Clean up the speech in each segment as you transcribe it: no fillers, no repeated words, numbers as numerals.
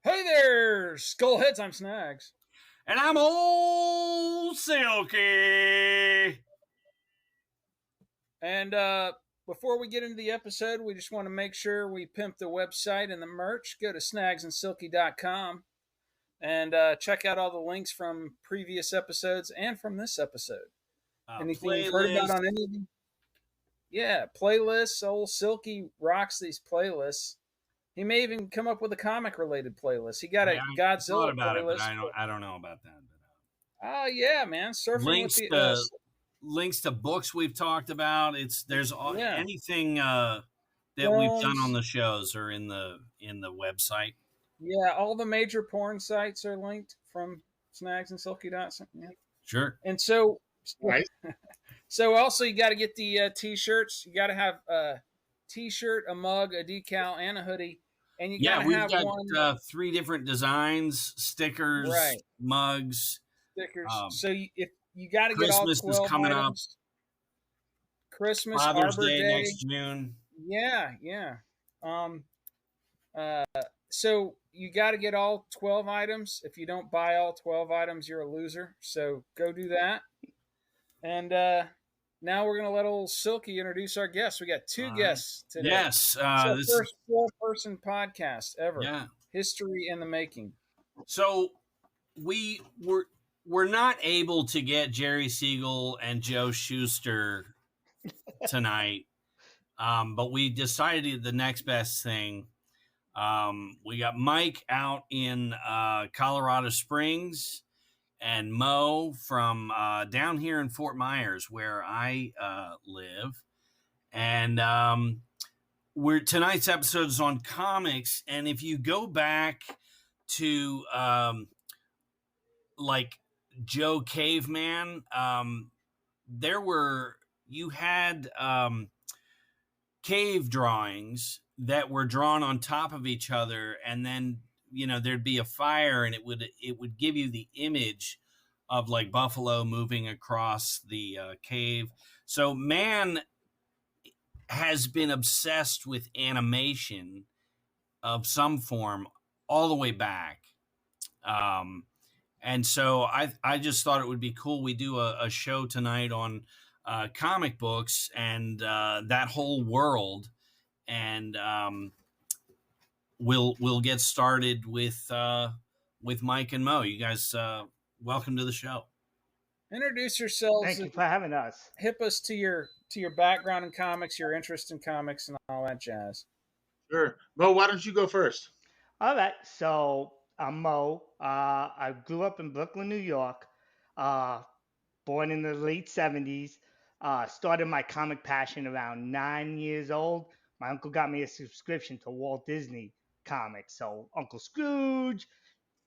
Hey there, Skullheads, I'm Snags. And I'm Ol Silky. And before we get into the episode, we just want to make sure we pimp the website and the merch. Go to snagsandsilky.com and check out all the links from previous episodes and from this episode. Anything you've heard about on any of them? Yeah, playlists. Ol Silky rocks these playlists. He may even come up with a comic-related playlist. He got a Godzilla playlist. I don't know about that. Oh yeah, man! Surfing with the links to books we've talked about. Anything that we've done on the shows or in the website. Yeah, all the major porn sites are linked from snagsandsilky.com. Yeah. Sure. And so, right. So also you got to get the t-shirts. You got to have a t-shirt, a mug, a decal, and a hoodie. And you got to have got 3 different designs: stickers, right, mugs, stickers. So if you got to get all 12 Christmas is coming items. Up. Christmas, Father's Arbor Day next June. Yeah. So you got to get all 12 items. If you don't buy all 12 items, you're a loser. So go do that. And now we're going to let Ol Silky introduce our guests. We got 2 guests today. Yes. It's the first 4-person podcast ever. Yeah. History in the making. So we're not able to get Jerry Siegel and Joe Shuster tonight, but we decided the next best thing. We got Mike out in Colorado Springs and Mo from down here in Fort Myers, where I live. And tonight's episode is on comics. And if you go back to like Joe Caveman, you had cave drawings that were drawn on top of each other, and then there'd be a fire, and it would give you the image of like buffalo moving across the cave. So man has been obsessed with animation of some form all the way back. And so I just thought it would be cool. We do a show tonight on comic books and that whole world. And we'll get started with Mike and Mo. You guys, welcome to the show. Introduce yourselves. Thank you for having us. Hip us to your background in comics, your interest in comics, and all that jazz. Sure, Mo. Why don't you go first? All right. So I'm Mo. I grew up in Brooklyn, New York. Born in the late 70s. Started my comic passion around 9 years old. My uncle got me a subscription to Walt Disney comics. So Uncle Scrooge,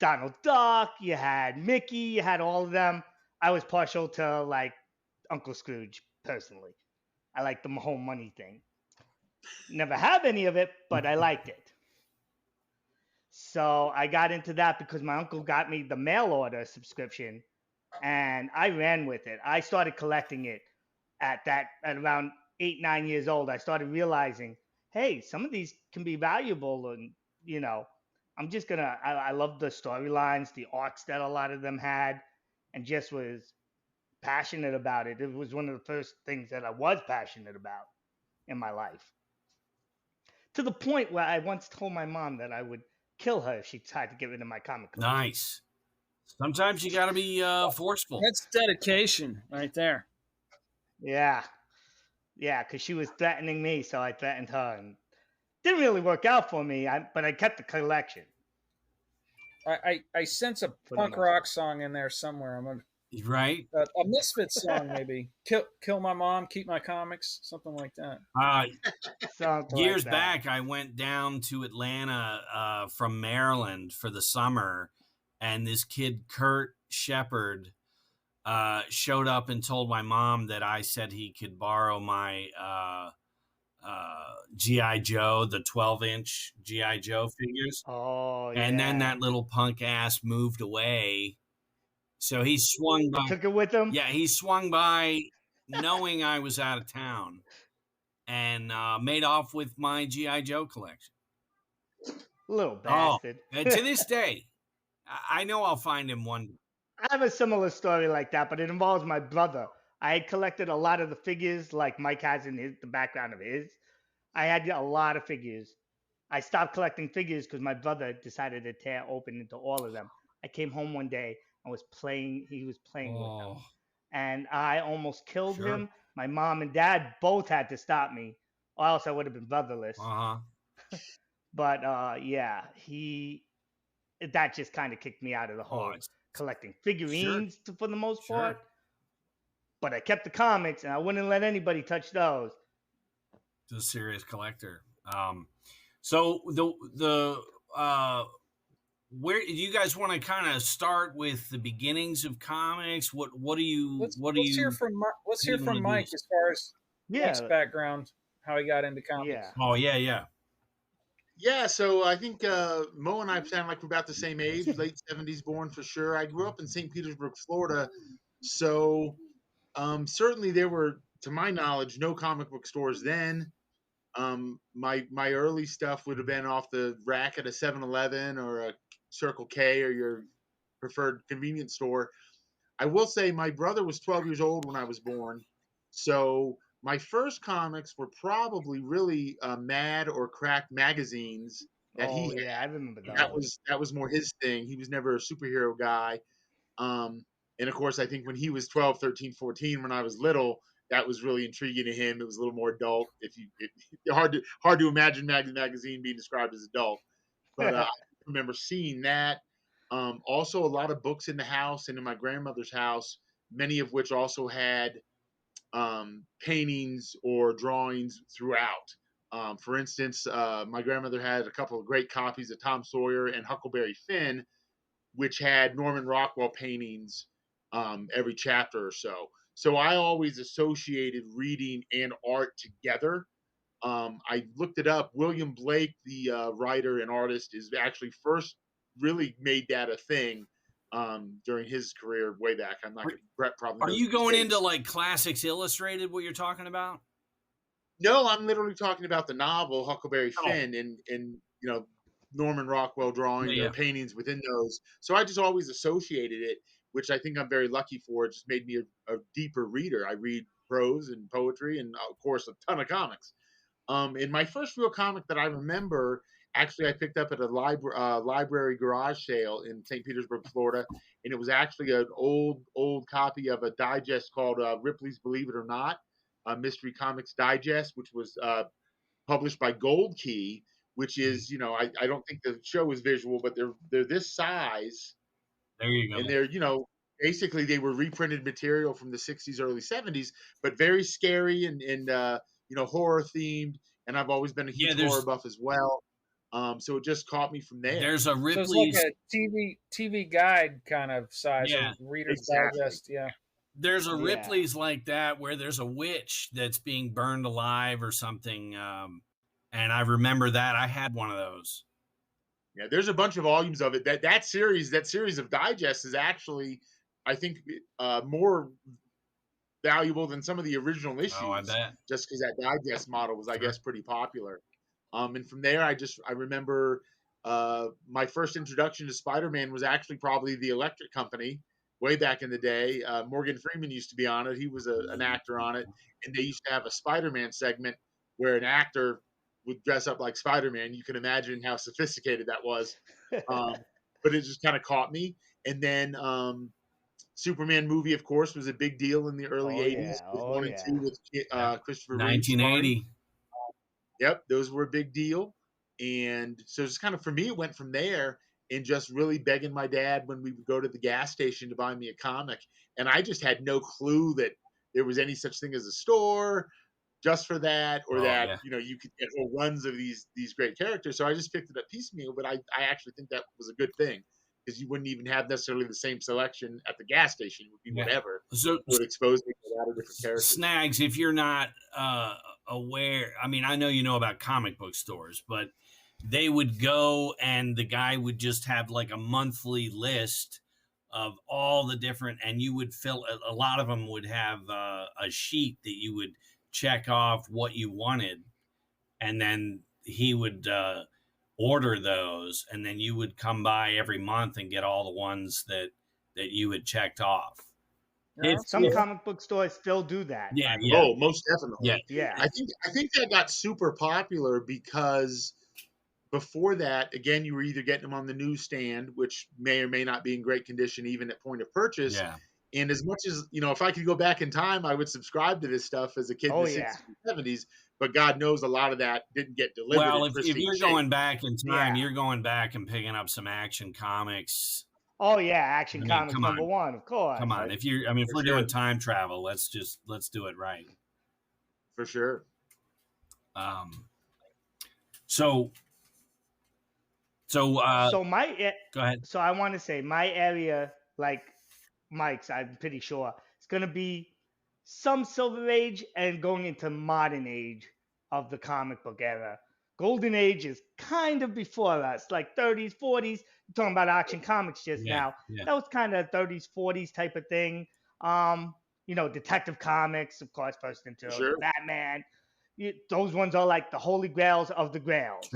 Donald Duck, you had Mickey, you had all of them. I was partial to like Uncle Scrooge personally. I liked the whole money thing. Never had any of it, but I liked it. So I got into that because my uncle got me the mail order subscription, and I ran with it. I started collecting it at around 8, 9 years old. I started realizing, hey, some of these can be valuable, and I'm just gonna. I love the storylines, the arcs that a lot of them had, and just was passionate about it. It was one of the first things that I was passionate about in my life. To the point where I once told my mom that I would kill her if she tried to get rid of my comic collection. Nice. Sometimes you got to be forceful. That's dedication right there. Yeah, because she was threatening me, so I threatened her, and didn't really work out for me. But I kept the collection. I sense a punk rock song in there somewhere. Right? A Misfits song, maybe. Kill my mom, keep my comics, something like that. Years back, I went down to Atlanta from Maryland for the summer, and this kid, Kurt Shepard, showed up and told my mom that I said he could borrow my G.I. Joe, the 12-inch G.I. Joe figures. Oh, yeah. And then that little punk ass moved away. So he swung by. Took it with him? Yeah, he swung by knowing I was out of town and made off with my G.I. Joe collection. Little Oh, bastard. and to this day, I know I'll find him one. I have a similar story like that, but it involves my brother. I had collected a lot of the figures like Mike has in the background of his. I had a lot of figures. I stopped collecting figures because my brother decided to tear open into all of them. I came home one day and was playing. He was playing with them, Oh, and I almost killed sure. him. My mom and dad both had to stop me, or else I would have been brotherless. Uh-huh. But yeah, that just kind of kicked me out of the Oh, whole it's collecting sure. figurines for the most part. Sure. But I kept the comics, and I wouldn't let anybody touch those. The serious collector. So the where do you guys want to kind of start with the beginnings of comics? What do you Let's hear from Mike as far as Mike's Yeah, background, how he got into yeah. comics. Oh yeah. Yeah, so I think Mo and I sound like we're about the same age, late 70s born for sure. I grew up in St. Petersburg, Florida. So certainly there were, to my knowledge, no comic book stores then. My early stuff would have been off the rack at a 7-Eleven or a Circle K or your preferred convenience store. I will say my brother was 12 years old when I was born. So my first comics were probably really Mad or Cracked magazines that he Oh had. yeah, I remember That those. was more his thing. He was never a superhero guy. Um, and of course, I think when he was 12, 13, 14, when I was little, that was really intriguing to him. It was a little more adult. Hard to imagine magazine being described as adult. But I remember seeing that. Also, a lot of books in the house and in my grandmother's house, many of which also had paintings or drawings throughout. For instance, my grandmother had a couple of great copies of Tom Sawyer and Huckleberry Finn, which had Norman Rockwell paintings every chapter or so. So I always associated reading and art together. I looked it up. William Blake, the writer and artist, is actually first really made that a thing during his career way back. I'm not. Brett probably Are knows you going dates. into like Classics Illustrated? What you're talking about? No, I'm literally talking about the novel Huckleberry Oh, Finn and Norman Rockwell drawing or yeah. paintings within those. So I just always associated it, which I think I'm very lucky for. It just made me a deeper reader. I read prose and poetry and of course a ton of comics. And my first real comic that I remember, actually, I picked up at a library garage sale in St. Petersburg, Florida, and it was actually an old copy of a digest called Ripley's Believe It or Not, Mystery Comics Digest, which was published by Gold Key, which is, I don't think the show is visual, but they're this size, There you and go. they're basically they were reprinted material from the 60s, early 70s, but very scary and horror themed. And I've always been a Yeah, huge horror buff as well. So it just caught me from there. there's a So it's like Ripley's. a TV guide kind of size Yeah, or Reader's Exactly. Digest. Yeah. there's a Yeah. Ripley's like that where there's a witch that's being burned alive or something. And I remember that I had one of those. Yeah, there's a bunch of volumes of it. That series of digests is actually, I think, more valuable than some of the original Oh, I issues, bet. just because that digest model was, I Sure. guess, pretty popular. And from there, I remember my first introduction to Spider-Man was actually probably the Electric Company way back in the day. Morgan Freeman used to be on it. He was an actor on it, and they used to have a Spider-Man segment where an actor would dress up like Spider-Man. You can imagine how sophisticated that was. But it just kind of caught me. And then Superman movie, of course, was a big deal in the early Oh 80s yeah, with oh 1 and 2 yeah. with Yeah. Christopher Reeve starring. 1980. Yep, those were a big deal. And so it's kind of, for me, it went from there and just really begging my dad when we would go to the gas station to buy me a comic. And I just had no clue that there was any such thing as a store just for that, or Oh, that, yeah. you could get whole runs of these great characters. So I just picked it up piecemeal, but I actually think that was a good thing, because you wouldn't even have necessarily the same selection at the gas station. It would be Yeah. whatever. So, It would expose me to a lot of different characters. Snags, if you're not aware, I mean, I know you know about comic book stores, but they would go and the guy would just have like a monthly list of all the different, and you would fill, a lot of them would have a sheet that you would check off what you wanted, and then he would order those, and then you would come by every month and get all the ones that you had checked off. Some comic book stores still do that. Yeah, I believe. yeah. Oh, most definitely. Yeah. Yeah. I think that got super popular because before that, again, you were either getting them on the newsstand, which may or may not be in great condition even at point of purchase. Yeah. And as much as, if I could go back in time, I would subscribe to this stuff as a kid in the 60s and 70s. But God knows a lot of that didn't get delivered. Well, if you're shape. going back in time, you're going back and picking up some Action Comics. Oh yeah, Action Comics number on. one, of course. Come on, right? if we're doing time travel, let's do it right. For sure. So my go ahead. So I want to say my area, like Mike's, I'm pretty sure it's gonna be some Silver Age and going into modern age of the comic book era. Golden Age is kind of before us, like 30s, 40s. You're talking about Action Comics just now. Yeah. That was kind of 30s, 40s type of thing. Detective Comics, of course, first into Batman. Those ones are like the holy grails of the grails.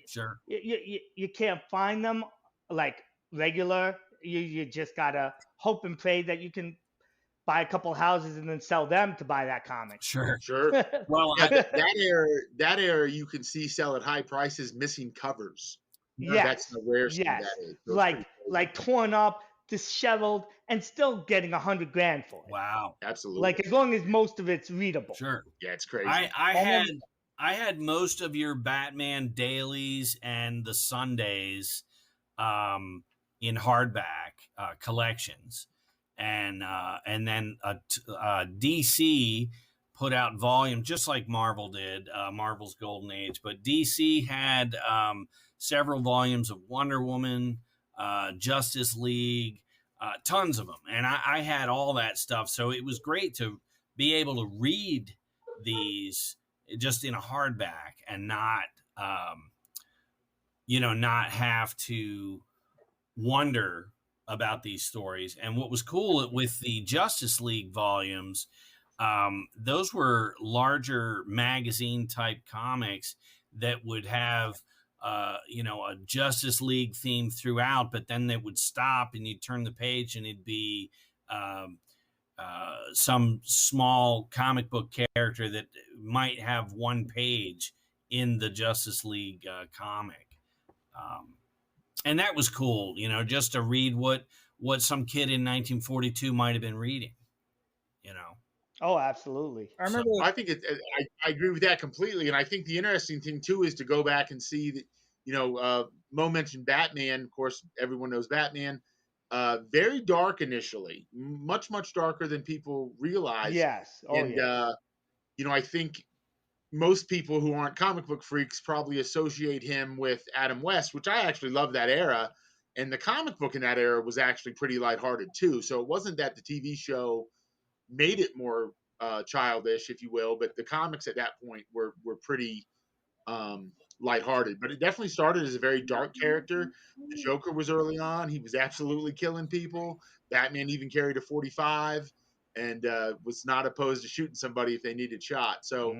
Sure. You can't find them like regular. You just gotta hope and pray that you can buy a couple houses and then sell them to buy that comic. Sure. Well, that era you can see sell at high prices, missing covers. Yes. That's the rare thing that is. Like torn up, disheveled, and still getting $100,000 for it. Wow. Absolutely. Like as long as most of it's readable. Sure. Yeah, it's crazy. I had most of your Batman dailies and the Sundays in hardback collections. And then DC put out volume just like Marvel did, Marvel's Golden Age. But DC had several volumes of Wonder Woman, Justice League, tons of them, and I had all that stuff. So it was great to be able to read these just in a hardback and not have to wonder about these stories. And what was cool with the Justice League volumes, those were larger magazine type comics that would have a Justice League theme throughout, but then they would stop and you'd turn the page and it'd be some small comic book character that might have one page in the Justice League comic. And that was cool, just to read what some kid in 1942 might have been reading, Oh, absolutely. I think I agree with that completely. And I think the interesting thing too is to go back and see that, Mo mentioned Batman. Of course, everyone knows Batman. Very dark initially, much, much darker than people realize. Yes. I think most people who aren't comic book freaks probably associate him with Adam West, which I actually love that era. And the comic book in that era was actually pretty lighthearted too. So it wasn't that the TV show made it more childish, if you will, but the comics at that point were pretty lighthearted. But it definitely started as a very dark character. The Joker was early on. He was absolutely killing people. Batman even carried a 45 and was not opposed to shooting somebody if they needed shot. So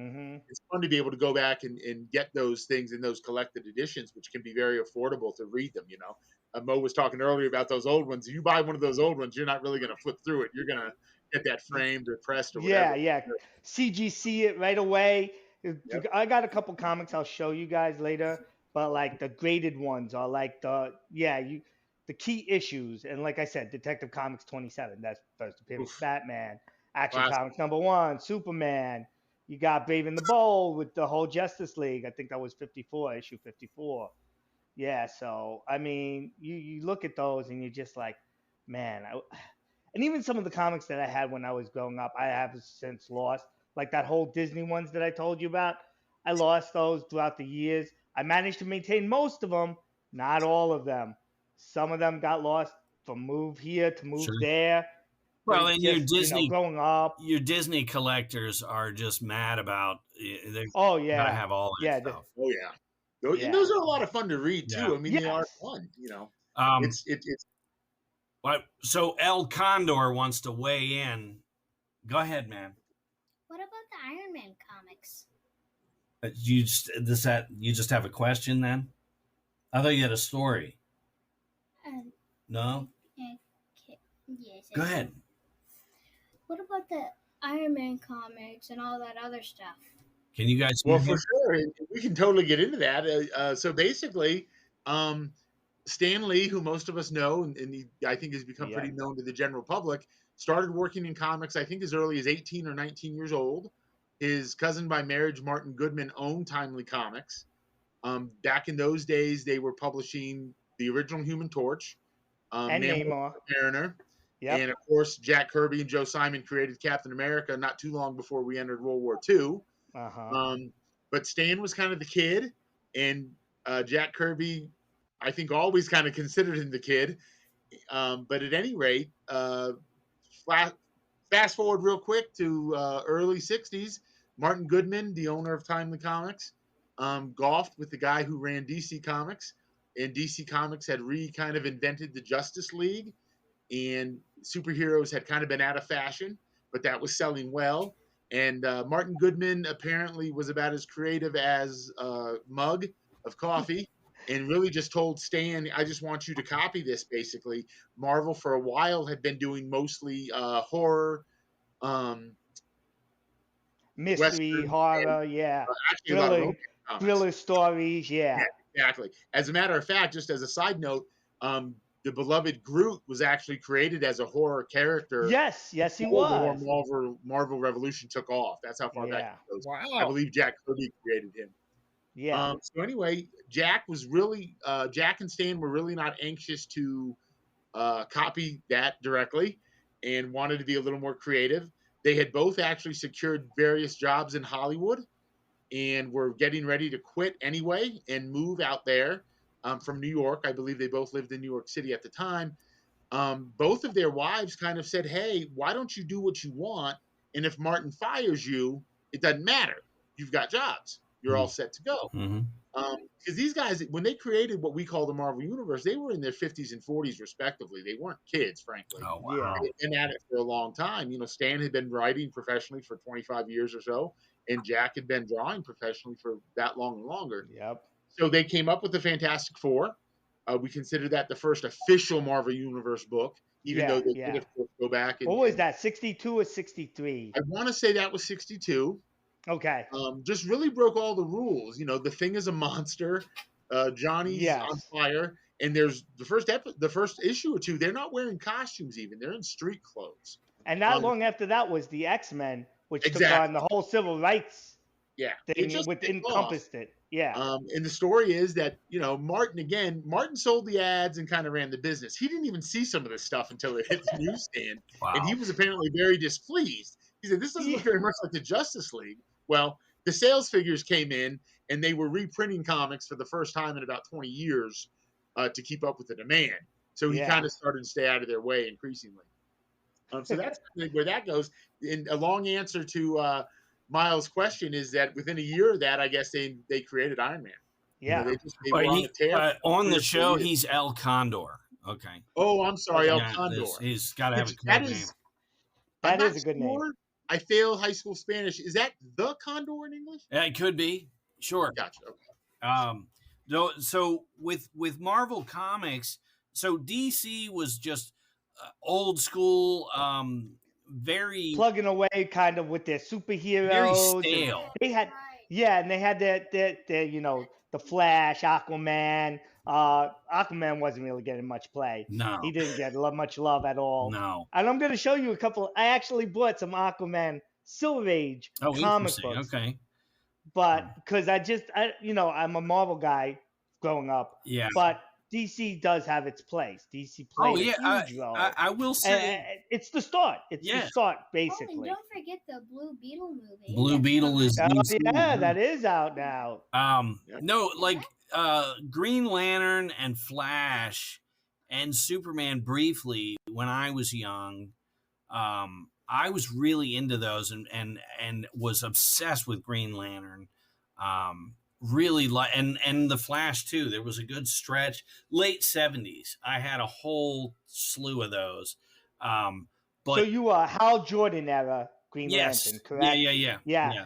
it's fun to be able to go back and get those things in those collected editions, which can be very affordable to read them. Mo was talking earlier about those old ones. If you buy one of those old ones, you're not really going to flip through it. You're going to get that framed or pressed or whatever. Yeah. CGC it right away. Yep. I got a couple comics I'll show you guys later, but like the graded ones are like the key issues. And like I said, Detective Comics 27, that's first appearance. Batman, Action Comics number 1, Superman. You got Brave and the Bold with the whole Justice League. I think that was 54, issue 54. Yeah, so I mean, you look at those and you're just like, man. And even some of the comics that I had when I was growing up, I have since lost. Like that whole Disney ones that I told you about, I lost those throughout the years. I managed to maintain most of them, not all of them. Some of them got lost from move here to move there. Well, and your Disney growing up, your Disney collectors are just mad about. Oh yeah, gotta have all that stuff. Oh yeah. And those are a lot of fun to read too. I mean, they are fun. It's. So El Condor wants to weigh in. Go ahead, man. What about the Iron Man comics? You just have a question then? I thought you had a story. Um, No? yes. Go ahead. What about the Iron Man comics and all that other stuff? Can you guys Well, hear for me? sure, we can totally get into that. So basically, Stan Lee, who most of us know, and I think has become Yeah. pretty known to the general public, started working in comics, I think, as early as 18 or 19 years old. His cousin by marriage, Martin Goodman, owned Timely Comics. Back in those days, they were publishing the original Human Torch, And Man Namor. Mariner, Yep. and of course, Jack Kirby and Joe Simon created Captain America not too long before we entered World War II. Uh-huh. But Stan was kind of the kid, and Jack Kirby, I think, always kind of considered him the kid. But at any rate, fast forward real quick to early 60s, Martin Goodman, the owner of Timely Comics, golfed with the guy who ran DC Comics. And DC Comics had kind of invented the Justice League, and superheroes had kind of been out of fashion, but that was selling well. And Martin Goodman apparently was about as creative as a mug of coffee, and really just told Stan, I just want you to copy this, basically. Marvel for a while had been doing mostly horror, Mystery, Western, horror, and yeah. actually a lot of romance comics. Thriller stories, yeah. Yeah, exactly. As a matter of fact, just as a side note, the beloved Groot was actually created as a horror character Yes, he before the was. Marvel Revolution took off. That's how far back Yeah. it goes. Wow. I believe Jack Kirby created him. Yeah. So anyway, Jack and Stan were really not anxious to copy that directly, and wanted to be a little more creative. They had both actually secured various jobs in Hollywood, and were getting ready to quit anyway and move out there from New York. I believe they both lived in New York City at the time. Both of their wives kind of said, hey, why don't you do what you want? And if Martin fires you, it doesn't matter. You've got jobs. You're all set to go. Mm-hmm. Because these guys, when they created what we call the Marvel Universe, they were in their 50s and 40s, respectively. They weren't kids, frankly. Oh, wow. Yeah. They'd been at it for a long time. You know, Stan had been writing professionally for 25 years or so, and Jack had been drawing professionally for that long and longer. Yep. So they came up with the Fantastic Four. We consider that the first official Marvel Universe book, even though they did, of course, go back. And, what was that, 62 or 63? I want to say that was 62. Okay. Just really broke all the rules. You know, the Thing is a monster. Johnny's on fire. And there's the first issue or two, they're not wearing costumes even. They're in street clothes. And not long after that was the X-Men, which Exactly. took on the whole civil rights thing, encompassed it. Yeah. And the story is that, you know, Martin sold the ads and kind of ran the business. He didn't even see some of this stuff until it hit the newsstand. Wow. And he was apparently very displeased. He said, this doesn't look very much like the Justice League. Well, the sales figures came in, and they were reprinting comics for the first time in about 20 years to keep up with the demand. So he kind of started to stay out of their way increasingly. So that's where that goes. And a long answer to Miles' question is that within a year of that, I guess they created Iron Man. Yeah. You know, they were on a tear. On the show, he's El Condor. Okay. Oh, I'm sorry, El Condor. He's got to have a code name. That is a good name. I failed high school Spanish. Is that the Condor in English? Yeah, it could be. Sure. Gotcha. Okay. No, so with Marvel Comics, so DC was just old school, very plugging away kind of with their superheroes. Very stale. They had and they had their you know, the Flash, Aquaman. Aquaman wasn't really getting much play. No. He didn't get much love at all. No. And I'm going to show you a couple. I actually bought some Aquaman Silver Age comic books. Okay. But because I'm a Marvel guy growing up. Yeah. But DC does have its place. DC plays a huge role. I will say it's the start. It's the start, basically. Oh, and don't forget the Blue Beetle movie. Blue Beetle is that is out now. No, like Green Lantern and Flash and Superman briefly when I was young. I was really into those and was obsessed with Green Lantern. Really and the Flash too. There was a good stretch, late 70s. I had a whole slew of those. But so you are Hal Jordan era Green Lantern, correct? Yeah.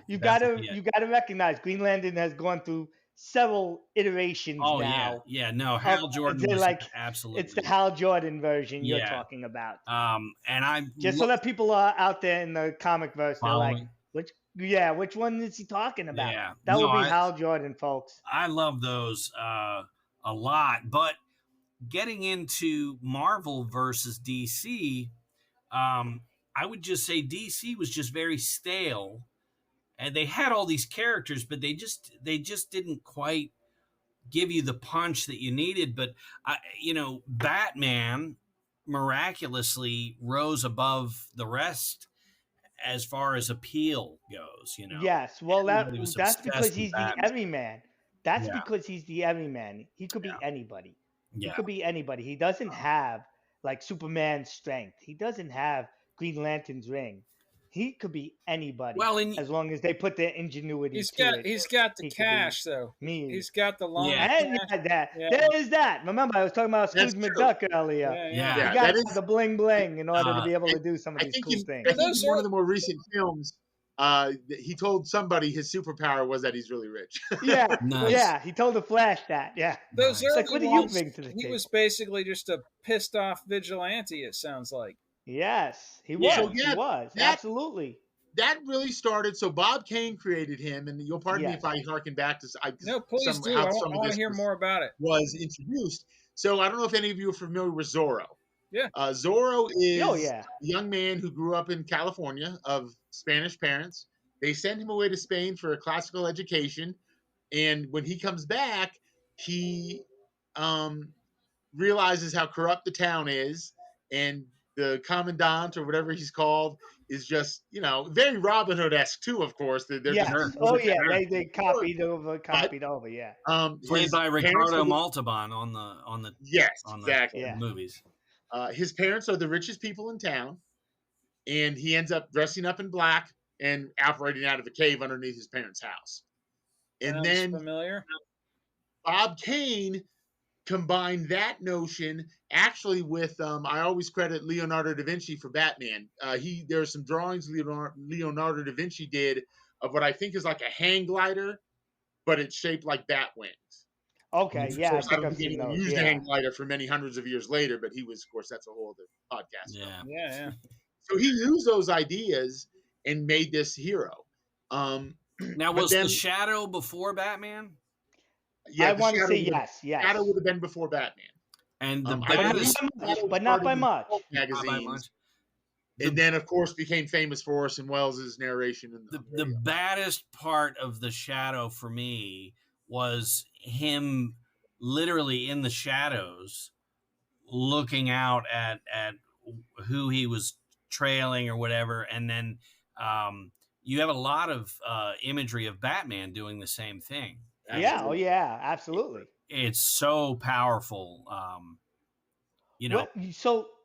You gotta recognize Green Lantern has gone through several iterations Oh now. yeah. No, Hal Jordan they're was like absolutely. it's the Hal Jordan version you're Yeah. talking about. And I Just so that people are out there in the comic verse, they're like, following. which one is he talking about? Yeah. That No, would be Hal Jordan, folks. I love those a lot. But getting into Marvel versus DC, I would just say DC was just very stale, and they had all these characters, but they just didn't quite give you the punch that you needed. But Batman miraculously rose above the rest as far as appeal goes. Yes, well, Everybody was that's because obsessed with he's the Batman. everyman. That's Yeah. because he's the everyman. He could be Yeah. anybody. He Yeah. could be anybody. He doesn't have like Superman's strength. He doesn't have Green Lantern's ring. He could be anybody. Well, and as long as they put their ingenuity He's to got it. he's got the He could be cash though. me. He's got the long Yeah. And cash. there is that. Remember, I was talking about That's Scrooge true. McDuck earlier. Yeah, Yeah. You Yeah, got that to is. have the bling bling in order to be able to and do some of I these think cool in, things. I think Those in one are- of the more recent films, he told somebody his superpower was that he's really rich. Yeah, Nice. yeah. He told the Flash that. Yeah. Those Nice. early Like, what do you ones, bring to the he table? was basically just a pissed off vigilante. It sounds like. Yes, he Yeah. was. So, yeah, He was. that- Absolutely. That really started. So Bob Kane created him, and you'll pardon me Yes. if I harken back to No, please do. how I some of want to this hear more about it. was introduced. So I don't know if any of you are familiar with Zorro. Yeah. Zorro is Oh, yeah. a young man who grew up in California of Spanish parents. They send him away to Spain for a classical education, and when he comes back, he realizes how corrupt the town is, and the commandant or whatever he's called is just very Robin Hood-esque too. Of course, they're Yes. just Oh, yeah. They copied over. Yeah. Played his by parents Ricardo are the- Montalban on the Yes, exactly. Yeah. movies. His parents are the richest people in town, and he ends up dressing up in black and operating out of a cave underneath his parents' house. And Sounds then familiar. Bob Kane combined that notion actually with I always credit Leonardo da Vinci for Batman. There are some drawings Leonardo da Vinci did of what I think is like a hang glider, but it's shaped like bat wings. Okay. Yeah. I I think don't I've think seen anyone those. used a Yeah. hang glider for many hundreds of years later, but he was, of course, that's a whole other podcast. Yeah. Yeah. So he used those ideas and made this hero. Now, but was then- the Shadow before Batman? Yeah, I the want to Shadow say would have- yes. Yes. Shadow would have been before Batman. And the I baddest, believe But not by much. not by Magazines, much. and then of course became famous for Orson Welles' narration. The baddest part of the Shadow for me was him literally in the shadows looking out at who he was trailing or whatever, and then you have a lot of imagery of Batman doing the same thing. Yeah. Oh, yeah. Absolutely. It's so powerful.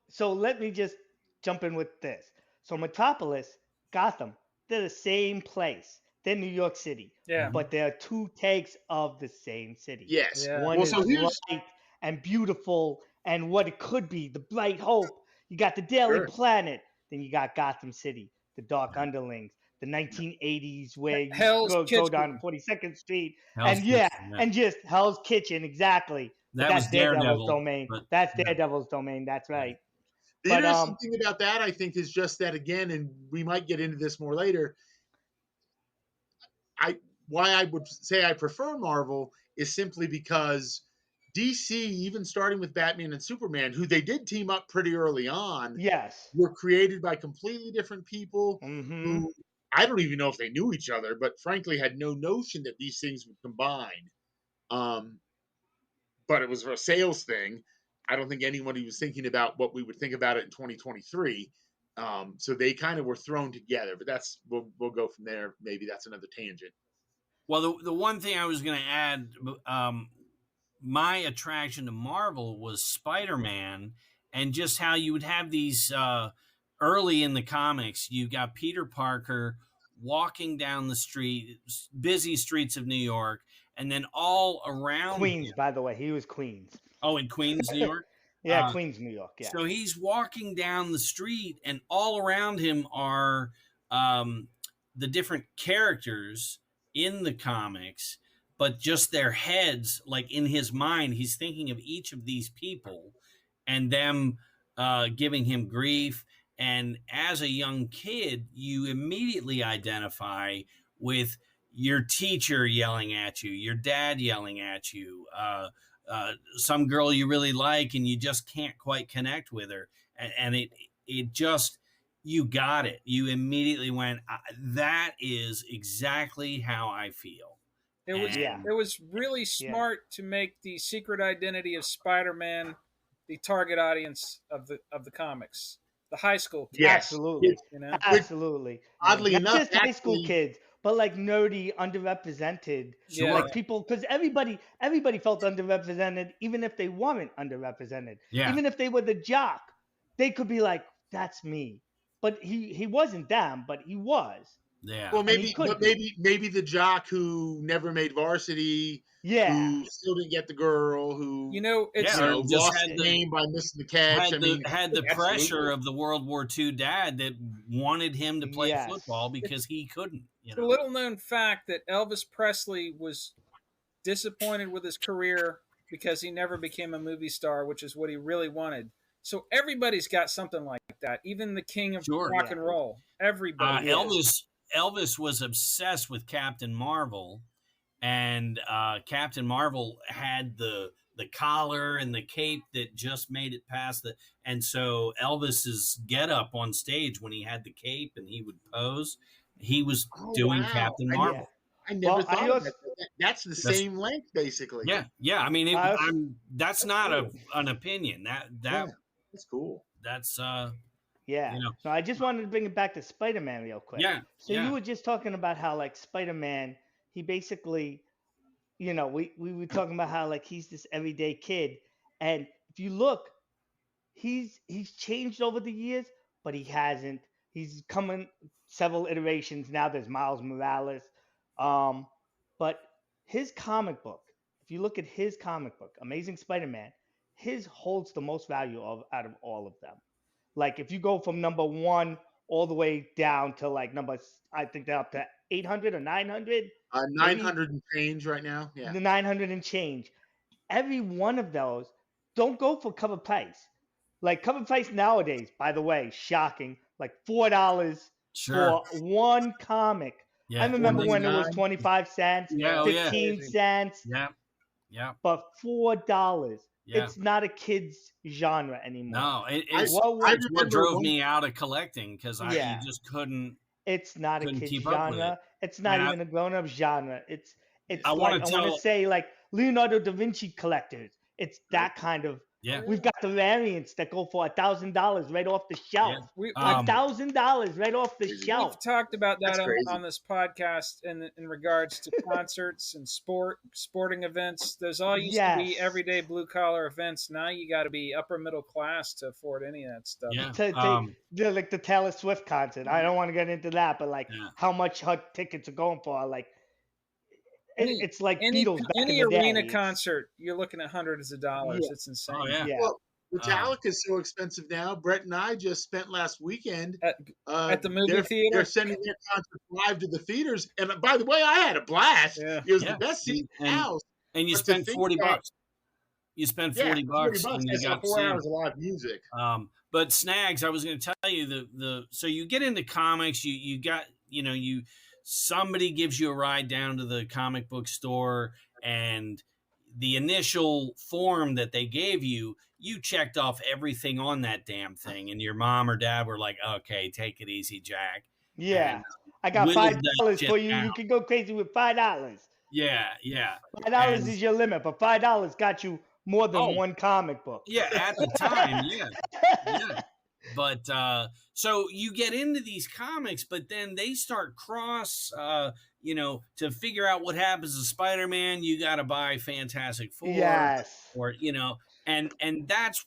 So let me just jump in with this. So Metropolis, Gotham, they're the same place. They're New York City. Yeah. But they're two takes of the same city. Yes. Yeah. One Well, is so here's light and beautiful and what it could be, the bright hope. You got the Daily Sure. Planet. Then you got Gotham City, the dark underlings, the 1980s where you Hell's go Kitchen. down 42nd Street. Hell's And yeah, Kitchen, and just Hell's Kitchen, exactly. But that was that's Daredevil's Daredevil. domain. but- That's yeah. Daredevil's domain. That's right. The But, interesting thing about that, I think, is just that again, and we might get into this more later. Why I would say I prefer Marvel is simply because DC, even starting with Batman and Superman, who they did team up pretty early on, Yes. were created by completely different people Mm-hmm. who I don't even know if they knew each other, but frankly had no notion that these things would combine. But it was a sales thing. I don't think anybody was thinking about what we would think about it in 2023. So they kind of were thrown together, but we'll go from there. Maybe that's another tangent. Well, the one thing I was going to add, my attraction to Marvel was Spider-Man, and just how you would have these early in the comics. You got Peter Parker walking down the street, busy streets of New York, and then all around Queens, him- by the way. He was Queens. Oh, in Queens, New York. Yeah, Queens, New York. Yeah. So he's walking down the street, and all around him are the different characters in the comics, but just their heads, like in his mind, he's thinking of each of these people and them giving him grief. And as a young kid, you immediately identify with your teacher yelling at you, your dad yelling at you, some girl you really like, and you just can't quite connect with her. And it just, you got it. You immediately went, that is exactly how I feel. It was Yeah. it was really smart to make the secret identity of Spider-Man the target audience of the comics, the high school kids. Yes. Absolutely. You know, Absolutely. Oddly Not enough, just high school actually, kids, but like nerdy, underrepresented, Yeah. like people, because everybody felt underrepresented, even if they weren't underrepresented. Yeah. Even if they were the jock, they could be like, "That's me." But he wasn't them, but he was. Yeah. well, And he maybe, could but be. maybe the jock who never made varsity, Yeah. who still didn't get the girl, who you know, it's Yeah, you know just lost had the the- game by missing the catch. I mean, had the absolutely. pressure of the World War II dad that wanted him to play Yes. football because he couldn't. it's a little known fact that Elvis Presley was disappointed with his career because he never became a movie star, which is what he really wanted. So everybody's got something like that. Even the king of Sure. rock and roll. Everybody. Yeah. Elvis was obsessed with Captain Marvel, and Captain Marvel had the collar and the cape that just made it past the. And so Elvis's get up on stage when he had the cape and he would pose, he was Oh, doing wow. Captain I Marvel. I never Well, I thought of also- that. That's the same length, basically. Yeah. I mean, I also- that's That's not cool. an opinion. That Yeah, that's cool. that's Yeah. you know. No, I just wanted to bring it back to Spider-Man real quick. Yeah. So yeah. you were just talking about how like Spider-Man, he basically, we were talking about how like he's this everyday kid, and if you look, he's changed over the years, but he hasn't. He's come in several iterations now. There's Miles Morales, um, but his comic book. If you look at his comic book, Amazing Spider-Man, his holds the most value out of all of them. Like if you go from number 1 all the way down to like I think they're up to 800 or 900, 900 and change right now. Yeah. the 900 and change. Every one of those don't go for cover price. Like cover price nowadays, by the way, shocking. Like $4 Sure. for one comic. Yeah. I remember when it was 4.99. 25 cents, Yeah, oh, yeah. 15 cents, Yeah. Yeah. but $4. Yeah. It's not a kid's genre anymore. No, I it's What what remember drove one- me out of collecting because Yeah. you just couldn't. It's not a Couldn't kid's keep up with genre. It's not Man, even a grown-up genre. It's I like wanna I want tell- to say like Leonardo da Vinci collectors. It's that kind of. Yeah. We've got the variants that go for $1,000 right off the shelf. We, $1,000 right off the We've we've shelf. talked about that That's crazy. on this podcast in regards to concerts and sporting events. Those all used to be Yes. everyday blue collar events. Now you got to be upper middle class to afford any of that stuff. Yeah. Like the Taylor Swift concert. I don't want to get into that, but like Yeah. how much her tickets are going for. Like it's like Any Beatles back any in the arena day. concert, you're looking at hundreds of dollars. Yeah. It's insane. Oh yeah. Yeah. Well, Metallica is so expensive now. Brett and I just spent last weekend At the movie they're, theater? They're sending their concert live to the theaters, and by the way, I had a blast. Yeah. It was Yeah. the best seat in the And- house. And you But to spend think $40. that- You spend Yeah, 40 bucks, and you I saw got to 4 see 'em. hours of live music. But Snags, I was going to tell you the so you get into comics, you got somebody gives you a ride down to the comic book store, and the initial form that they gave you checked off everything on that damn thing, and your mom or dad were like, "Okay, take it easy, Jack." Yeah. And I got whittled that $5 shit for you. down. You can go crazy with $5. Yeah. $5 And- is your limit, but $5 got you more than Oh. one comic book. Yeah, at the time, yeah. But so you get into these comics, but then they start to figure out what happens to Spider-Man, you got to buy Fantastic Four, Yes. or and that's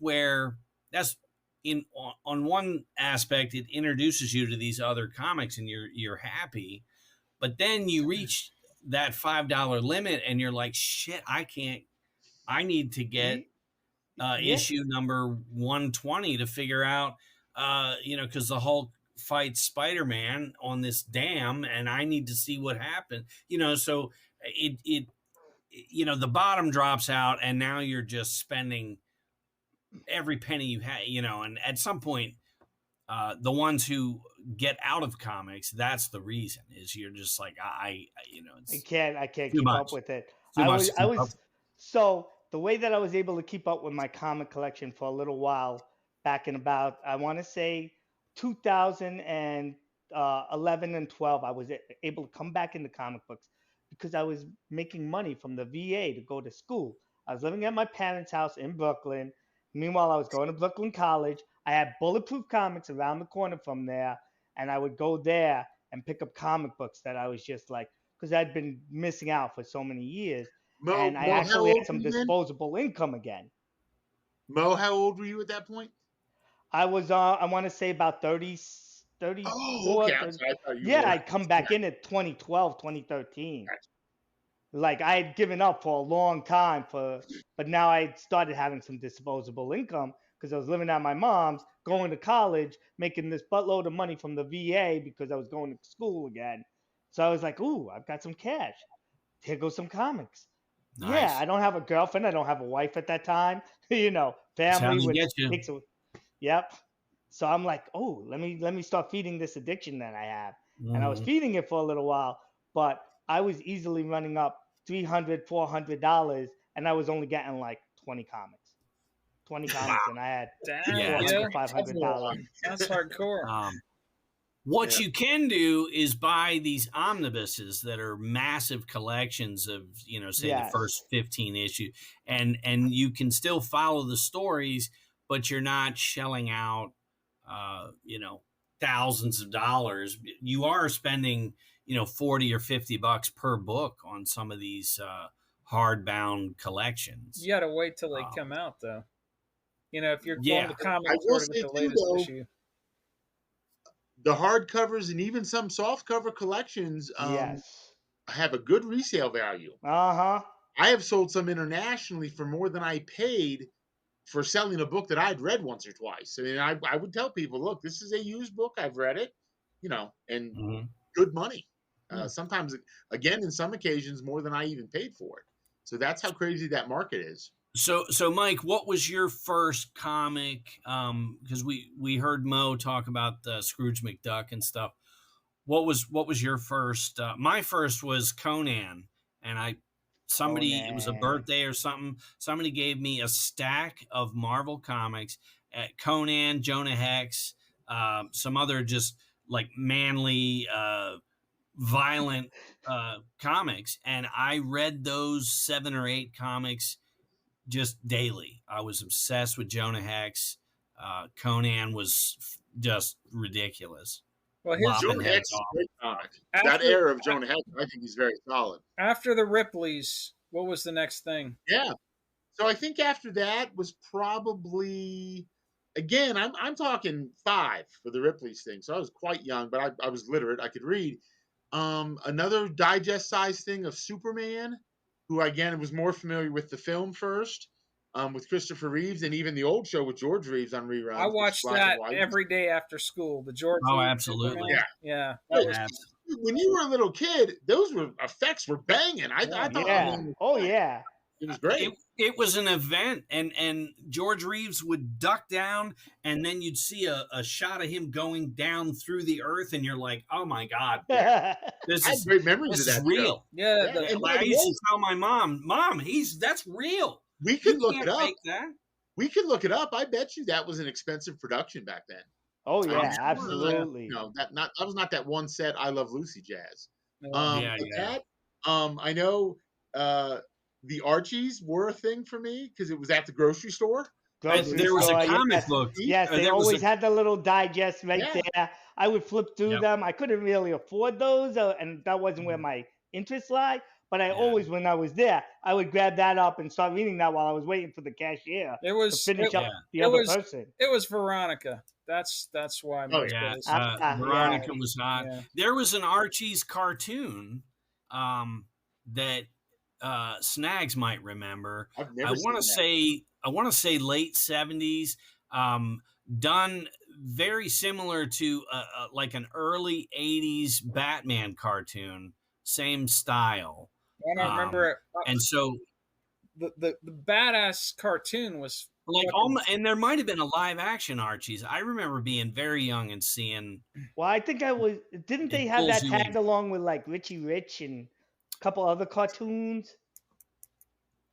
on one aspect it introduces you to these other comics, and you're happy, but then you reach that $5 limit, and you're like, shit, I need to get issue number 120 to figure out, because the Hulk fights Spider-Man on this dam, and I need to see what happened. So the bottom drops out, and now you're just spending every penny you have, and at some point, the ones who get out of comics, that's the reason, is you're just like, it's I can't too keep much. up with it. Too I much was to keep up. so the way that I was able to keep up with my comic collection for a little while back in about, I want to say 2011 and 12, I was able to come back into comic books because I was making money from the VA to go to school. I was living at my parents' house in Brooklyn. Meanwhile, I was going to Brooklyn College. I had Bulletproof Comics around the corner from there, and I would go there and pick up comic books that I was just like, because I'd been missing out for so many years, and I Mo, how actually old had some were you then? disposable income again. Mo, how old were you at that point? I was, I want to say about 30, Oh, 34, okay. 30. I thought you Yeah, were. I'd come back in at 2012, 2013. Gotcha. Like I had given up for a long time but now I started having some disposable income because I was living at my mom's, going to college, making this buttload of money from the VA because I was going to school again. So I was like, ooh, I've got some cash. Here goes some comics. Nice. Yeah, I don't have a girlfriend. I don't have a wife at that time. That's how Family they which get you. takes a yep. So I'm like, oh, let me start feeding this addiction that I have. And I was Mhm. feeding it for a little while, but I was easily running up $300, $400, and I was only getting like 20 comics. 20 comics, and I had Damn, Yeah. yeah, $400, $500. that's hardcore. What Yeah. you can do is buy these omnibuses that are massive collections of, say the Yes. first 15 issue, and you can still follow the stories, but you're not shelling out, thousands of dollars. You are spending, 40 or $50 per book on some of these hardbound collections. You gotta wait till they Um, come out, though. If you're Yeah. going to comic I store will to say get the too, latest though, issue. the hardcovers and even some softcover collections Yes. have a good resale value. Uh-huh. I have sold some internationally for more than I paid for selling a book that I'd read once or twice. I mean, I would tell people, look, this is a used book. I've read it, and Mhm. good money. Yeah. Sometimes, again, in some occasions, more than I even paid for it. So that's how crazy that market is. So Mike, what was your first comic? Because we heard Mo talk about Scrooge McDuck and stuff. What was your first? My first was Conan, and it was a Conan. birthday or something. Somebody gave me a stack of Marvel comics at Conan, Jonah Hex, some other just like manly, violent comics, and I read those 7 or 8 comics just daily. I was obsessed with Jonah Hex. Conan was just ridiculous. Well, here's Lopping Jonah heads Hex is off. a great comic. After- That era of Jonah Hex, I think he's very solid. after the Ripleys. What was the next thing? Yeah. So I think after that was probably, again, I'm talking 5 for the Ripley's thing. So I was quite young, but I was literate. I could read. Another digest size thing of Superman, who again was more familiar with the film first, with Christopher Reeves, and even the old show with George Reeves on reruns. I which is watched black and that white. every day after school. The George. Oh, Reeves absolutely. Superman. Yeah. Yeah. That was Absolutely. When you were a little kid, those effects were banging. I thought, Yeah. Oh, yeah. it was great. It was an event, and George Reeves would duck down, and then you'd see a shot of him going down through the earth, and you're like, "Oh my god, this I have is great memories this of is that. real." yeah. Yeah, The, and by Like, I the used way, to tell my mom, that's real. we You could look can't it up. fake that. We could look it up. I bet you that was an expensive production back then. Oh, I'm yeah, sure, absolutely. that was not that one set. I Love Lucy jazz. Yeah, But yeah. that, I know, the Archies were a thing for me because it was at the grocery store. Grocery There was a store, comic yes. book. Yes, they There was always had the little digest right Yeah. there. I would flip through Yep. them. I couldn't really afford those, and that wasn't where my interests lie. But I Yeah. always, when I was there, I would grab that up and start reading that while I was waiting for the cashier it to was. finish It, up Yeah. the it other was- person. it was Veronica. That's why. Oh, most Yeah, boys- Veronica yeah. was hot. Yeah. There was an Archie's cartoon that Snags might remember. I've never I seen want to that. say late 70s, done very similar to like an early 80s Batman cartoon, same style. I don't remember it. And so, The badass cartoon was like, fucking- and there might have been a live action Archie's. I remember being very young and seeing. Well, I think I was. Didn't they It have that pulls you in. tagged along with like Richie Rich and a couple other cartoons?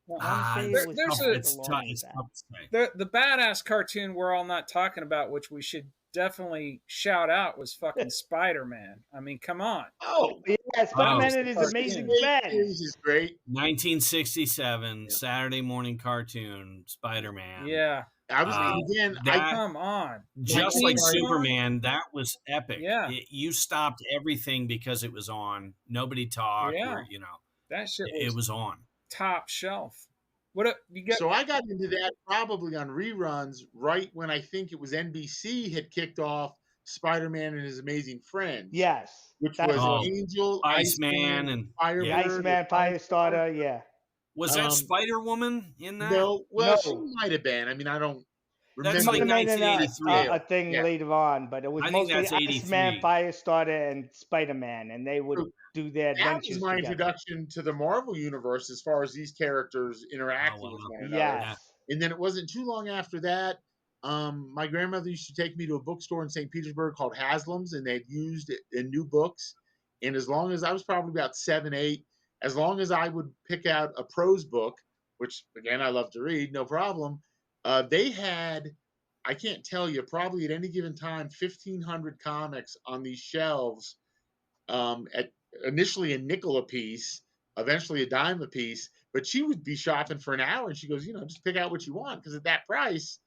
I want to say it was there's tagged it's along tough, with it's that. tough to say. the badass cartoon we're all not talking about, which we should definitely shout out, was fucking Spider-Man. I mean, come on. Oh, Yeah, Spider-Man Oh, and his cartoon. amazing series friends. is great. 1967 Yeah. Saturday morning cartoon Spider-Man. Yeah. I was again. I Come on. Just Like, like Superman. Superman, that was epic. Yeah. You stopped everything because it was on. Nobody talked. Yeah. Or, That shit it was on. top shelf. What you get? so I got into that probably on reruns right when I think it was NBC had kicked off Spider-Man and His Amazing Friends. Yes, which that's was Oh, Angel, Iceman, and Firebird. yeah. Iceman, Firestarter. Yeah. Was that Um, Spider Woman in that? No, well, she No. might have been. I mean, I don't remember. That's Must like have made 1983. a thing Yeah. later on, but it was I think mostly that's Iceman, 83. Firestarter, and Spider-Man, and they would So do their That adventures was my together. introduction to the Marvel universe as far as these characters interacting Oh, with wow. one another. Yes. And then it wasn't too long after that. My grandmother used to take me to a bookstore in St. Petersburg called Haslam's, and they'd used it in new books. And as long as I was probably about 7, 8, as long as I would pick out a prose book, which again I love to read, no problem. They had, I can't tell you, probably at any given time, 1,500 comics on these shelves. At initially a nickel a piece, eventually a dime a piece. But she would be shopping for an hour, and she goes, just pick out what you want because at that price.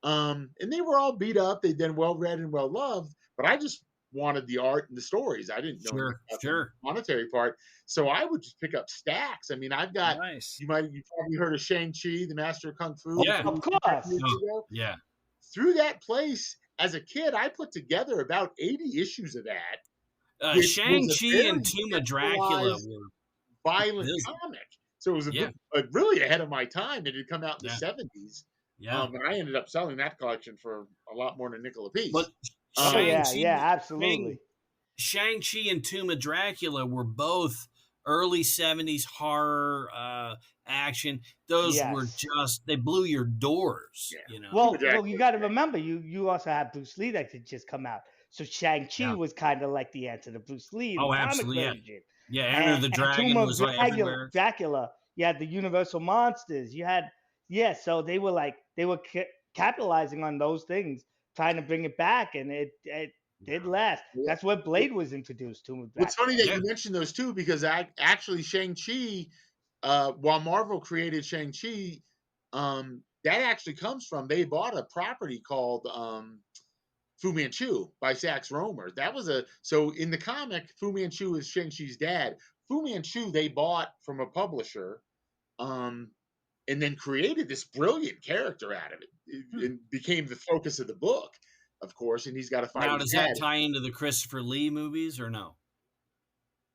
And they were all beat up. They'd been well read and well loved, but I just wanted the art and the stories. I didn't know anything about the monetary part, so I would just pick up stacks. I mean, I've got. Nice. You probably heard of Shang-Chi, the Master of Kung Fu. Yeah, of course. Yeah. Through that place, as a kid, I put together about 80 issues of that. Shang-Chi and Tomb of Dracula were violent comic. So it was really ahead of my time. It had come out in the 70s. Yeah. And I ended up selling that collection for a lot more than a nickel a piece. But absolutely. Shang-Chi and Tomb of Dracula were both early 70s horror action. Those were just, they blew your doors. Well, you got to remember, you also have Bruce Lee that had just come out. So Shang-Chi was kind of like the answer to Bruce Lee. Oh, absolutely. Yeah, Enter the Dragon was everywhere. Dracula. You had the Universal Monsters. You had, so they were capitalizing on those things, trying to bring it back, and it did last. Yeah. That's where Blade was introduced to. It's funny that you mentioned those two, because actually Shang-Chi, while Marvel created Shang-Chi, that actually comes from, they bought a property called Fu Manchu by Sax Rohmer. That was so in the comic, Fu Manchu is Shang-Chi's dad. Fu Manchu they bought from a publisher, and then created this brilliant character out of it. It became the focus of the book, of course, and he's got to fight. Now, does that tie into the Christopher Lee movies or no?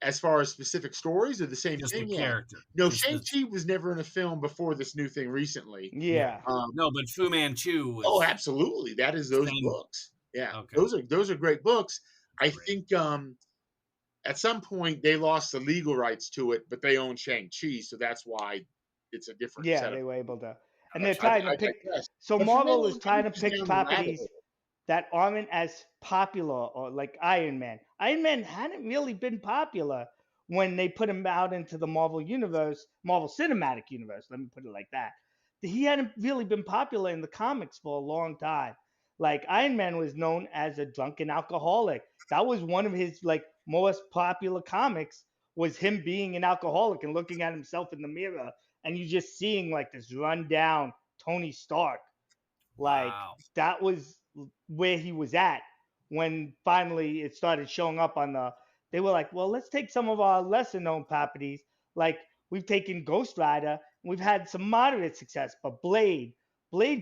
As far as specific stories, or the same just thing? The character. No, Shang-Chi was never in a film before this new thing recently. Yeah. No, but Fu Manchu was. Oh, absolutely. That is those books. Yeah. Okay. Those are great books. I think at some point they lost the legal rights to it, but they own Shang-Chi, so that's why it's a different setup. They were able to. And they're trying to pick. So Marvel is trying to pick properties that aren't as popular, or like Iron Man. Iron Man hadn't really been popular when they put him out into the Marvel universe, Marvel Cinematic Universe. Let me put it like that. He hadn't really been popular in the comics for a long time. Like Iron Man was known as a drunken alcoholic. That was one of his most popular comics, was him being an alcoholic and looking at himself in the mirror, and you just seeing this rundown Tony Stark. That was where he was at when finally it started showing up on they were like, well, let's take some of our lesser known properties. We've taken Ghost Rider, and we've had some moderate success, but Blade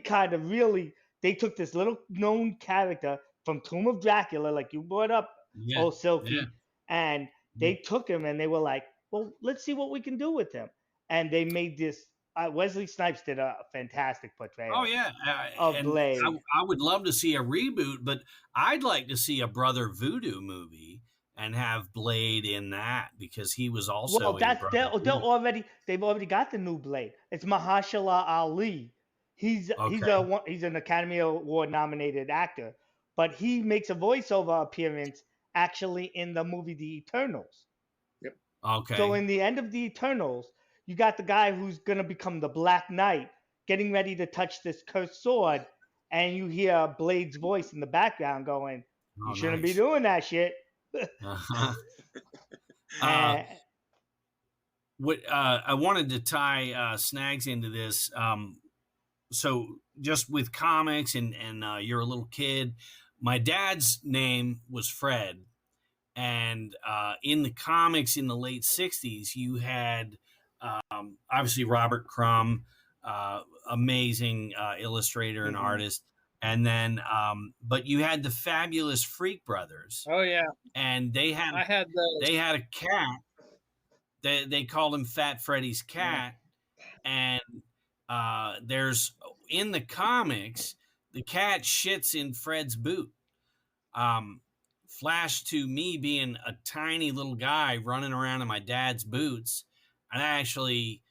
kind of really, they took this little known character from Tomb of Dracula, like you brought up, Ol Silky, and they took him and they were like, well, let's see what we can do with him. And they made this, Wesley Snipes did a fantastic portrayal. Oh, yeah. Of Blade. I would love to see a reboot, but I'd like to see a Brother Voodoo movie. and have Blade in that because he was also Well, in that's Brotherhood. they've already got the new Blade. It's Mahershala Ali. He's Okay. he's an Academy Award nominated actor, but he makes a voiceover appearance actually in the movie The Eternals. Yep. Okay. So in the end of The Eternals, you got the guy who's gonna become the Black Knight getting ready to touch this cursed sword, and you hear Blade's voice in the background going, "You Oh, shouldn't be nice. doing that shit." Uh-huh. And What I wanted to tie Snags into this. So just with comics and you're a little kid. My dad's name was Fred, and in the comics in the late '60s, you had obviously Robert Crumb, amazing illustrator and artist, and then but you had the fabulous Freak Brothers, Oh yeah, and I had those. they had a cat. They called him Fat Freddy's cat, and there's in the comics the cat shits in Fred's boot. Flash to me being a tiny little guy running around in my dad's boots, and I actually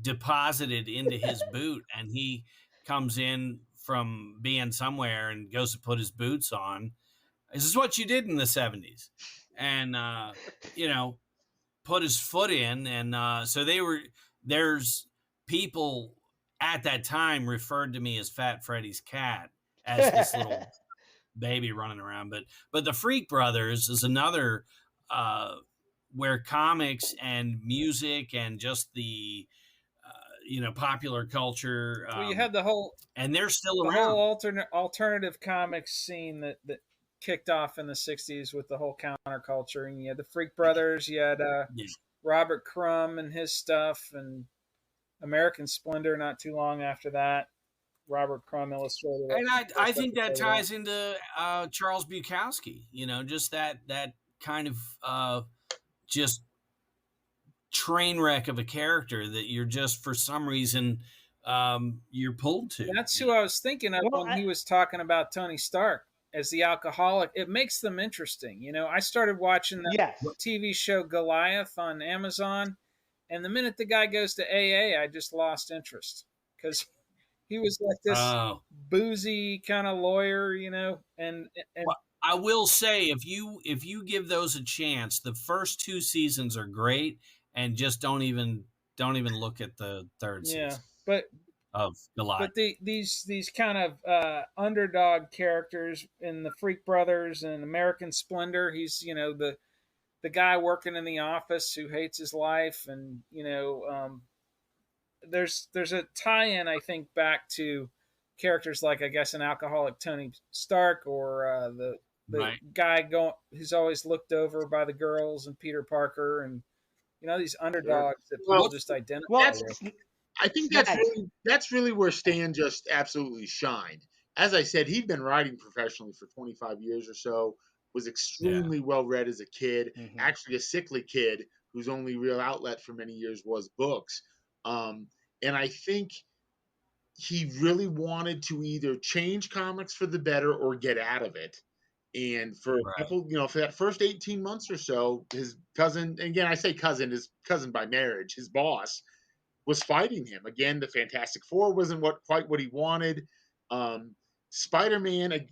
deposited into his boot, and he comes in from being somewhere and goes to put his boots on. This is what you did in the '70s, and you know, put his foot in, and so there's people at that time referred to me as Fat Freddy's cat as this little baby running around. But the Freak Brothers is another where comics and music and just the popular culture, Well, you had and they're still the around. whole alternative comics scene that kicked off in the '60s with the whole counterculture, and you had the Freak Brothers, you had Yeah. Robert Crumb and his stuff, and American Splendor. Not too long after that, Robert Crumb illustrated it. And I think that ties into Charles Bukowski. Just that kind of just train wreck of a character that you're just for some reason you're pulled to. That's who I was thinking of when he was talking about Tony Stark as the alcoholic. It makes them interesting. I started watching that TV show Goliath on Amazon, and the minute the guy goes to AA, I just lost interest because he was like this boozy kind of lawyer, and well, I will say if you give those a chance, the first 2 seasons are great, and just don't even look at the third season. But of Goliath. But these kind of underdog characters in the Freak Brothers and American Splendor, he's the guy working in the office who hates his life, and there's a tie-in, I think, back to characters like, I guess, an alcoholic Tony Stark, or the guy who's always looked over by the girls, and Peter Parker, and these underdogs that people just identify with. I think that's really where Stan just absolutely shined. As I said, he'd been writing professionally for 25 years or so, was extremely well read as a kid, actually a sickly kid whose only real outlet for many years was books. And I think he really wanted to either change comics for the better or get out of it. And for a couple, for that first 18 months or so, his cousin, again, I say cousin, his cousin by marriage, his boss, was fighting him. Again, the Fantastic Four wasn't quite what he wanted. Spider-Man,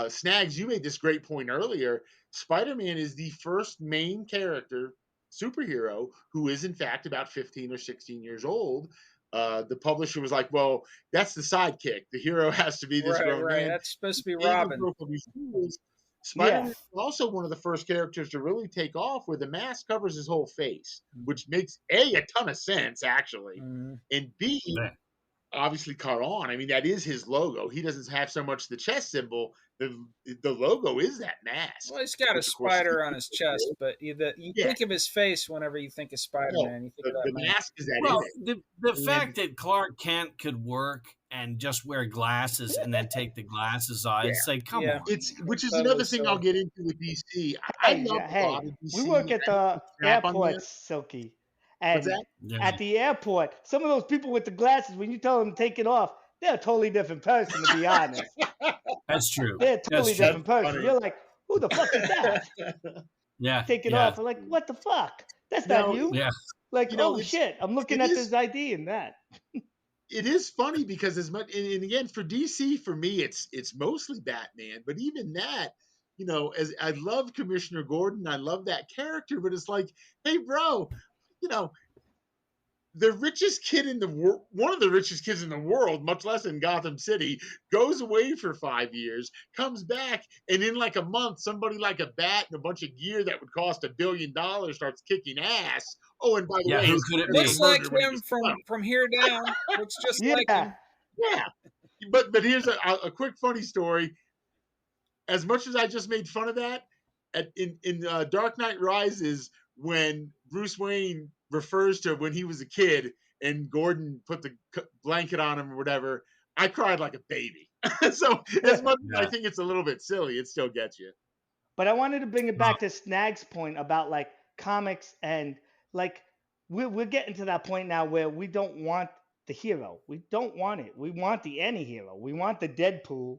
Snags, you made this great point earlier. Spider-Man is the first main character, superhero, who is in fact about 15 or 16 years old. The publisher was like, well, that's the sidekick. The hero has to be this grown man. That's supposed to be Robin. Spider-Man is also one of the first characters to really take off, where the mask covers his whole face, which makes a ton of sense, actually, and B, obviously caught on. I mean, that is his logo. He doesn't have so much the chest symbol. The logo is that mask. Well, he's got a spider on his chest, but you think of his face whenever you think of Spider-Man. You think of that mask is that. Well, the fact that Clark Kent could work and just wear glasses and then take the glasses off, it's like, come on. Which is another thing I'll get into with DC. I love a lot of DC. We work at the airport, Silky. And at the airport, some of those people with the glasses, when you tell them to take it off, they're a totally different person, to be honest. That's true. They're a totally different person. You're like, Who the fuck is that? Yeah. Take it yeah. off. I'm like, what the fuck? That's No, not you. Yeah. Like, You know, oh shit, I'm looking it at is- this ID and that. it is funny because as much and again for DC, for me it's mostly Batman, but even that, you know, as I love Commissioner Gordon, I love that character, but it's like, hey bro, you know, the richest kid in the world, one of the richest kids in the world, much less in Gotham City, goes away for 5 years, comes back, and in like a month, somebody like a bat and a bunch of gear that would cost $1 billion starts kicking ass. Oh, and by the Yeah, way, who his could it Looks be? like murdered when he him was from 12. from here down. Looks just like Yeah. him. Yeah, but here's a quick funny story. As much as I just made fun of that, in Dark Knight Rises, when Bruce Wayne refers to when he was a kid and Gordon put the blanket on him or whatever, I cried like a baby. So as much as I Yeah. think it's a little bit silly, it still gets you. But I wanted to bring it back to Snag's point about like comics and like we're getting to that point now where we don't want the hero. We don't want it. We want the anti-hero. We want the Deadpool.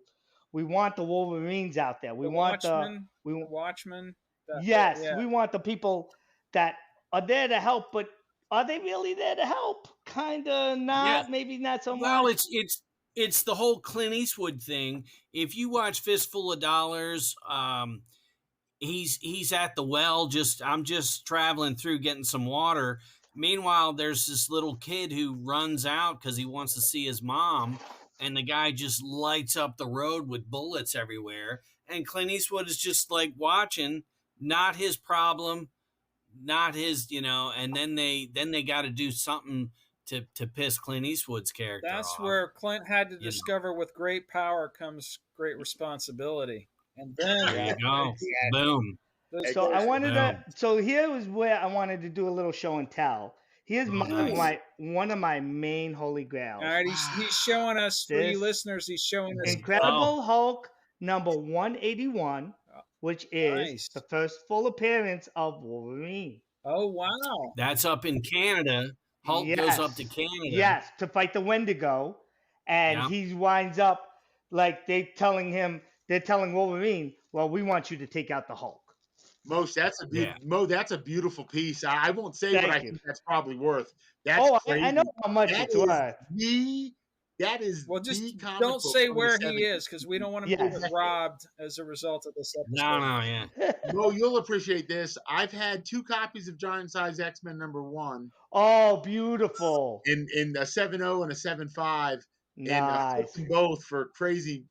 We want the Wolverines out there. We The want Watchmen. we The Watchmen. yes, Yeah. we want the people that are there to help, but are they really there to help? Kinda not, Yeah. maybe not so Well, much. it's the whole Clint Eastwood thing. If you watch Fistful of Dollars, he's at the well. I'm just traveling through getting some water. Meanwhile, there's this little kid who runs out because he wants to see his mom, and the guy just lights up the road with bullets everywhere. And Clint Eastwood is just like watching, not his problem, not his, and then they got to do something to piss Clint Eastwood's character That's off. where Clint had to You know. discover with great power comes great responsibility. And then There you go. Boom. So I wanted to. Boom. So here was where I wanted to do a little show and tell. Here's nice. one of my main holy grails. all right, he's showing us for you This listeners. He's showing us Incredible Hulk number 181, which is Nice. the first full appearance of Wolverine. Oh wow! That's up in Canada. Hulk goes up to Canada. Yes, to fight the Wendigo, and Yeah. he winds up like they're telling Wolverine, "Well, we want you to take out the Hulk." That's a beautiful piece. I won't say what I think that's probably worth. That's crazy. I know how much it's worth. That is well, just the comic don't book say from where the he 70s. is because we don't want him to get robbed as a result of this episode. No, yeah. No, you'll appreciate this. I've had 2 copies of Giant Size X-Men #1. Oh, beautiful! In a 7.0 and a 7.5, Nice. and I sold them both for crazy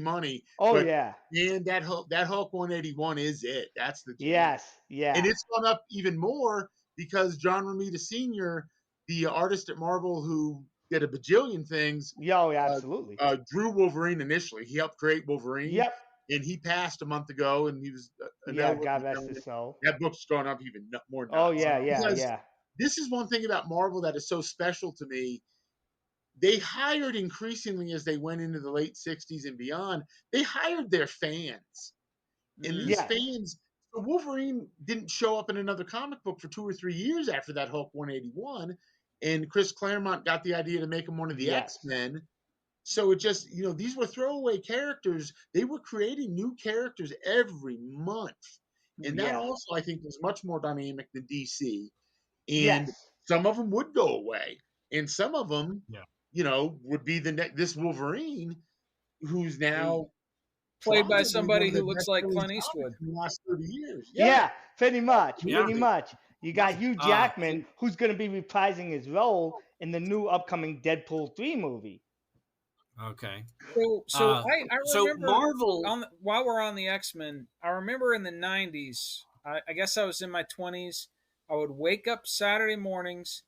money. Oh but, yeah. Man, that Hulk 181 is it. That's the jam. Yes, yeah. And it's gone up even more because John Romita Sr., the artist at Marvel who did a bajillion things. Yo, absolutely. Drew Wolverine initially. He helped create Wolverine. Yep. And he passed a month ago, and he was God rest his soul. That book's gone up even more. Nuts. Oh yeah. This is one thing about Marvel that is so special to me. They hired increasingly as they went into the late 60s and beyond, they hired their fans. And these fans, so Wolverine didn't show up in another comic book for 2 or 3 years after that Hulk 181. And Chris Claremont got the idea to make him one of the X-Men. So it just, these were throwaway characters. They were creating new characters every month. And that also, I think, was much more dynamic than DC. And some of them would go away. And some of them, would be this Wolverine, who's now played by somebody who looks like Clint Eastwood in the last 30 years. Yeah, pretty much. You got Hugh Jackman, who's going to be reprising his role in the new upcoming Deadpool 3 movie. Okay. So I remember Marvel. While we're on the X-Men, I remember in the 90s, I guess I was in my 20s, I would wake up Saturday mornings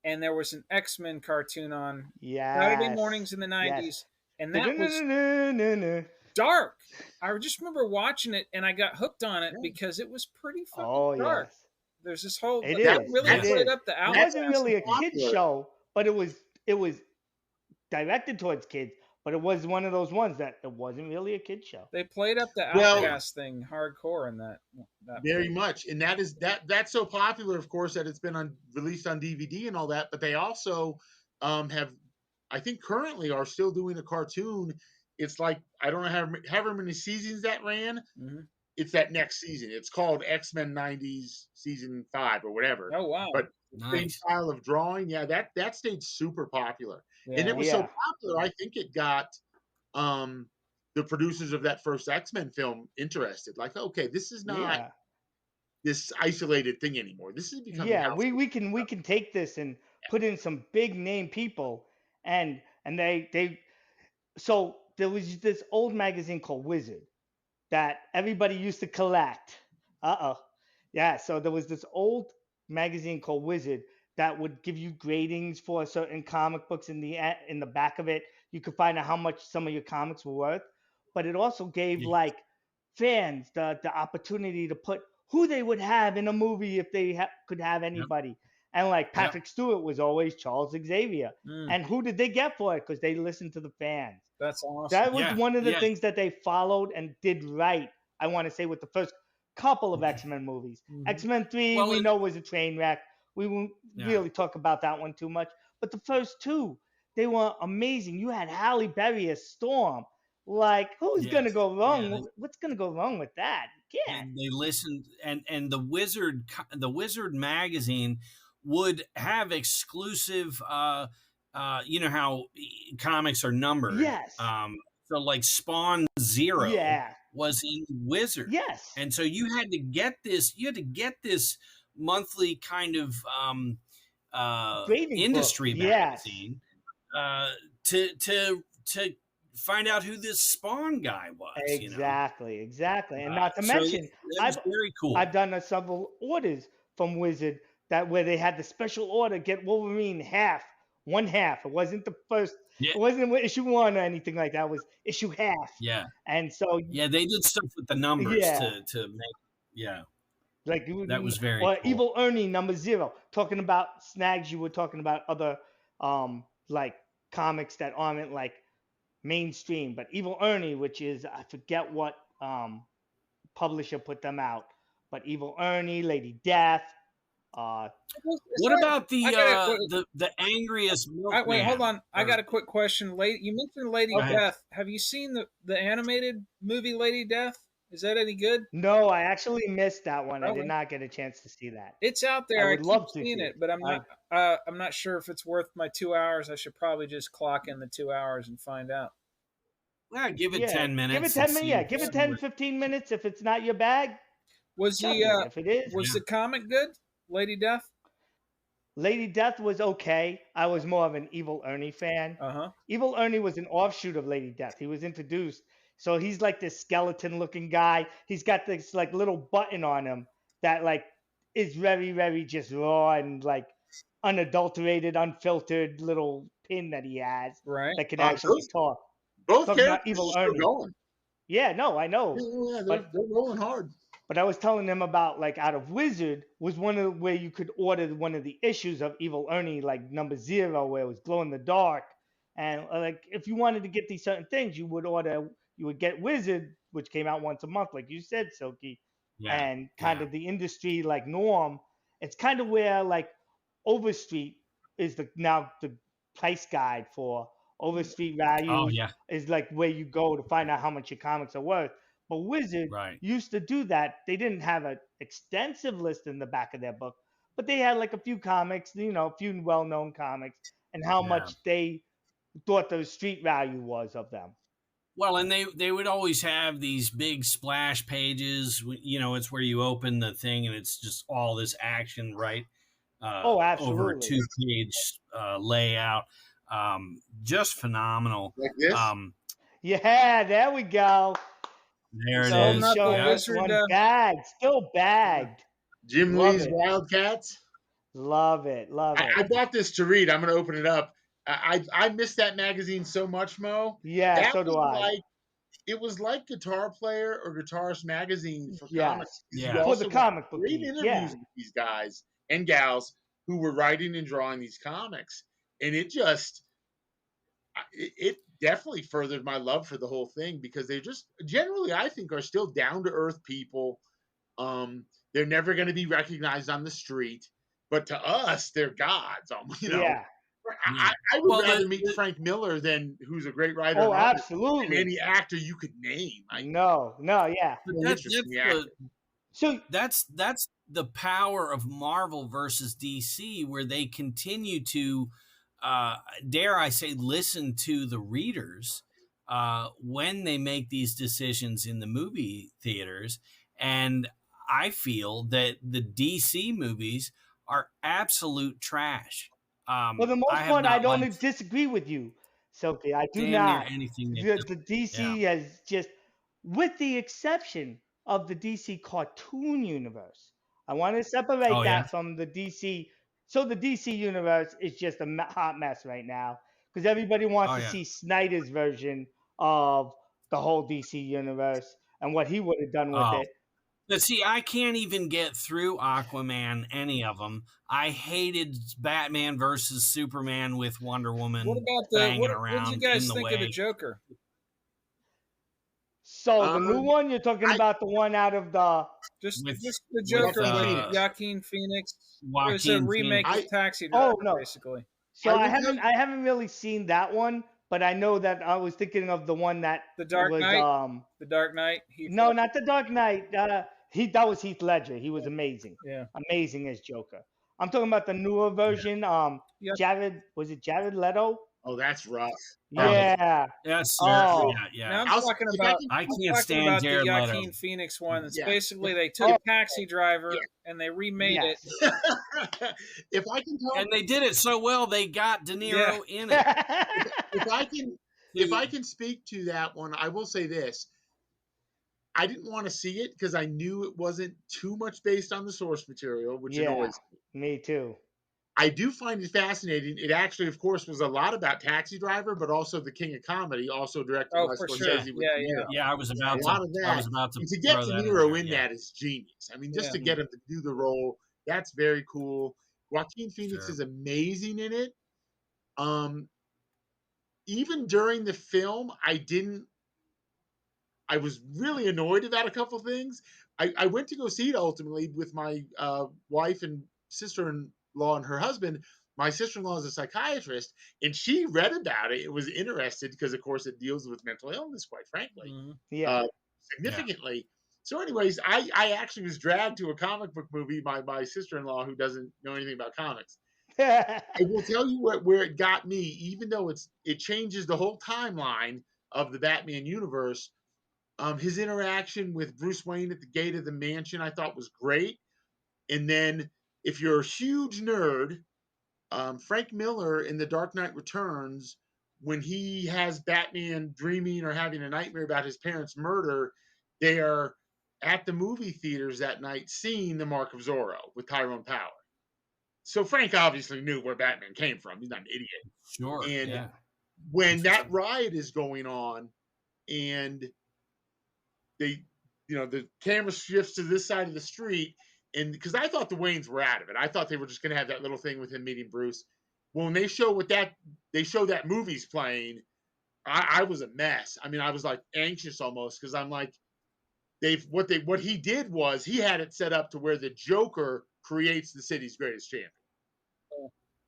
and there was an X-Men cartoon on Saturday mornings in the 90s. And that was dark. I just remember watching it and I got hooked on it because it was pretty fucking dark. There's this whole that really played up the outlet. It wasn't really a kid's show, but it was directed towards kids, but it was one of those ones that it wasn't really a kid's show. They played up the Outcast thing hardcore in that very much. And that's so popular, of course, that it's been released on DVD and all that, but they also have, I think currently are still doing a cartoon. It's like, I don't know however many seasons that ran, it's that next season. It's called X-Men 90s season 5 or whatever. Oh wow. But same Nice. style of drawing. Yeah, that stayed super popular. And Yeah. it was so Yeah. popular, I think it got the producers of that first X-Men film interested. Like, okay, this is not Yeah. this isolated thing anymore. This is becoming Yeah, house. we can take this and put in some big name people, and they so there was this old magazine called Wizard that everybody used to collect. Yeah, so there was this old magazine called Wizard that would give you gradings for certain comic books. In the back of it, you could find out how much some of your comics were worth. But it also gave Yeah. like fans the opportunity to put who they would have in a movie if they could have anybody. And like Patrick Stewart was always Charles Xavier. Mm, And who did they get for it? Because they listened to the fans. that's awesome. That was Yeah, one of the yeah. things that they followed and did right. I want to say with the first couple of X-Men movies. Mhm. X-Men 3 Well, we it- know was a train wreck. We won't Yeah. really talk about that one too much. But the first two, they were amazing. You had Halle Berry as Storm. Like, who's gonna Yes. go wrong? Yeah, What's gonna go wrong with that? You can't. they listened, and the Wizard magazine would have exclusive. You know how comics are numbered. Yes. So like Spawn Zero Yeah. was in Wizard. Yes. And so you had to get this. You had to get this monthly kind of Grading book. industry Yes. magazine to find out who this Spawn guy was. Exactly. Exactly. And You know? not to So mention, that was very cool. I've done several orders from Wizard that where they had the special order get Wolverine one half. It wasn't the first. Yeah. It wasn't issue 1 or anything like that. It was issue half. Yeah, And so yeah, they did stuff with the numbers Yeah. to make. Yeah, like that was very or cool. Evil Ernie #0. Talking about Snags, you were talking about other like comics that aren't like mainstream, but Evil Ernie, which is I forget what publisher put them out, but Evil Ernie, Lady Death. What about the angriest milkman? Wait, hold on. I Or- got a quick question. You mentioned Lady Go ahead. Death. Have you seen the animated movie Lady Death? Is that any good? No, I actually missed that one. I Okay. did not get a chance to see that. It's out there. I I would keep love to seeing see it, it. but I'm not sure if it's worth my 2 hours. I should probably just clock in the 2 hours and find out. Yeah, give it Yeah, 10 minutes. Give it and 10 minutes. see- Yeah, give it 10, 15 minutes. If it's not your bag, Was chuck the it. If it is, was the comic good? Lady Death? Lady Death was okay. I was more of an Evil Ernie fan. Uh-huh. Evil Ernie was an offshoot of Lady Death. He was introduced. So he's like this skeleton looking guy. He's got this like little button on him that like is very, very just raw and like unadulterated, unfiltered little pin that he has Right. that can actually those- talk. Both Talking about characters Evil are still Ernie. going. Yeah, no, I know. Yeah, But- they're rolling hard. But I was telling them about like out of Wizard was one of where you could order one of the issues of Evil Ernie, like #0, where it was glow in the dark. And like if you wanted to get these certain things, you would get Wizard, which came out once a month, like you said, Silky. Yeah. And kind of the industry like norm. It's kind of where like Overstreet is now the price guide for Overstreet value. Oh yeah, Is like where you go to find out how much your comics are worth. But Wizard right. used to do that. They didn't have an extensive list in the back of their book, but they had like a few comics, a few well-known comics, and how Yeah. much they thought the street value was of them. Well, and they would always have these big splash pages. It's where you open the thing and it's just all this action, right? Oh, absolutely. Over a 2-page layout. Just phenomenal. Like this. Yeah, there we go. There it So is. not the Showing Yeah. us Wizard, one bagged, still bagged. Jim love Lee's it. Wildcats. Love it, love I it. bought this to read. I'm going to open it up. I missed that magazine so much, Mo. Yeah, That so do was I. like it was like Guitar Player or Guitarist Magazine for Yes. comics. Yeah. You For the also got comic book great geek, interviews yeah. with these guys and gals who were writing and drawing these comics, and it definitely furthered my love for the whole thing because they just generally, I think, are still down to earth people. They're never going to be recognized on the street, but to us, they're gods. Yeah. I would Well, rather meet Frank Miller than who's a great writer. Oh, and artist absolutely. than any actor you could name. No, yeah. but More interesting the actor. So that's the power of Marvel versus DC, where they continue to, dare I say, listen to the readers when they make these decisions in the movie theaters. And I feel that the DC movies are absolute trash. for the I most have part, I not don't liked disagree with you, Sophie. I do damn near not. anything they've The, done. the DC has just, with the exception of the DC cartoon universe, I want to separate Oh, yeah? that from the DC. So the DC universe is just a hot mess right now because everybody wants Oh, to yeah. see Snyder's version of the whole DC universe and what he would have done with Oh. it. But see, I can't even get through Aquaman, any of them. I hated Batman versus Superman with Wonder Woman What about banging what around did you guys in the think way. of the Joker? So the new one, you're talking about the one out of the Just With- the with, Joker with Phoenix. Joaquin Phoenix. It was a Joaquin remake Phoenix. of Taxi Driver, no. basically. So I I will tell haven't you- I haven't really seen that one, but I know that I was thinking of the one that The Dark was Knight? The Dark Knight. no, not the Dark Knight. That was Heath Ledger. He was amazing. Yeah. Amazing as Joker. I'm talking about the newer version. Yeah. Jared Leto? Oh, that's rough. Yeah. Yes, sir. Oh. Yeah. Now I'm I'll- talking if I about can- I I'm can't talking stand about Jared the Leto. Joaquin Phoenix one. That's Yeah. basically they took Oh. Taxi Driver Yeah. and they remade Yes. it. If I can tell, And they did it so well, they got De Niro in it. if I can speak to that one, I will say this. I didn't want to see it because I knew it wasn't too much based on the source material, which Yeah. annoys me. Me too. I do find it fascinating. It actually, of course, was a lot about Taxi Driver, but also The King of Comedy, also directed Oh, by for Scorsese sure. with Yeah, De Niro. Yeah, I was about A to. lot of I that. was about to And to get throw De that Niro there, in yeah. that is genius. I mean, just Yeah. to get him to do the role, that's very cool. Joaquin Phoenix Sure. is amazing in it. Even during the film, I was really annoyed about a couple things. I went to go see it ultimately with my wife and sister-in-law and her husband. My sister-in-law is a psychiatrist, and she read about it. It was interested because, of course, it deals with mental illness, quite frankly, Mhm. Yeah. significantly. So, anyways, I actually was dragged to a comic book movie by my sister-in-law who doesn't know anything about comics. I will tell you where it got me, even though it changes the whole timeline of the Batman universe. His interaction with Bruce Wayne at the gate of the mansion I thought was great. And then, if you're a huge nerd, Frank Miller in The Dark Knight Returns, when he has Batman dreaming or having a nightmare about his parents' murder, they are at the movie theaters that night seeing The Mark of Zorro with Tyrone Power. So Frank obviously knew where Batman came from. He's not an idiot. Sure. And yeah. when that riot is going on and the camera shifts to this side of the street, and because I thought the Waynes were out of it, I thought they were just going to have that little thing with him meeting Bruce. Well, when they show that movie's playing, I was a mess. I mean, I was like anxious almost because I'm like, what he did was he had it set up to where the Joker creates the city's greatest champion.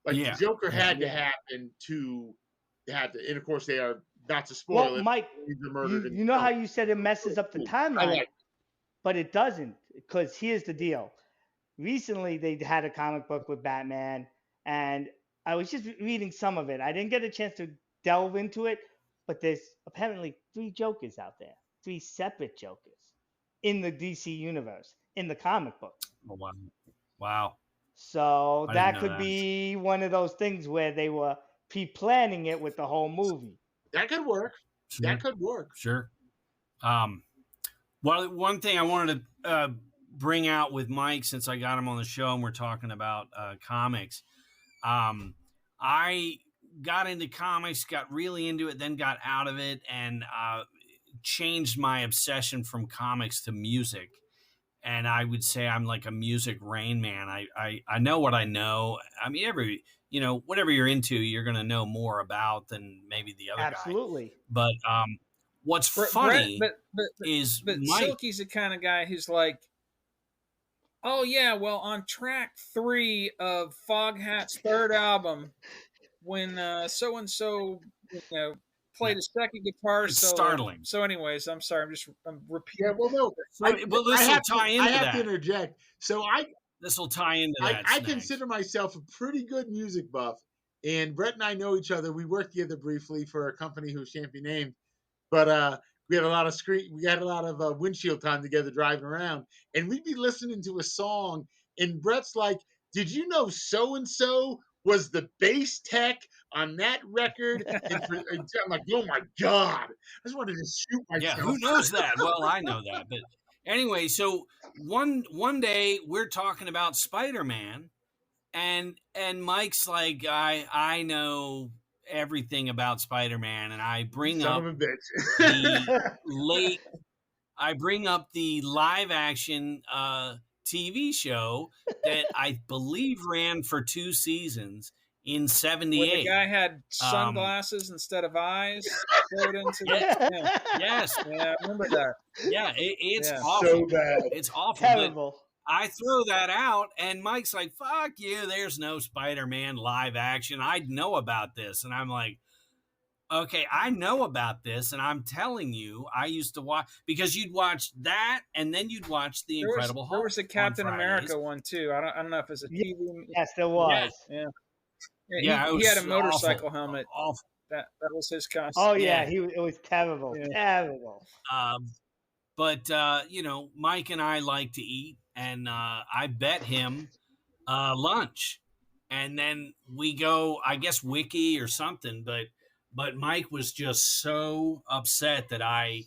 Like Yeah. the Joker had to Yeah. happen to have to, and of course they are not to spoil Well, it. Mike, They're murdered you know how you said it messes up the timeline, like but it doesn't, because here's the deal. Recently, they had a comic book with Batman, and I was just reading some of it. I didn't get a chance to delve into it, but there's apparently 3 Jokers out there, 3 separate Jokers in the DC universe, in the comic books. Oh, wow. Wow. So I didn't that know could that. be one of those things where they were pre-planning it with the whole movie. that could work. Sure. That could work. Sure. Well, one thing I wanted to bring out with Mike, since I got him on the show and we're talking about comics, I got into comics, got really into it, then got out of it, and changed my obsession from comics to music. And I would say I'm like a music rain man. I know what I know. I mean, whatever you're into, you're going to know more about than maybe the other guy. Absolutely. But what's funny Brett, is but Mike. Silky's the kind of guy who's like, oh yeah, well on track 3 of Foghat's third album, when so and so played a second guitar It's solo. startling. So, anyways, I'm sorry. I'm repeating. Yeah, well, no, Well, this will tie into I have that. to interject. So This will tie into that. I Snags. consider myself a pretty good music buff, and Brett and I know each other. We worked together briefly for a company who shan't be named, but we had a lot of windshield time together driving around, and we'd be listening to a song, and Brett's like, "Did you know so and so was the bass tech on that record?" And I'm like, "Oh my god!" I just wanted to shoot myself. Yeah, who knows that? Well, I know that, but anyway, so one day we're talking about Spider-Man, and Mike's like, I know everything about Spider-Man, and I bring Son up of a bitch. the live action TV show that I believe ran for 2 seasons in Where '78. the guy had sunglasses instead of eyes sewed into Yeah. the Yes. Yeah, I remember that. Yeah, it's Yeah. awful. So bad. It's awful. Terrible. But I throw that out, and Mike's like, "Fuck you! There's no Spider-Man live action. I know about this," and I'm like, "Okay, I know about this, and I'm telling you, I used to watch because you'd watch that, and then you'd watch the Incredible Hulk. There was a Captain on America Fridays. one too. I don't know if it's a TV. Yes, there was. Yeah. Yeah, he had a motorcycle awful, helmet. Awful. That was his costume. Oh yeah, Yeah. it was terrible. Yeah. Terrible. But Mike and I like to eat, and I bet him lunch, and then we go, I guess, Wiki or something. But Mike was just so upset that I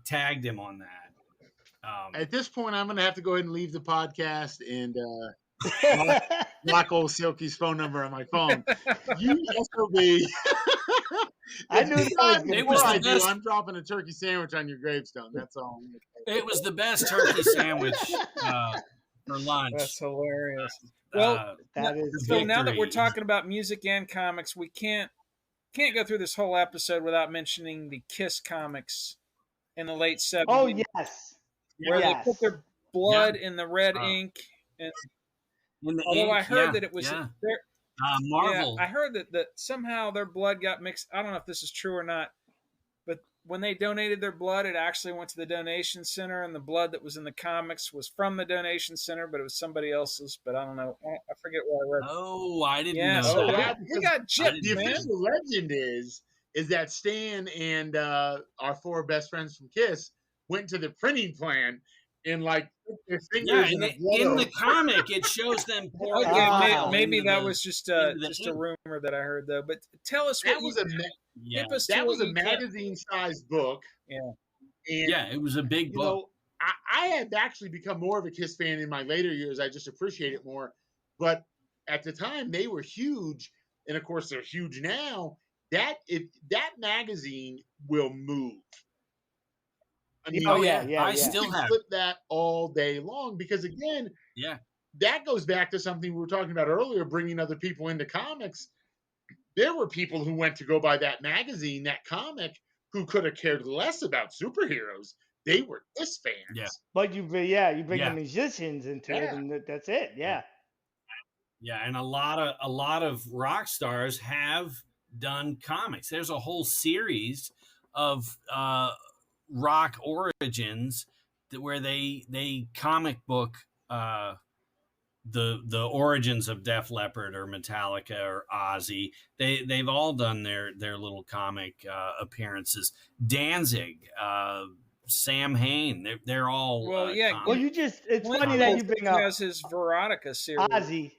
tagged him on that. At this point, I'm going to have to go ahead and leave the podcast and block old Silky's phone number on my phone. You SOB. I knew that was good. It was the I do. best. I'm dropping a turkey sandwich on your gravestone. That's all. It was the best turkey sandwich for lunch. That's hilarious. Well, That is so now that victory. we're talking about music and comics, we can't go through this whole episode without mentioning the KISS comics in the late 70s. Oh yes. Where Yes. they put their blood in the red ink. And In the although I ink, heard yeah, that it was yeah. their, Marvel. Yeah, I heard that somehow their blood got mixed. I don't know if this is true or not, but when they donated their blood, it actually went to the donation center, and the blood that was in the comics was from the donation center, but it was somebody else's. But I don't know. I forget where I read. Oh, I didn't Yeah, know. so yeah, we got gypped, The man. official legend is that Stan and our 4 best friends from KISS went to the printing plant and like put their fingers Yeah, in in the comic, it shows them pouring. Okay, Wow. maybe into that the- was just into the a ink. rumor that I heard though. But tell us that what was you, Yeah, tip us to that what was a you can. magazine-sized book. Yeah. And yeah, it was a big you book. know, I have actually become more of a KISS fan in my later years. I just appreciate it more. But at the time, they were huge, and of course, they're huge now. That magazine will move. I mean, Oh yeah, I you still can have. flip that all day long because again, Yeah, that goes back to something we were talking about earlier, bringing other people into comics. There were people who went to go buy that magazine, that comic, who could have cared less about superheroes. They were KISS fans. Yeah. But you bring Yeah. the musicians into it, Yeah. and that's it. Yeah. yeah, and a lot of rock stars have done comics. There's a whole series of rock origins where they comic book the origins of Def Leppard or Metallica or Ozzy. They've all done their little comic appearances. Danzig, Sam Hain, they're all Well, yeah, comic. Well, it's Glenn funny that you Danzig bring up has his Veronica series. Ozzy.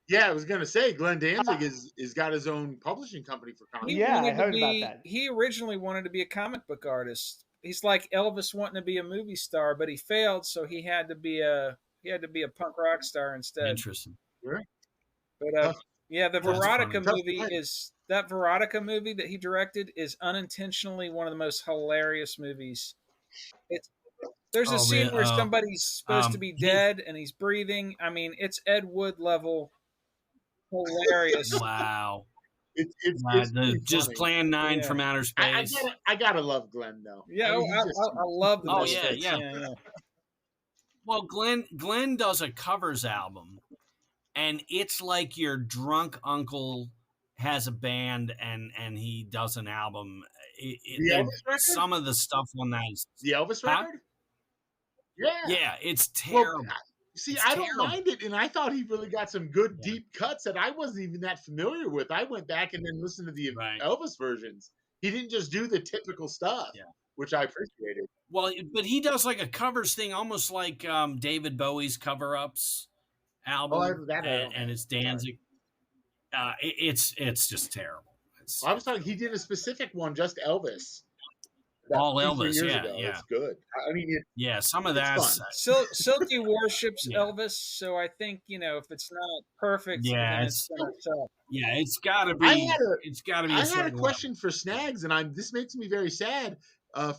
Yeah, I was gonna say Glenn Danzig is got his own publishing company for comics. He Yeah, I wanted to heard about be- that. He originally wanted to be a comic book artist. He's like Elvis wanting to be a movie star, but he failed, so he had to be a punk rock star instead. Interesting. But yeah, the That's Veronica funny. movie Tough is that Veronica movie that he directed is unintentionally one of the most hilarious movies. There's a Oh, scene really? where Oh, somebody's supposed to be he- dead and he's breathing. I mean, it's Ed Wood level hilarious. Wow. It's The just funny. Plan 9 Yeah. from outer I space. gotta love Glenn though. Yeah, I mean, he's just- I love the Oh, Misfits. yeah. Well, Glenn does a covers album, and it's like your drunk uncle has a band and he does an album. The Elvis record? Some of the stuff on that is The Elvis Huh? record? Yeah. yeah, it's Well, terrible. see, It's I don't terrible. mind it, and I thought he really got some good Yeah. deep cuts that I wasn't even that familiar with. I went back and then listened to the Right. Elvis versions. He didn't just do the typical stuff, Yeah. which I appreciated. Well, but he does like a covers thing, almost like David Bowie's Cover Ups album, and it's Danzig. It's just terrible. I was talking. He did a specific one, just Elvis. All 2-3 Elvis, years yeah, ago. yeah. It's good. I mean, some of it's that's fun. Silky worships Yeah. Elvis, so I think if it's not perfect, Yeah, then it's gonna suck. yeah, it's got to be. I had It's got to be. I had a certain question for Snags, and this makes me very sad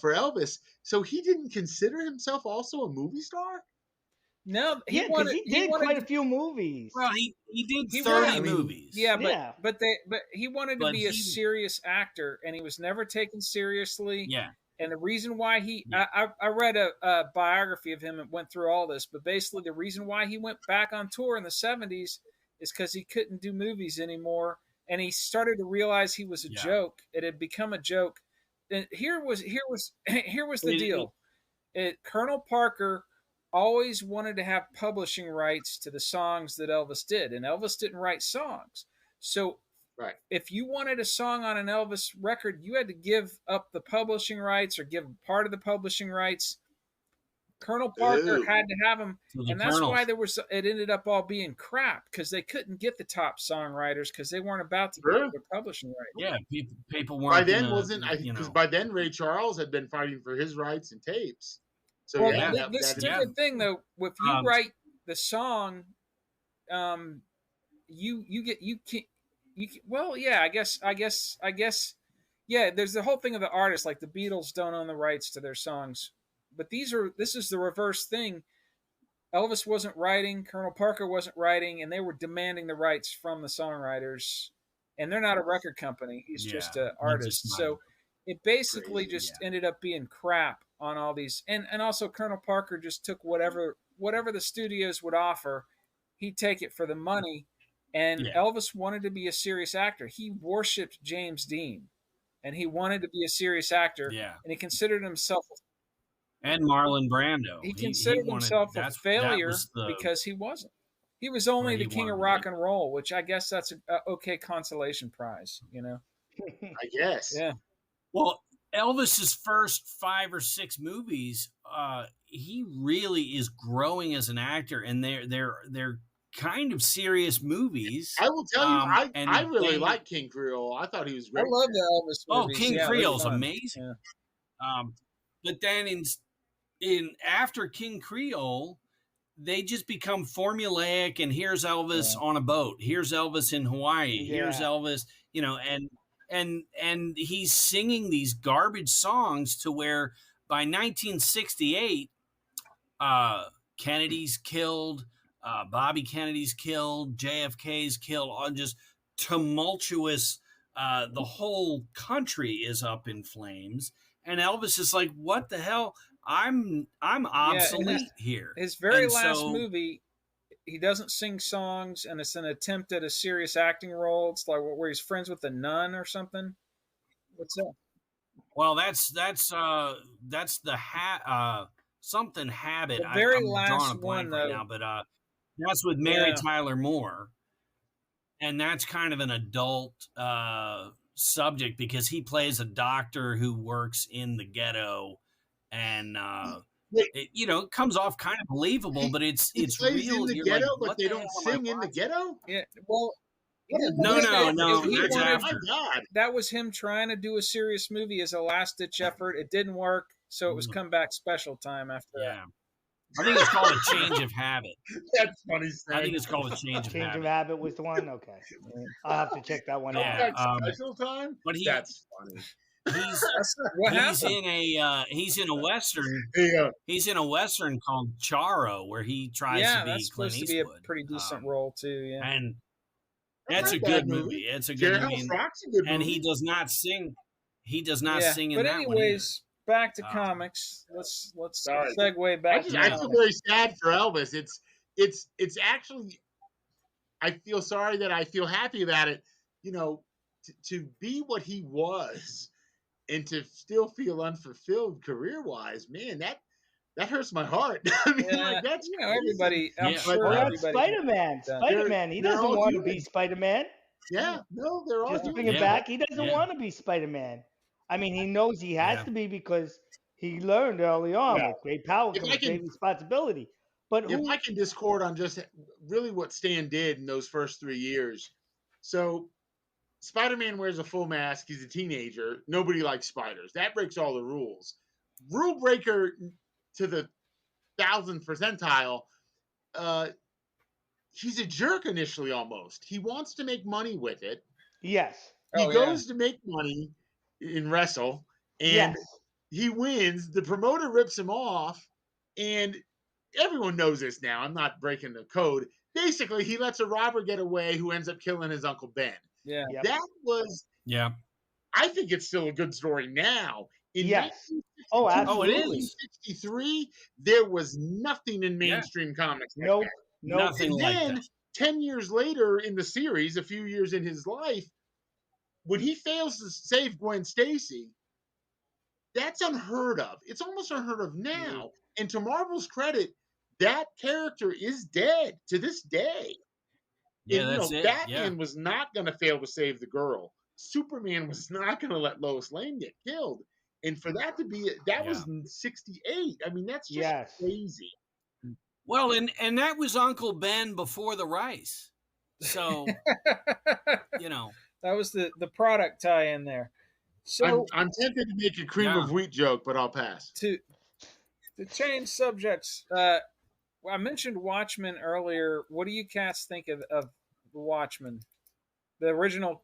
for Elvis. So he didn't consider himself also a movie star? No, Yeah, because he did quite a few movies. Well, he did He 30 wanted- movies. Yeah, Yeah. but he wanted to But be a he- serious actor, and he was never taken seriously. Yeah. And the reason why Yeah. I read a biography of him and went through all this, but basically the reason why he went back on tour in the 70s is because he couldn't do movies anymore, and he started to realize he was a Yeah. joke. It had become a joke. And here was the deal. Colonel Parker always wanted to have publishing rights to the songs that Elvis did, and Elvis didn't write songs. So Right. if you wanted a song on an Elvis record, you had to give up the publishing rights or give part of the publishing rights. Colonel Parker Ooh. had to have them, So the and that's Colonel- why it ended up all being crap, because they couldn't get the top songwriters because they weren't about to Sure. get the publishing rights. Yeah, people weren't. By then, gonna, wasn't I? you Because know. by then Ray Charles had been fighting for his rights and tapes. So Well, yeah, this is yeah. the thing though. If you Um, write the song, well, yeah, I guess, yeah. There's the whole thing of the artist, like the Beatles don't own the rights to their songs, but this is the reverse thing. Elvis wasn't writing, Colonel Parker wasn't writing, and they were demanding the rights from the songwriters. And they're not a record company; he's just an artist. So it basically just ended up being crap on all these, and also Colonel Parker just took whatever the studios would offer, he'd take it for the money. And Elvis wanted to be a serious actor. He worshipped James Dean, and he wanted to be a serious actor. Yeah. And he considered himself And Marlon Brando. he considered himself a failure because he wasn't. He was only the king of rock and roll, which I guess that's an okay consolation prize, I guess. Yeah. Well, Elvis's first 5 or 6 movies, he really is growing as an actor, and they're kind of serious movies. I will tell you, I really then- like King Creole. I thought he was great. I love the Elvis Oh, movies. King Yeah, Creole's they're fun. amazing. Yeah. But then in after King Creole, they just become formulaic, and here's Elvis on a boat. Here's Elvis in Hawaii. Here's Yeah. Elvis, and he's singing these garbage songs to where by 1968, Kennedy's killed, Bobby Kennedy's killed, JFK's killed, all just tumultuous. The whole country is up in flames, and Elvis is like, "What the hell? I'm obsolete here." His very And last so- movie, he doesn't sing songs, and it's an attempt at a serious acting role. It's like where he's friends with a nun or something. What's that? Well, that's the something habit. The very I'm last drawing a blank one, right though. now, but that's with Mary Yeah. Tyler Moore, and that's kind of an adult subject because he plays a doctor who works in the ghetto, and it comes off kind of believable, but it's He plays real. in the You're ghetto, like, but what they the don't hell am I sing in the watching? ghetto. Yeah. Well. No, if he that's wanted- after. My God. That was him trying to do a serious movie as a last-ditch effort. It didn't work, so it was comeback special time after that. Yeah, I think it's called a change of habit. That's funny. I think it's called a change of Change of habit. Habit was the one. Okay, I'll have to check that one Yeah. out. That's special time. But That's funny. What He's happened? he's in a western. Yeah. He's in a western called Charo, where he tries Yeah, to be that's Clint supposed to be a Eastwood. pretty decent role too. Yeah. And That's that's not a a good bad movie. movie. It's a good movie, Jailhouse Rock's a good movie. and he does not sing. He does not Yeah. sing in But that one. anyways, back to Uh, comics. Let's Sorry. segue back to I feel comics. very sad for Elvis. It's actually, I feel sorry that I feel happy about it. to be what he was and to still feel unfulfilled career wise, man, that hurts my heart. I mean, Yeah, like that's crazy. everybody. I'm Yeah. sure Well, But that's everybody. Spider-Man. Yeah. Spider-Man. He They're doesn't all want to be human. Spider-Man. Yeah, no, they're all Just to human. bring it Yeah. back, he doesn't Yeah. want to be Spider-Man. I mean, he knows he has Yeah. to be because he learned early on Yeah. with great power If comes I can, great responsibility. But if who? I can discord on just really what Stan did in those first 3 years. So Spider-Man wears a full mask. He's a teenager. Nobody likes spiders. That breaks all the rules. Rule breaker to the 1000th percentile. Uh, he's a jerk initially almost. He wants to make money with it. Yes. He Oh, yeah. goes to make money in wrestle and Yes. he wins. The promoter rips him off, and everyone knows this now. I'm not breaking the code. Basically, he lets a robber get away who ends up killing his Uncle Ben. Yeah. Yep. That was, Yeah. I think it's still a good story now. In Yes. Oh, 1962, Oh, it absolutely. is. 1963, there was nothing in Yeah. mainstream comics like Nope. that. Nope. Nothing And like then that. 10 years later in the series, a few years in his life, when he fails to save Gwen Stacy, that's unheard of. It's almost unheard of now. And to Marvel's credit, that character is dead to this day. Yeah, And, that's it. Batman Yeah. was not going to fail to save the girl. Superman was not going to let Lois Lane get killed. And for that to be, that was in 68. I mean, that's just Yes. crazy. Well, and that was Uncle Ben before the rice. So, That was the product tie in there. So I'm tempted to make a cream of wheat joke, but I'll pass. to change subjects, I mentioned Watchmen earlier. What do you cats think of Watchmen? The original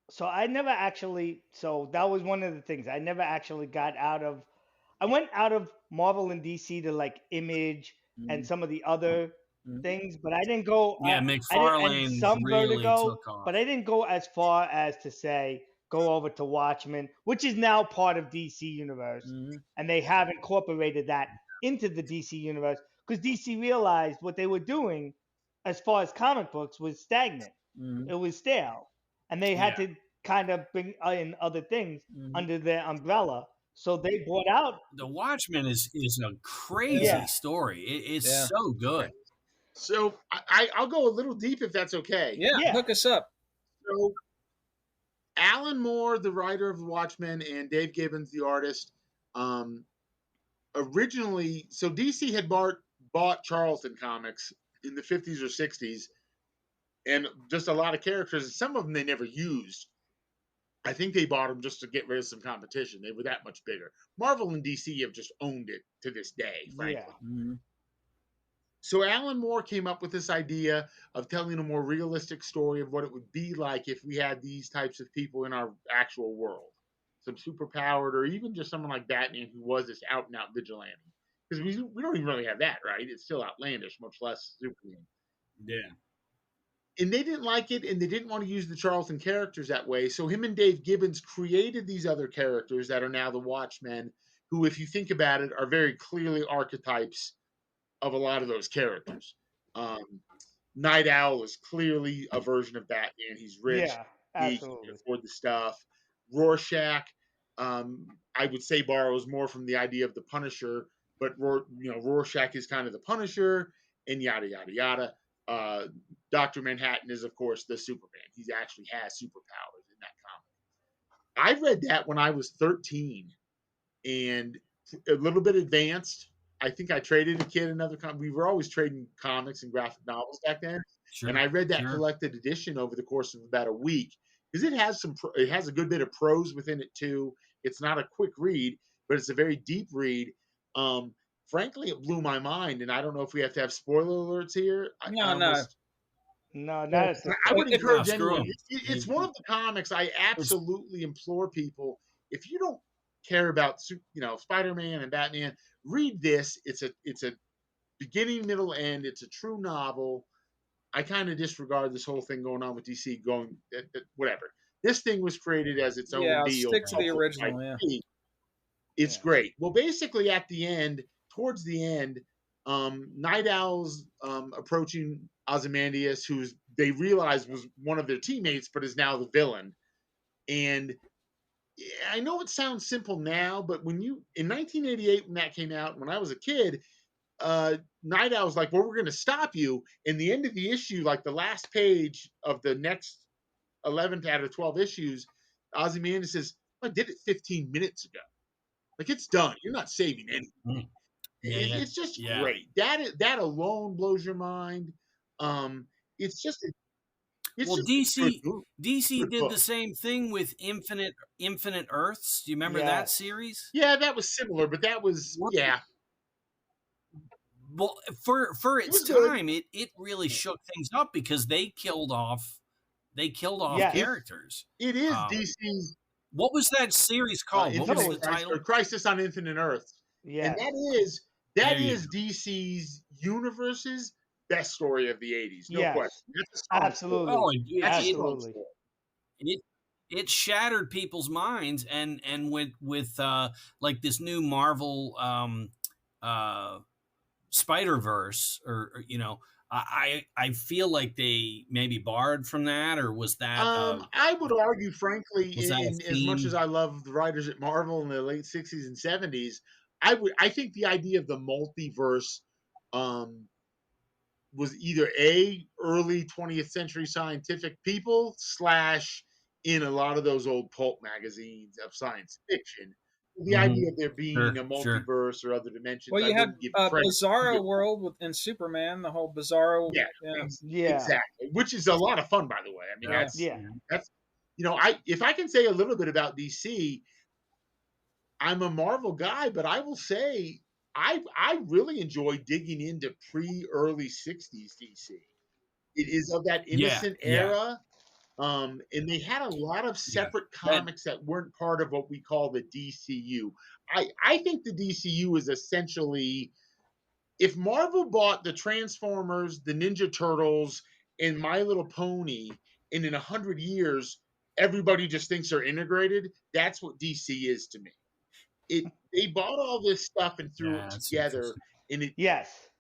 So I never actually. So that was one of the things I never actually got out of. I went out of Marvel and DC to like Image and some of the other things, but I didn't go. Yeah, I didn't, McFarlane and some really Vertigo, took off. but I didn't go as far as to say go over to Watchmen, which is now part of DC Universe, and they have incorporated that into the DC Universe because DC realized what they were doing, as far as comic books, was stagnant. It was stale, and they had to kind of bring in other things under their umbrella. So they brought out The Watchmen is a crazy story. It's so good. So I'll go a little deep if that's okay. Yeah, hook us up. So Alan Moore, the writer of The Watchmen, and Dave Gibbons, the artist, originally, so DC had bought Charlton Comics in the 50s or 60s, and just a lot of characters. Some of them they never used. I think they bought them just to get rid of some competition. They were that much bigger. Marvel and DC have just owned it to this day, frankly. Yeah. So Alan Moore came up with this idea of telling a more realistic story of what it would be like if we had these types of people in our actual world. Some superpowered, or even just someone like Batman who was this out-and-out vigilante. Because we don't even really have that, right? It's still outlandish, much less Superman. Yeah. And they didn't like it, and they didn't want to use the Charlton characters that way. So him and Dave Gibbons created these other characters that are now the Watchmen, who, if you think about it, are very clearly archetypes of a lot of those characters. Night Owl is clearly a version of Batman. He's rich. Yeah, He absolutely. can afford the stuff. Rorschach, I would say, borrows more from the idea of the Punisher, but Rorschach is kind of the Punisher, and yada yada yada. Dr. Manhattan is, of course, the Superman. He actually has superpowers in that comic. I read that when I was 13, and a little bit advanced. I think I traded a kid another comic. We were always trading comics and graphic novels back then. Sure, and I read that collected edition over the course of about a week because it has a good bit of prose within it too. It's not a quick read, but it's a very deep read. Frankly, it blew my mind, and I don't know if we have to have spoiler alerts here. No, that's. I would encourage screw anyone. 'em. It's one of the comics I absolutely implore people. If you don't care about Spider-Man and Batman, read this. It's a beginning, middle, end. It's a true novel. I kind of disregard this whole thing going on with DC. Whatever. This thing was created as its own deal. Stick to the original. Yeah, it's great. Well, basically, at the end, towards the end, Night Owl's approaching Ozymandias, who they realized was one of their teammates, but is now the villain. And I know it sounds simple now, but when you in 1988 when that came out, when I was a kid, Night Owl's like, well, we're going to stop you. In the end of the issue, like the last page of the next 11 out of 12 issues, Ozymandias says, I did it 15 minutes ago. Like, it's done. You're not saving anything. It's just great. That alone blows your mind. It's just DC did the same thing with Infinite Earths. Do you remember that series? Yeah, that was similar, but that was Well, for its time, it really shook things up because they killed off characters. It is DC's. What was that series called? What was the title? Crisis on Infinite Earths. Yeah, and that is DC's universe's best story of the 80s. No question. Absolutely. Absolutely. It shattered people's minds, and with like this new Marvel Spider-Verse, or I feel like they maybe borrowed from that, or was that? I would argue, frankly, as much as I love the writers at Marvel in the late 60s and 70s, I think the idea of the multiverse was either early 20th century scientific people / in a lot of those old pulp magazines of science fiction. The idea of there being a multiverse or other dimensions. Well, you had Bizarro World in Superman, the whole Bizarro. Yeah, exactly. Which is a lot of fun, by the way. I mean, that's if I can say a little bit about DC, I'm a Marvel guy, but I will say I really enjoy digging into early 60s DC. It is of that innocent era. And they had a lot of separate comics that weren't part of what we call the DCU. I think the DCU is essentially, if Marvel bought the Transformers, the Ninja Turtles, and My Little Pony, and in 100 years, everybody just thinks they're integrated, that's what DC is to me. They bought all this stuff and threw it together, and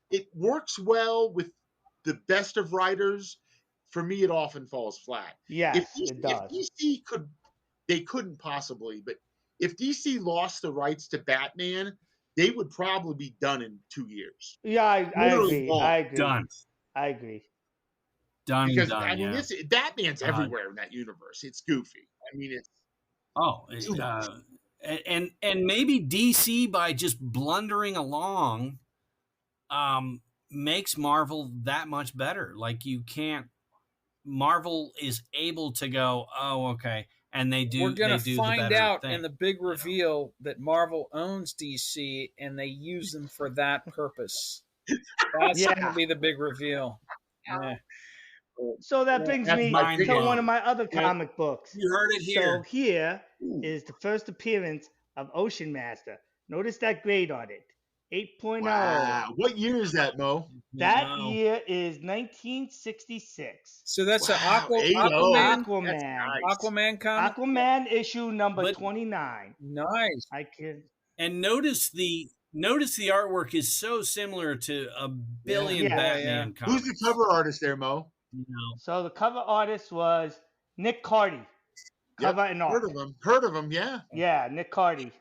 it works well with the best of writers. For me, it often falls flat. Yes, it does. If DC they couldn't possibly, but if DC lost the rights to Batman, they would probably be done in 2 years. Yeah, I agree. Done. I agree. Done. Because done, I mean, Batman's everywhere in that universe. It's goofy. I mean, and maybe DC, by just blundering along, makes Marvel that much better. Like, you can't. Marvel is able to go, oh, okay, and they do. We're gonna find out thing, in the big reveal that Marvel owns DC, and they use them for that purpose. That's gonna be the big reveal. Yeah. So that brings me to one of my other comic books. You heard it here. So here is the first appearance of Ocean Master. Notice that grade on it. 8.0. Wow. What year is that, Mo? That year is 1966. So that's an Aquaman comic. Aquaman issue number 29. Nice. I can. And notice the artwork is so similar to a billion Batman comics. Who's the cover artist there, Mo? So the cover artist was Nick Cardy. Cover and art. Heard of him, yeah. Yeah, Nick Cardy.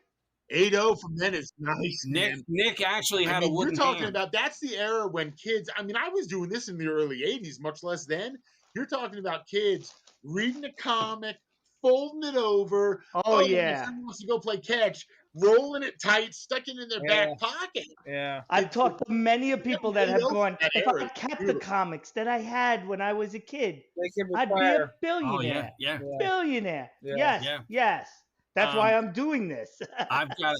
8.0 from then is nice. Nick actually had a wooden You're talking hand. about, that's the era when kids, I mean, I was doing this in the early 80s, much less then. You're talking about kids reading a comic, folding it over. Oh yeah. Someone wants to go play catch, rolling it tight, sticking it in their back pocket. Yeah. I've talked to many of people that have gone, if I kept the comics that I had when I was a kid, I'd be a billionaire. Oh, yeah. Billionaire. Yeah. Yes. That's why I'm doing this. I've got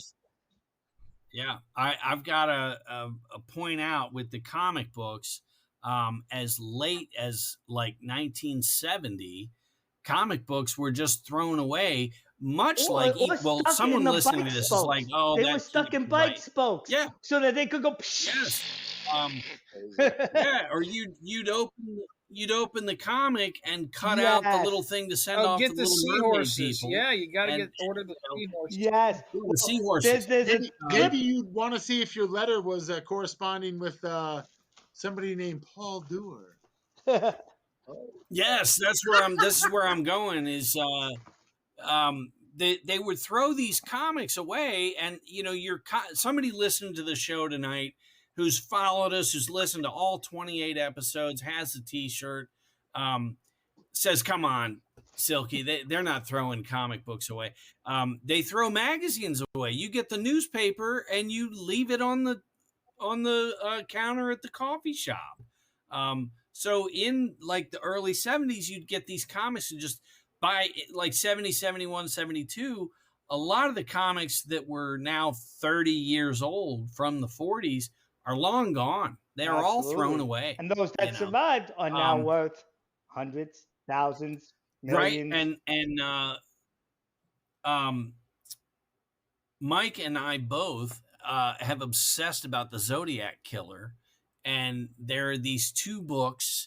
to point out with the comic books, as late as like 1970, comic books were just thrown away. Much like someone listening to this is like, oh, they were stuck in bike spokes, so that they could go. Yes. Or you'd open the comic and cut out the little thing to send off get the little seahorses. people. Yeah, you got to order the seahorses. Yes, the seahorses. Maybe you'd want to see if your letter was corresponding with somebody named Paul Dewar. Yes, that's where I'm. This is where I'm going. Is they would throw these comics away, and somebody listening to the show tonight who's followed us, who's listened to all 28 episodes, has the T-shirt, says, "Come on, Silky, they're not throwing comic books away. They throw magazines away. You get the newspaper and you leave it on the counter at the coffee shop." So in like the early 70s, you'd get these comics and just by like 70, 71, 72, a lot of the comics that were now 30 years old from the 40s are long gone. They are all thrown away. And those that survived are now worth hundreds, thousands, millions. Right. And Mike and I both have obsessed about the Zodiac Killer. And there are these two books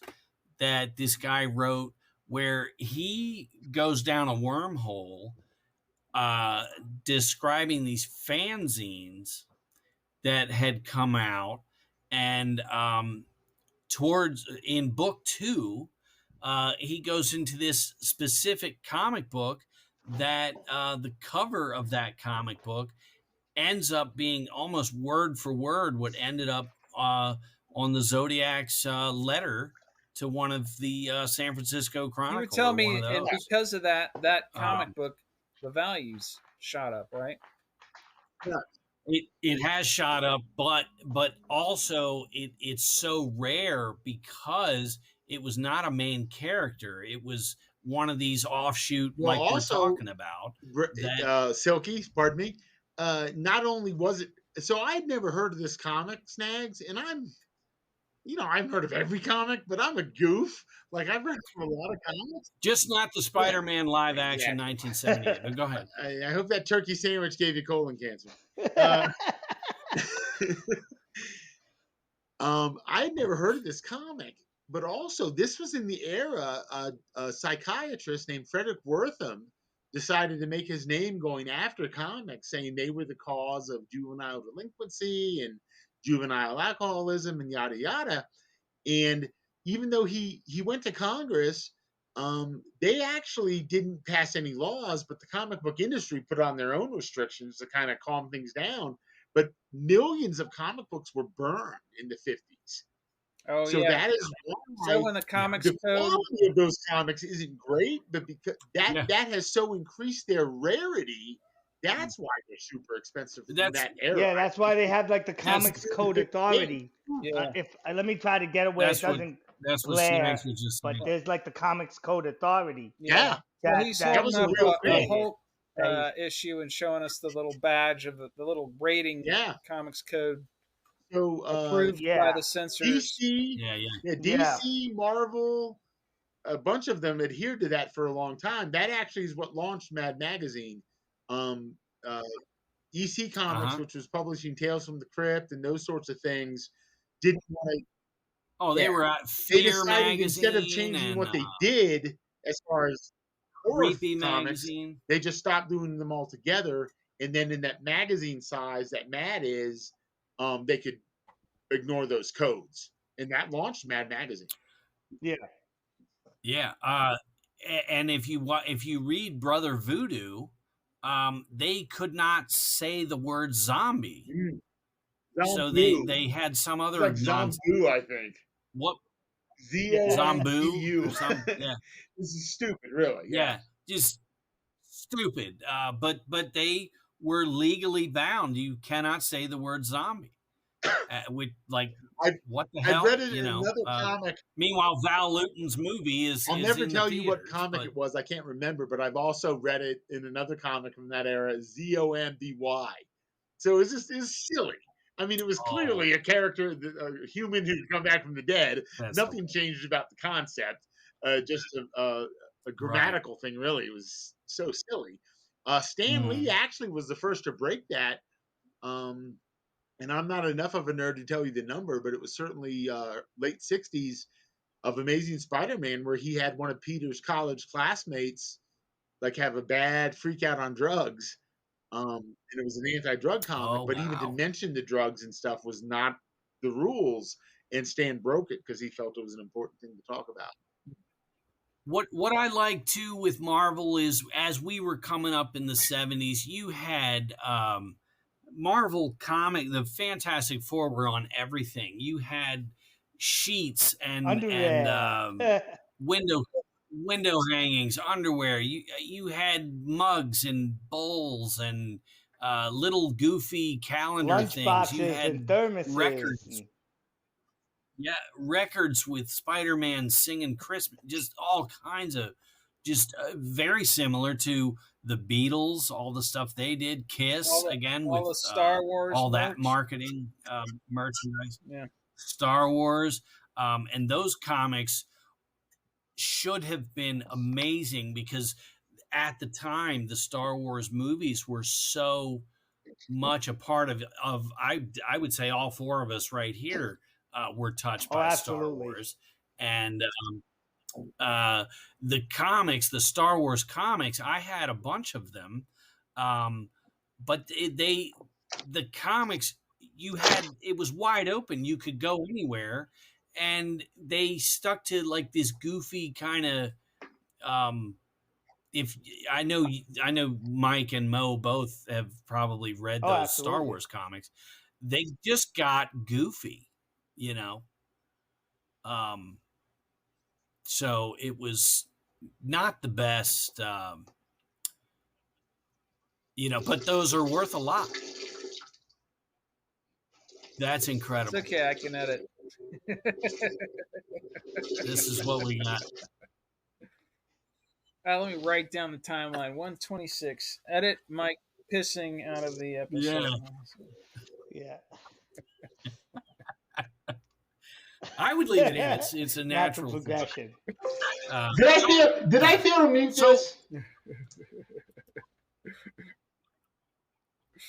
that this guy wrote where he goes down a wormhole describing these fanzines that had come out. And towards in book 2, he goes into this specific comic book that the cover of that comic book ends up being almost word for word what ended up on the Zodiac's letter to one of the San Francisco Chronicle. You would tell me, and because of that comic book, the values shot up, right? Yeah. It has shot up, but also it's so rare because it was not a main character. It was one of these offshoot, like we're talking about. Silky, pardon me. Not only was it, so I'd never heard of this comic, Snags, and I've heard of every comic, but I'm a goof. Like, I've read from a lot of comics. Just not the Spider-Man live action 1978. But go ahead. I hope that turkey sandwich gave you colon cancer. I'd never heard of this comic, but also this was in the era a psychiatrist named Frederick Wortham decided to make his name going after comics, saying they were the cause of juvenile delinquency and juvenile alcoholism and yada yada. And even though he went to Congress, they actually didn't pass any laws, but the comic book industry put on their own restrictions to kind of calm things down. But millions of comic books were burned in the 50s. Oh, so yeah. that is why so when the comics the quality of those comics isn't great, but because that has so increased their rarity, that's why they're super expensive in that era. Yeah, that's why they have like the Comics Code Authority. Yeah. Let me try to get it where it doesn't glare, but there's like the Comics Code Authority. Yeah. That was a real thing. whole issue and showing us the little badge of the little rating. Comics Code. So approved by the censors. DC, DC, Marvel, a bunch of them adhered to that for a long time. That actually is what launched Mad Magazine. EC Comics, which was publishing Tales from the Crypt and those sorts of things, didn't want to. Oh, they were at Fear Magazine. Instead of changing what they did as far as Creepy comics, Magazine, they just stopped doing them all together. And then in that magazine size that Mad is, they could ignore those codes, and that launched Mad Magazine. Yeah. And if you read Brother Voodoo, they could not say the word zombie. So they had some other like Zombu, I think. What? Zombu. Yeah. This is stupid, really. Yeah, just stupid. But they were legally bound. You cannot say the word zombie. What the hell? I read it in another comic. Meanwhile, Val Lewton's movie is. I'll never tell you what theaters, comic it was. I can't remember, but I've also read it in another comic from that era, ZOMBY. So it's silly. I mean, it was clearly a character, a human who'd come back from the dead. Nothing changed about the concept. Just a grammatical thing, really. It was so silly. Stan Lee actually was the first to break that. And I'm not enough of a nerd to tell you the number, but it was certainly late 60s of Amazing Spider-Man, where he had one of Peter's college classmates like have a bad freak out on drugs. And it was an anti-drug comic, but even to mention the drugs and stuff was not the rules. and Stan broke it because he felt it was an important thing to talk about. What I like too with Marvel is as we were coming up in the 70s, you had Marvel comic, the Fantastic Four were on everything. You had sheets and Underwear. window hangings, underwear. You had mugs and bowls and little goofy calendar Lunch things. boxes You had and thermoses. records. Yeah, records with Spider-Man singing Christmas, just all kinds of, just very similar to the Beatles, all the stuff they did. KISS again all with the Star Wars all merch. that marketing, merchandise. Yeah, Star Wars, and those comics should have been amazing because at the time the Star Wars movies were so much a part of I would say all four of us right here were touched by Star Wars, and the comics, the Star Wars comics, I had a bunch of them, but the comics you had, it was wide open, you could go anywhere, and they stuck to like this goofy kind of if I know Mike and Mo both have probably read those Star Wars comics. They just got goofy, you know. So it was not the best, you know, but those are worth a lot. That's incredible. It's okay, I can edit. This is what we got. Let me write down the timeline. 126. Edit Mike pissing out of the episode. Yeah. I would leave it in. It's a natural progression. Did I feel to mute this?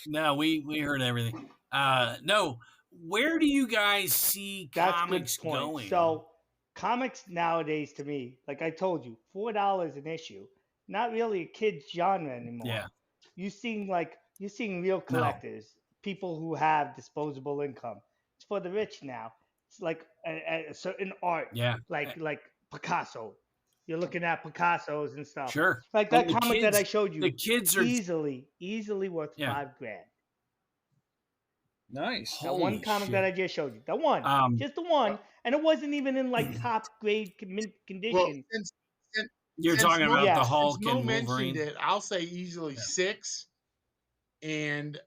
No, we heard everything. No, where do you guys see comics going? So comics nowadays, to me, like I told you, $4 an issue. Not really a kid's genre anymore. Yeah. You're seeing real collectors, people who have disposable income. It's for the rich now. It's like a certain art. Yeah. Like Picasso. You're looking at Picassos and stuff. Sure. Like that comic that I showed you. The kids are easily worth $5,000. Nice. That one comic that I just showed you. The one. Just the one. And it wasn't even in like top grade condition. Well, you're talking about the Hulk and Wolverine. It, I'll say easily 6. And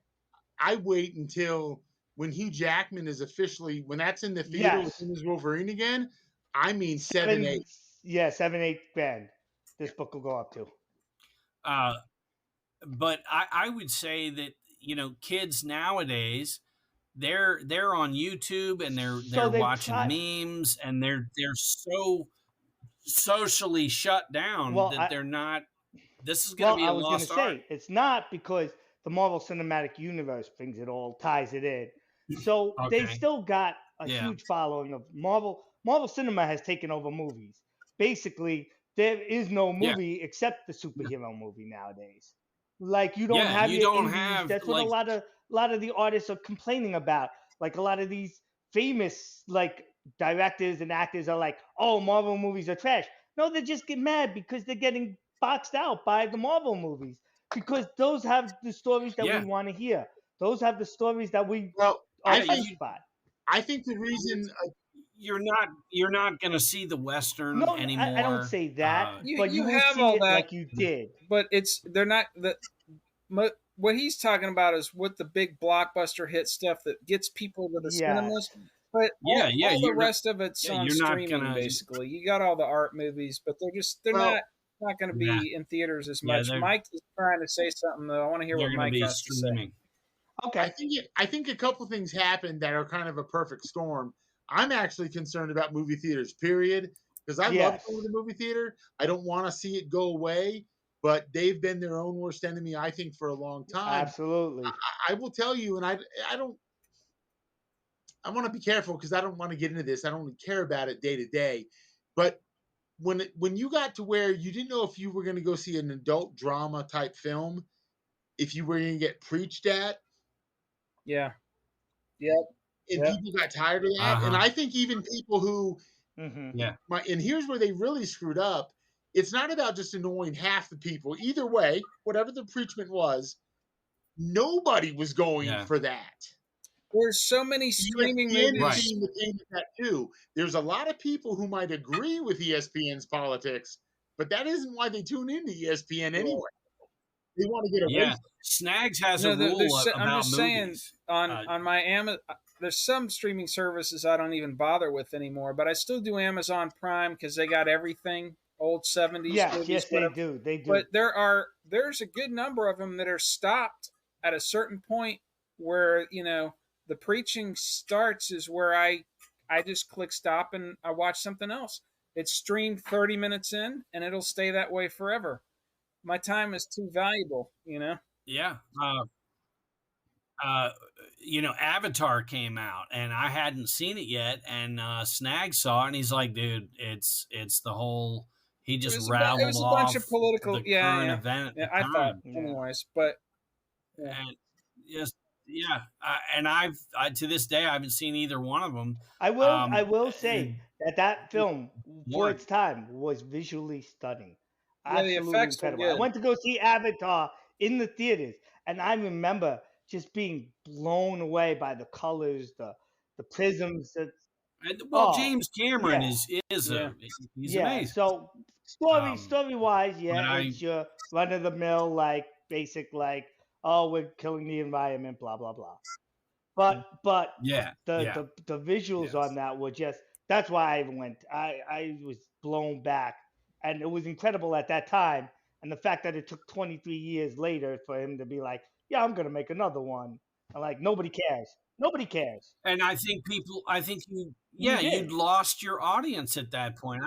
I wait until when Hugh Jackman is officially, when that's in the theater with him as Wolverine again, I mean 7, 8. Yeah, 7, 8 grand. This book will go up to. But I would say that, you know, kids nowadays, they're on YouTube and they're watching memes, and they're so socially shut down that they're not. This is going to be a lost art. It's not, because the Marvel Cinematic Universe brings it all, ties it in. So they still got a huge following of Marvel. Marvel Cinema has taken over movies. Basically, there is no movie except the superhero movie nowadays. Like you don't have indies. That's what a lot of the artists are complaining about. Like a lot of these famous like directors and actors are like, "Oh, Marvel movies are trash." No, they just get mad because they're getting boxed out by the Marvel movies, because those have the stories that we want to hear. Those have the stories that we are touched by. I think the reason you're not going to see the Western anymore. I don't say that, but you have see all it that, like you did. But they're not what he's talking about is what the big blockbuster hit stuff that gets people to the cinemas. But all the rest of it's on streaming, basically. You got all the art movies, but they're not going to be in theaters as much. Mike is trying to say something, though. I want to hear what Mike has to say. Okay. I think a couple things happened that are kind of a perfect storm. I'm actually concerned about movie theaters, period, because I love going to the movie theater. I don't want to see it go away, but they've been their own worst enemy, I think, for a long time. Absolutely. I will tell you, and I want to be careful because I don't want to get into this. I don't really care about it day to day. But when you got to where you didn't know if you were going to go see an adult drama type film, if you were going to get preached at. Yeah. Yep. and Yep. people got tired of that. And I think even people who, Yeah. and here's where they really screwed up. It's not about just annoying half the people. Either way, whatever the preachment was, nobody was going for that. There's so many streaming movies. Right. seeing the thing with that too. There's a lot of people who might agree with ESPN's politics, but that isn't why they tune into ESPN anyway. They want to get away. Yeah. Snags has No, a rule I'm about just saying movies. on my Amazon. There's some streaming services I don't even bother with anymore, but I still do Amazon Prime because they got everything, old 70s movies. Yes, whatever. they do. They do. But there's a good number of them that are stopped at a certain point where the preaching starts is where I just click stop and I watch something else. It's streamed 30 minutes in and it'll stay that way forever. My time is too valuable, Yeah. Avatar came out and I hadn't seen it yet, and Snag saw it and he's like, dude, it's the whole. He just rattled it was a off bunch of political the current event. At the I time. thought, anyways, but and yes, yeah, and I to this day I haven't seen either one of them. I will say that film for its time was visually stunning. Absolutely the effects incredible. were good. I went to go see Avatar in the theaters, and I remember just being blown away by the colors, the prisms. James Cameron is he's amazing. So story wise, it's your run of the mill, like basic, like, oh, we're killing the environment, blah blah blah. But the visuals on that were just, that's why I went. I was blown back, and it was incredible at that time. And the fact that it took 23 years later for him to be like, yeah, I'm gonna make another one. I'm like, nobody cares. Nobody cares. And I think you'd lost your audience at that point.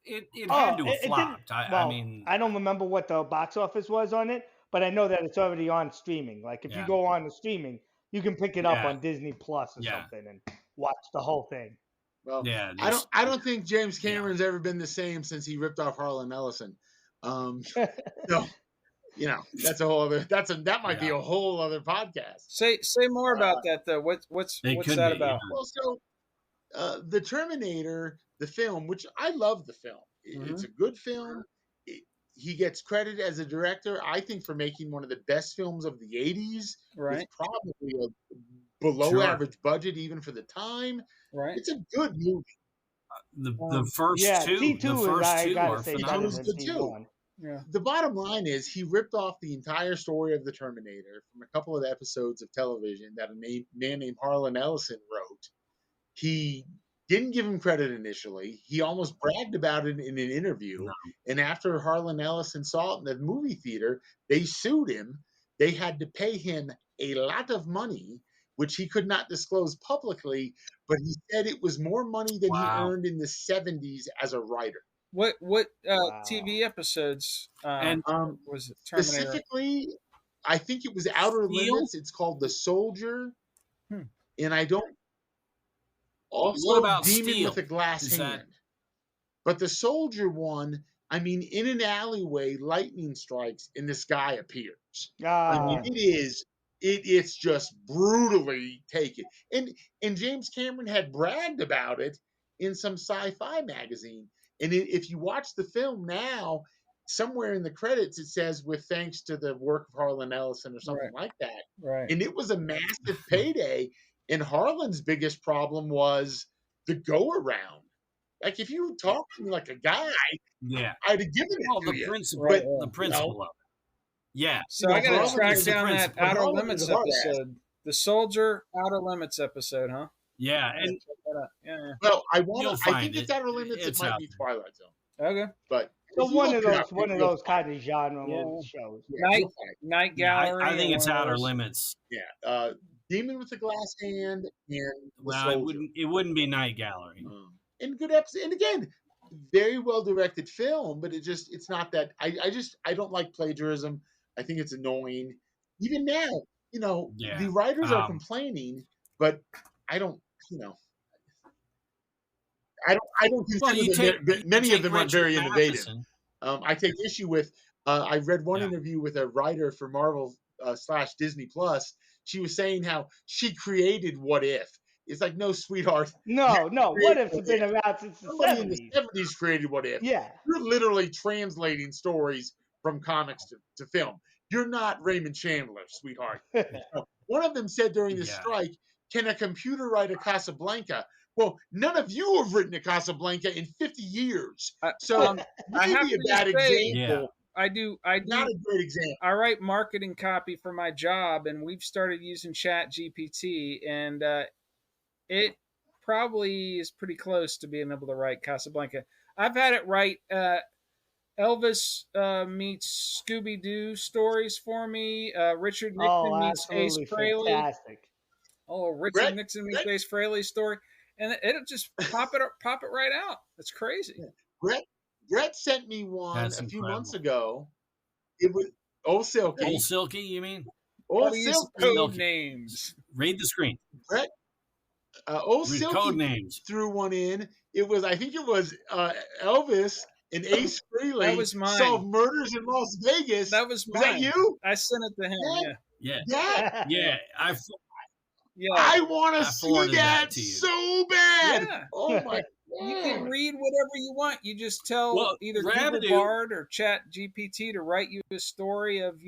It had to have flopped. I mean, I don't remember what the box office was on it, but I know that it's already on streaming. Like if you go on the streaming, you can pick it up on Disney Plus or something and watch the whole thing. Well, I don't think James Cameron's ever been the same since he ripped off Harlan Ellison. So, that's a whole other. That might be a whole other podcast. Say more about that though. What's that about? Well, so the Terminator, the film, which I love the film. It's a good film. He gets credit as a director, I think, for making one of the best films of the 80s. Right. With probably a below average budget even for the time. Right. It's a good movie. The first two, T2 are phenomenal. Yeah. The bottom line is he ripped off the entire story of the Terminator from a couple of episodes of television that a man named Harlan Ellison wrote. He didn't give him credit initially. He almost bragged about it in an interview. No. And after Harlan Ellison saw it in the movie theater, they sued him. They had to pay him a lot of money, which he could not disclose publicly, but he said it was more money than he earned in the 70s as a writer. What TV episodes was it? Terminator? Specifically, I think it was Outer Limits. It's called The Soldier. And I don't... Also, what about Demon Steel? with a Glass Hand. But the Soldier one, I mean, in an alleyway, lightning strikes and this guy appears. I mean, it's just brutally taken. And James Cameron had bragged about it in some sci-fi magazine. And if you watch the film now, somewhere in the credits it says, with thanks to the work of Harlan Ellison or something like that. Right. And it was a massive payday. And Harlan's biggest problem was the go around. Like if you talk to me like a guy, I'd have given it to you. The principle of it. Yeah. So I got to track down that Outer Limits episode. The Soldier Outer Limits episode, huh? Yeah. And well, I think it's Outer Limits. It might be Twilight Zone. Okay. But so one of those kind of genre shows. Night Gallery. I think it's Outer Limits. Yeah. Demon with the Glass Hand and it wouldn't be Night Gallery. And good episode. And again, very well directed film, but it's not that. I don't like plagiarism. I think it's annoying. Even now, the writers are complaining, but I don't. I don't consider many of them aren't very innovative. I take issue with. I read one interview with a writer for Marvel / Disney Plus. She was saying how she created What If, It's like, no, sweetheart. No, what if's What been if? around since the Somebody in the 70s. 70s created What If. Yeah. You're literally translating stories from comics to film. You're not Raymond Chandler, sweetheart. One of them said during the strike, can a computer write a Casablanca? Well, none of you have written a Casablanca in 50 years. So I have maybe a to bad just say, example. I do. Not a great example. I write marketing copy for my job, and we've started using Chat GPT, and it probably is pretty close to being able to write Casablanca. I've had it write Elvis meets Scooby Doo stories for me. Richard Nixon meets Ace absolutely Frehley. fantastic. Oh, Richard Nixon meets Ace Frehley story, and it'll just pop it right out. It's crazy. Brett sent me one That's a few incredible. months ago. It was Ol Silky. Ol Silky, you mean? Ol These Silky. code names. Read the screen. Brett. Ol Read Silky code names. threw one in. I think it was Elvis and Ace Frehley That was mine. solved murders in Las Vegas. That was mine. That you? I sent it to him. Yeah. I want to see forwarded that to you. so bad. Yeah. Oh my You god. can read whatever you want. You just tell either Google Rabidoux- Bard or Chat GPT to write you a story of,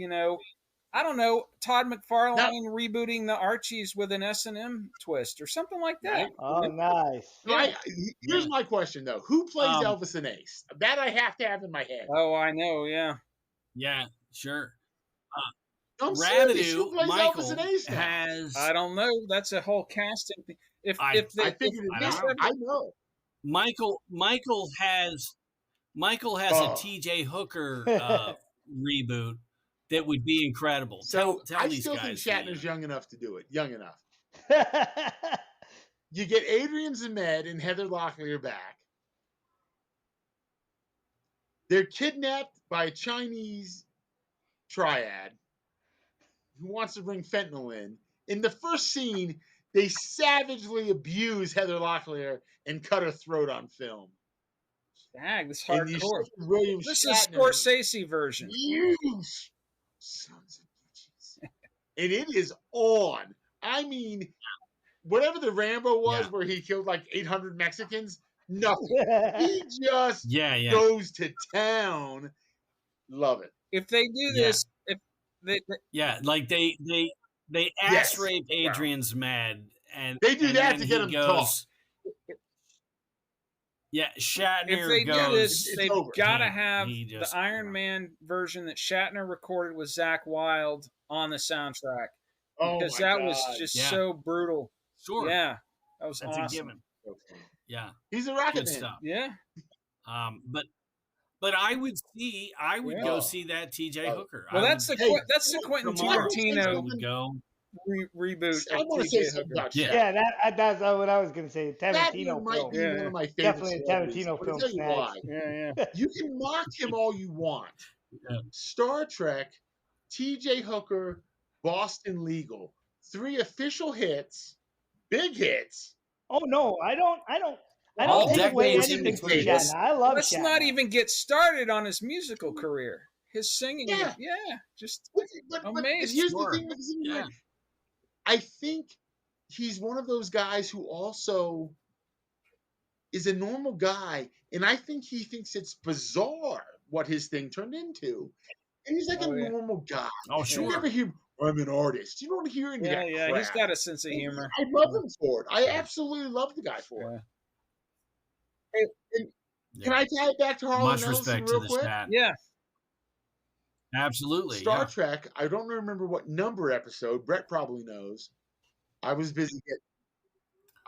I don't know, Todd McFarlane rebooting the Archies with an S&M twist or something like that. Oh, nice. Here's my question though: who plays Elvis and Ace? That I have to have in my head. Oh, I know. Yeah. Yeah, sure. I'm serious. Who Rabidoux plays Michael Elvis and Ace now? has. I don't know. That's a whole casting thing. I figured it out. I know. Michael has a T.J. Hooker reboot that would be incredible. So tell I these still guys. think Shatner's young enough to do it. Young enough. You get Adrian Zemed and Heather Locklear back. They're kidnapped by a Chinese triad who wants to bring fentanyl in. In the first scene, they savagely abuse Heather Locklear and cut her throat on film. Dang, this is And you hardcore. see William This Shatner, is Scorsese version. You sons of bitches. And it is on. I mean, whatever the Rambo was where he killed like 800 Mexicans, nothing. He just goes to town. Love it. If they do this, like they ass rape Adrian's mad, and they do that and to get him to talk. Yeah, Shatner. If they do this, they've got to have the Iron Man version that Shatner recorded with Zakk Wylde on the soundtrack, because that was just so brutal. Sure. Yeah, that was That's awesome. a given. Yeah, he's a rocket man. Stuff. Yeah. But I would go see that T.J. Hooker. Well, that's the Quentin Tarantino reboot. I want to say something about that's what I was going to say. Tarantino might be one of my favorite. Definitely a Tarantino film. Tell you why. Yeah. You can mock him all you want. Star Trek, T.J. Hooker, Boston Legal, 3 official hits, big hits. Oh no, I don't All take away decades anything from between. Shatner. I love Let's Shatner. not even get started on his musical career. His singing, just amazing. Here's the thing with him. I think he's one of those guys who also is a normal guy, and I think he thinks it's bizarre what his thing turned into. And he's like normal guy. Oh, sure. You never hear, I'm an artist. You don't hear any of that crap. He's got a sense of humor. I love him for it. I absolutely love the guy for it. And can I tie it back to Harlan Much Ellison respect real to quick? this Pat. Yeah. Absolutely. Star Trek, I don't remember what number episode. Brett probably knows. I was busy.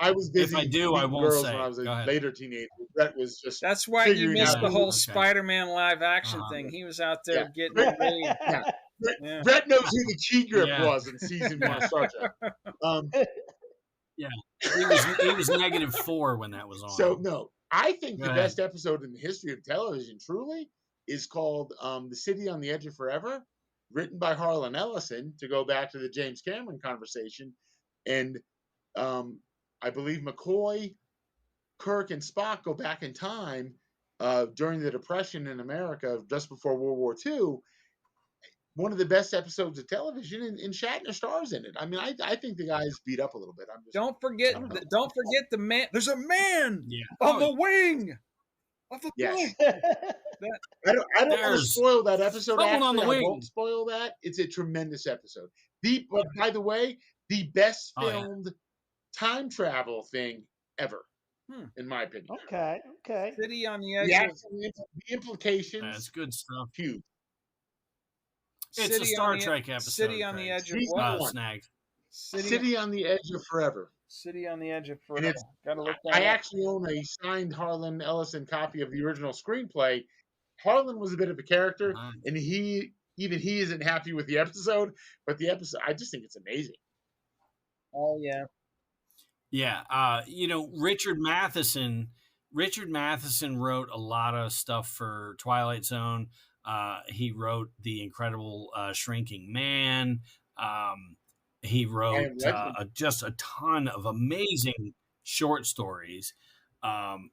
If I do, I won't girls say. when I was a Go ahead. later teenager. Brett was just. That's why you figuring missed out the who- whole Spider-Man live action thing. He was out there getting it ready. Brett knows who the key grip Yeah. was in season 1 of Star Trek. He was -4 when that was on. So no, I think Go the ahead. best episode in the history of television, truly, is called "The City on the Edge of Forever," written by Harlan Ellison. To go back to the James Cameron conversation, and I believe McCoy, Kirk, and Spock go back in time during the Depression in America, just before World War II. one of the best episodes of television, and Shatner stars in it. I mean, I think the guy's beat up a little bit. I'm just Don't forget the man. There's a man on the wing of the yes. plane. I don't want to There's spoil that episode. someone on Actually, the I wing. won't spoil that. It's a tremendous episode. But by the way, the best filmed time travel thing ever, in my opinion. Okay. City on the Edge. The implications. That's good stuff. Huge. It's a Star Trek episode. City on the Edge of Snags. City on the Edge of Forever. City on the Edge of Forever. Gotta look that I up. actually own a signed Harlan Ellison copy of the original screenplay. Harlan was a bit of a character, and he isn't happy with the episode, but the episode, I just think it's amazing. Oh yeah. Yeah, Richard Matheson wrote a lot of stuff for Twilight Zone. He wrote The Incredible Shrinking Man. He wrote just a ton of amazing short stories.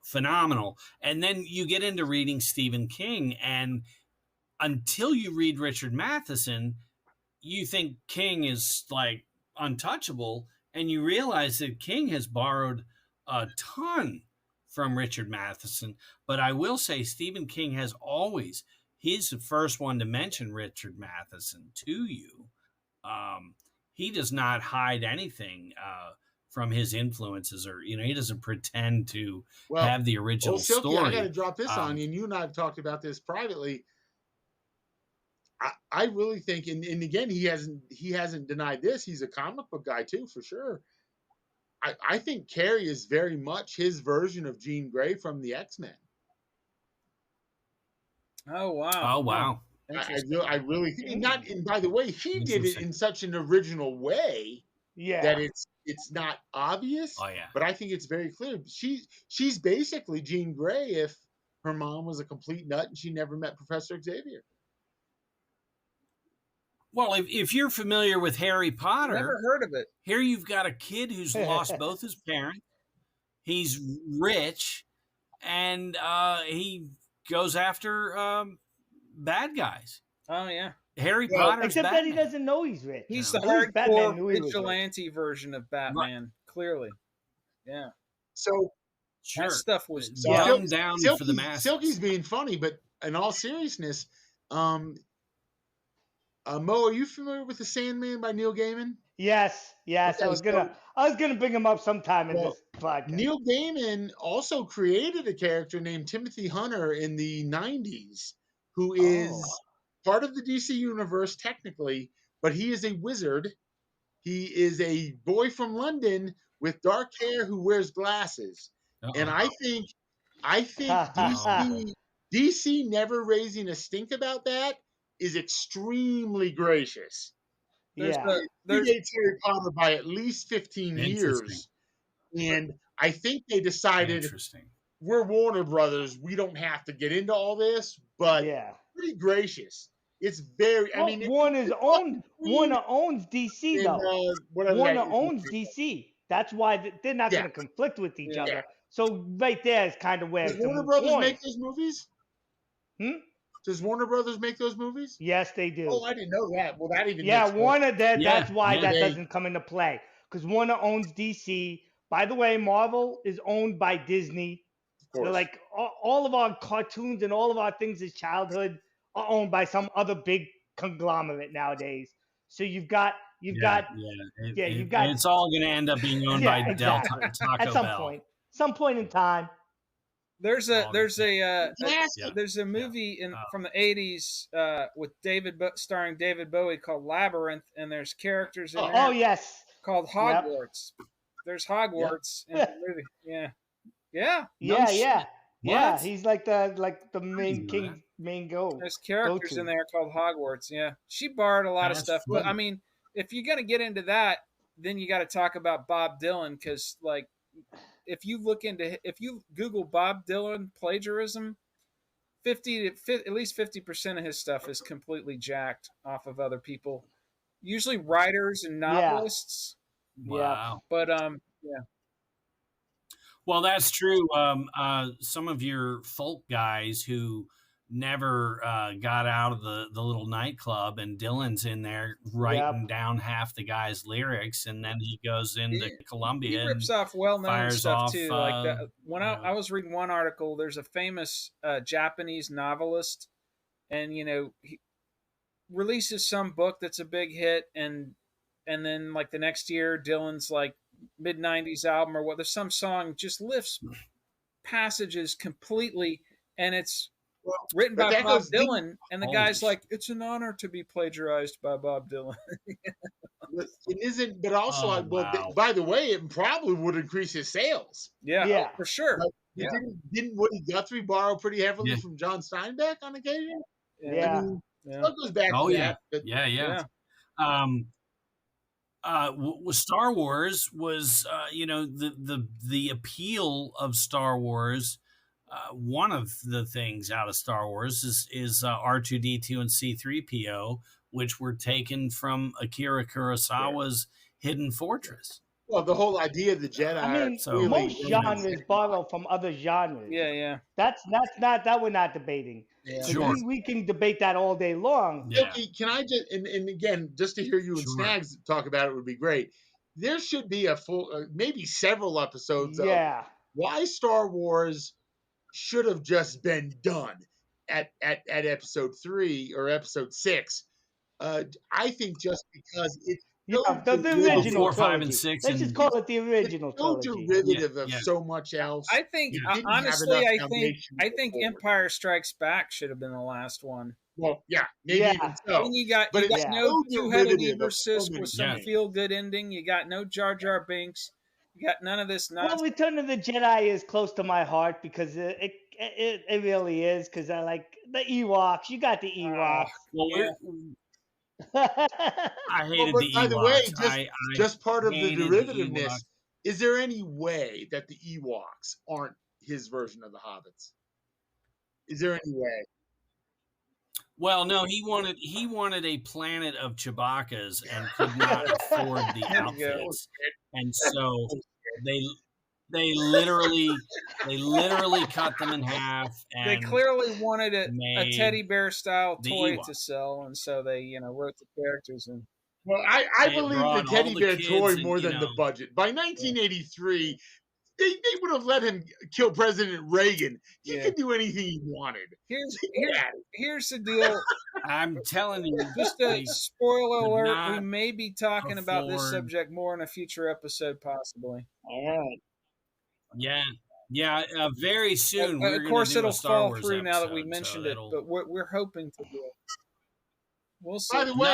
Phenomenal. And then you get into reading Stephen King, and until you read Richard Matheson, you think King is like untouchable, and you realize that King has borrowed a ton from Richard Matheson. But I will say Stephen King has always, he's the first one to mention Richard Matheson to you. He does not hide anything from his influences, or he doesn't pretend to have the original Silky, story. I got to drop this on you, and you and I have talked about this privately. I really think, and again, he hasn't denied this. He's a comic book guy too, for sure. I think Carrie is very much his version of Jean Grey from the X-Men. Oh wow! Oh wow! I really think not. And by the way, he did it in such an original way that it's not obvious. Oh yeah! But I think it's very clear. She's basically Jean Grey if her mom was a complete nut and she never met Professor Xavier. Well, if you're familiar with Harry Potter, never heard of it. Here you've got a kid who's lost both his parents. He's rich, and he goes after bad guys. Oh yeah, Harry Potter. Except that he doesn't know he's rich. He's the hardcore vigilante version of Batman. Clearly, yeah. So that stuff was dumbed down for the masses. Silky's being funny, but in all seriousness, Mo, are you familiar with The Sandman by Neil Gaiman? Yes. Okay, I was gonna bring him up sometime in this podcast. Neil Gaiman also created a character named Timothy Hunter in the 90s, who is part of the DC universe technically, but he is a wizard. He is a boy from London with dark hair who wears glasses. And I think DC never raising a stink about that is extremely gracious. There's Harry Potter by at least 15 years. And I think they decided we're Warner Brothers. We don't have to get into all this, but pretty gracious. It's very, Warner owns DC though. Warner owns DC. That's why they're not going to conflict with each other. So right there is kind of where. Does Warner Brothers make those movies? Does Warner Brothers make those movies? Yes, they do. Oh, I didn't know that. Well, that even Warner. That's why that doesn't come into play, because Warner owns DC. By the way, Marvel is owned by Disney. They're like all of our cartoons and all of our things as childhood are owned by some other big conglomerate nowadays. So you've got. It's all going to end up being owned by Taco at some point in time. There's a movie from the 80s with starring David Bowie called Labyrinth, and there's characters in there called Hogwarts. There's Hogwarts in the movie. Yeah. He's like the main goal. There's characters in there called Hogwarts. Yeah, she borrowed a lot of stuff, but I mean, if you're gonna get into that, then you got to talk about Bob Dylan, because like. If you Google Bob Dylan plagiarism, at least 50% of his stuff is completely jacked off of other people, usually writers and novelists. Wow. But Well, that's true. Some of your folk guys who never got out of the little nightclub, and Dylan's in there writing down half the guy's lyrics, and then he goes into Columbia. He rips off well-known stuff off, too, like that. When I was reading one article, there's a famous Japanese novelist, and he releases some book that's a big hit, and then like the next year, Dylan's like mid-90s album or what, there's some song just lifts passages completely, and it's written by Bob Dylan, and the guy's like, it's an honor to be plagiarized by Bob Dylan. It isn't, but also, by the way, it probably would increase his sales. Yeah, for sure. Like, didn't Woody Guthrie borrow pretty heavily from John Steinbeck on occasion? Yeah. I mean, it goes back to that. But, Star Wars was, the appeal of Star Wars. One of the things out of Star Wars is R2D2 and C3PO, which were taken from Akira Kurosawa's Hidden Fortress. Well, the whole idea of the Jedi. I mean, most genres borrow from other genres. Yeah. That's not that we're not debating. Yeah. Sure. We can debate that all day long. Yeah. Okay, can I just and again, just to hear you and Snags talk about it would be great. There should be a full, maybe several episodes of why Star Wars should have just been done at episode 3 or episode 6. I think just because it's the original 4, 5, and 6. Let's just call it the original trilogy. So derivative of so much else. I think honestly, I think Empire Strikes Back should have been the last one. Well, maybe even so. And you got no two-headed Eversus with some feel-good ending. You got no Jar Jar Binks. You got none of this nonsense. Well, Return of the Jedi is close to my heart because it really is, because I like the Ewoks. You got the Ewoks. I hated the Ewoks. By the way, just part of the derivativeness, is there any way that the Ewoks aren't his version of the Hobbits? Is there any way? Well, no, he wanted a planet of Chewbacca's and could not afford the outfits, and so they literally cut them in half. And they clearly wanted a teddy bear style toy to sell, and so they wrote the characters in. Well, I believe the teddy bear toy more than the budget. By 1983. They would have let him kill President Reagan. He could do anything he wanted. Here's the deal. I'm telling you. Just a spoiler alert, we may be talking about this subject more in a future episode, possibly. All right. Yeah. Very soon. Of course, it'll fall through now that we mentioned it, but we're hoping to do it. We'll see. By the way,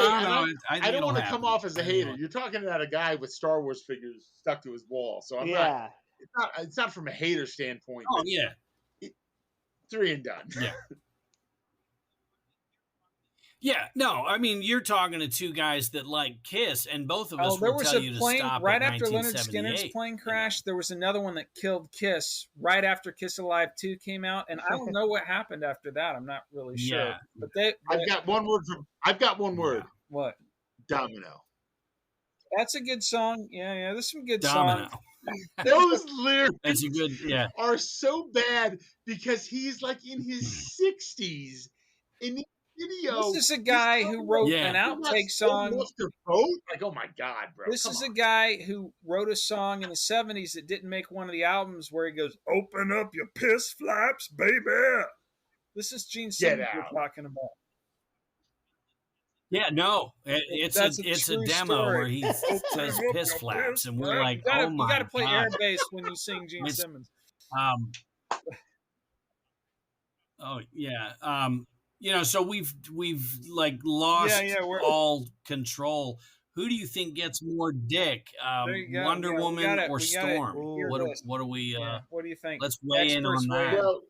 I don't want to come off as a hater. You're talking about a guy with Star Wars figures stuck to his wall, so I'm not. It's not from a hater standpoint. Oh yeah, 3 and done. Yeah. Yeah, no, I mean, you're talking to two guys that like KISS, and both of us will tell you to stop right at after Leonard Skinner's plane crash. There was another one that killed KISS right after Kiss Alive 2 came out, and I don't know what happened after that. I'm not really sure. Yeah. But I've got one word. What? Domino. That's a good song. Yeah, there's some good Domino. songs. Those lyrics are so bad because he's like in his 60s in the video. This is a guy who wrote an outtake song. Like, oh my God, bro. This is a guy who wrote a song in the 70s that didn't make one of the albums where he goes, "Open up your piss flaps, baby." This is Gene Simmons we're talking about. Yeah, no, it's a demo story. where he says piss flaps, and we're like, oh my God. You got to play air bass when you sing Gene Simmons. Oh yeah, so we've like lost all control. Who do you think gets more dick, Wonder Woman or Storm? What do we? What do you think? Let's weigh in on that. Well,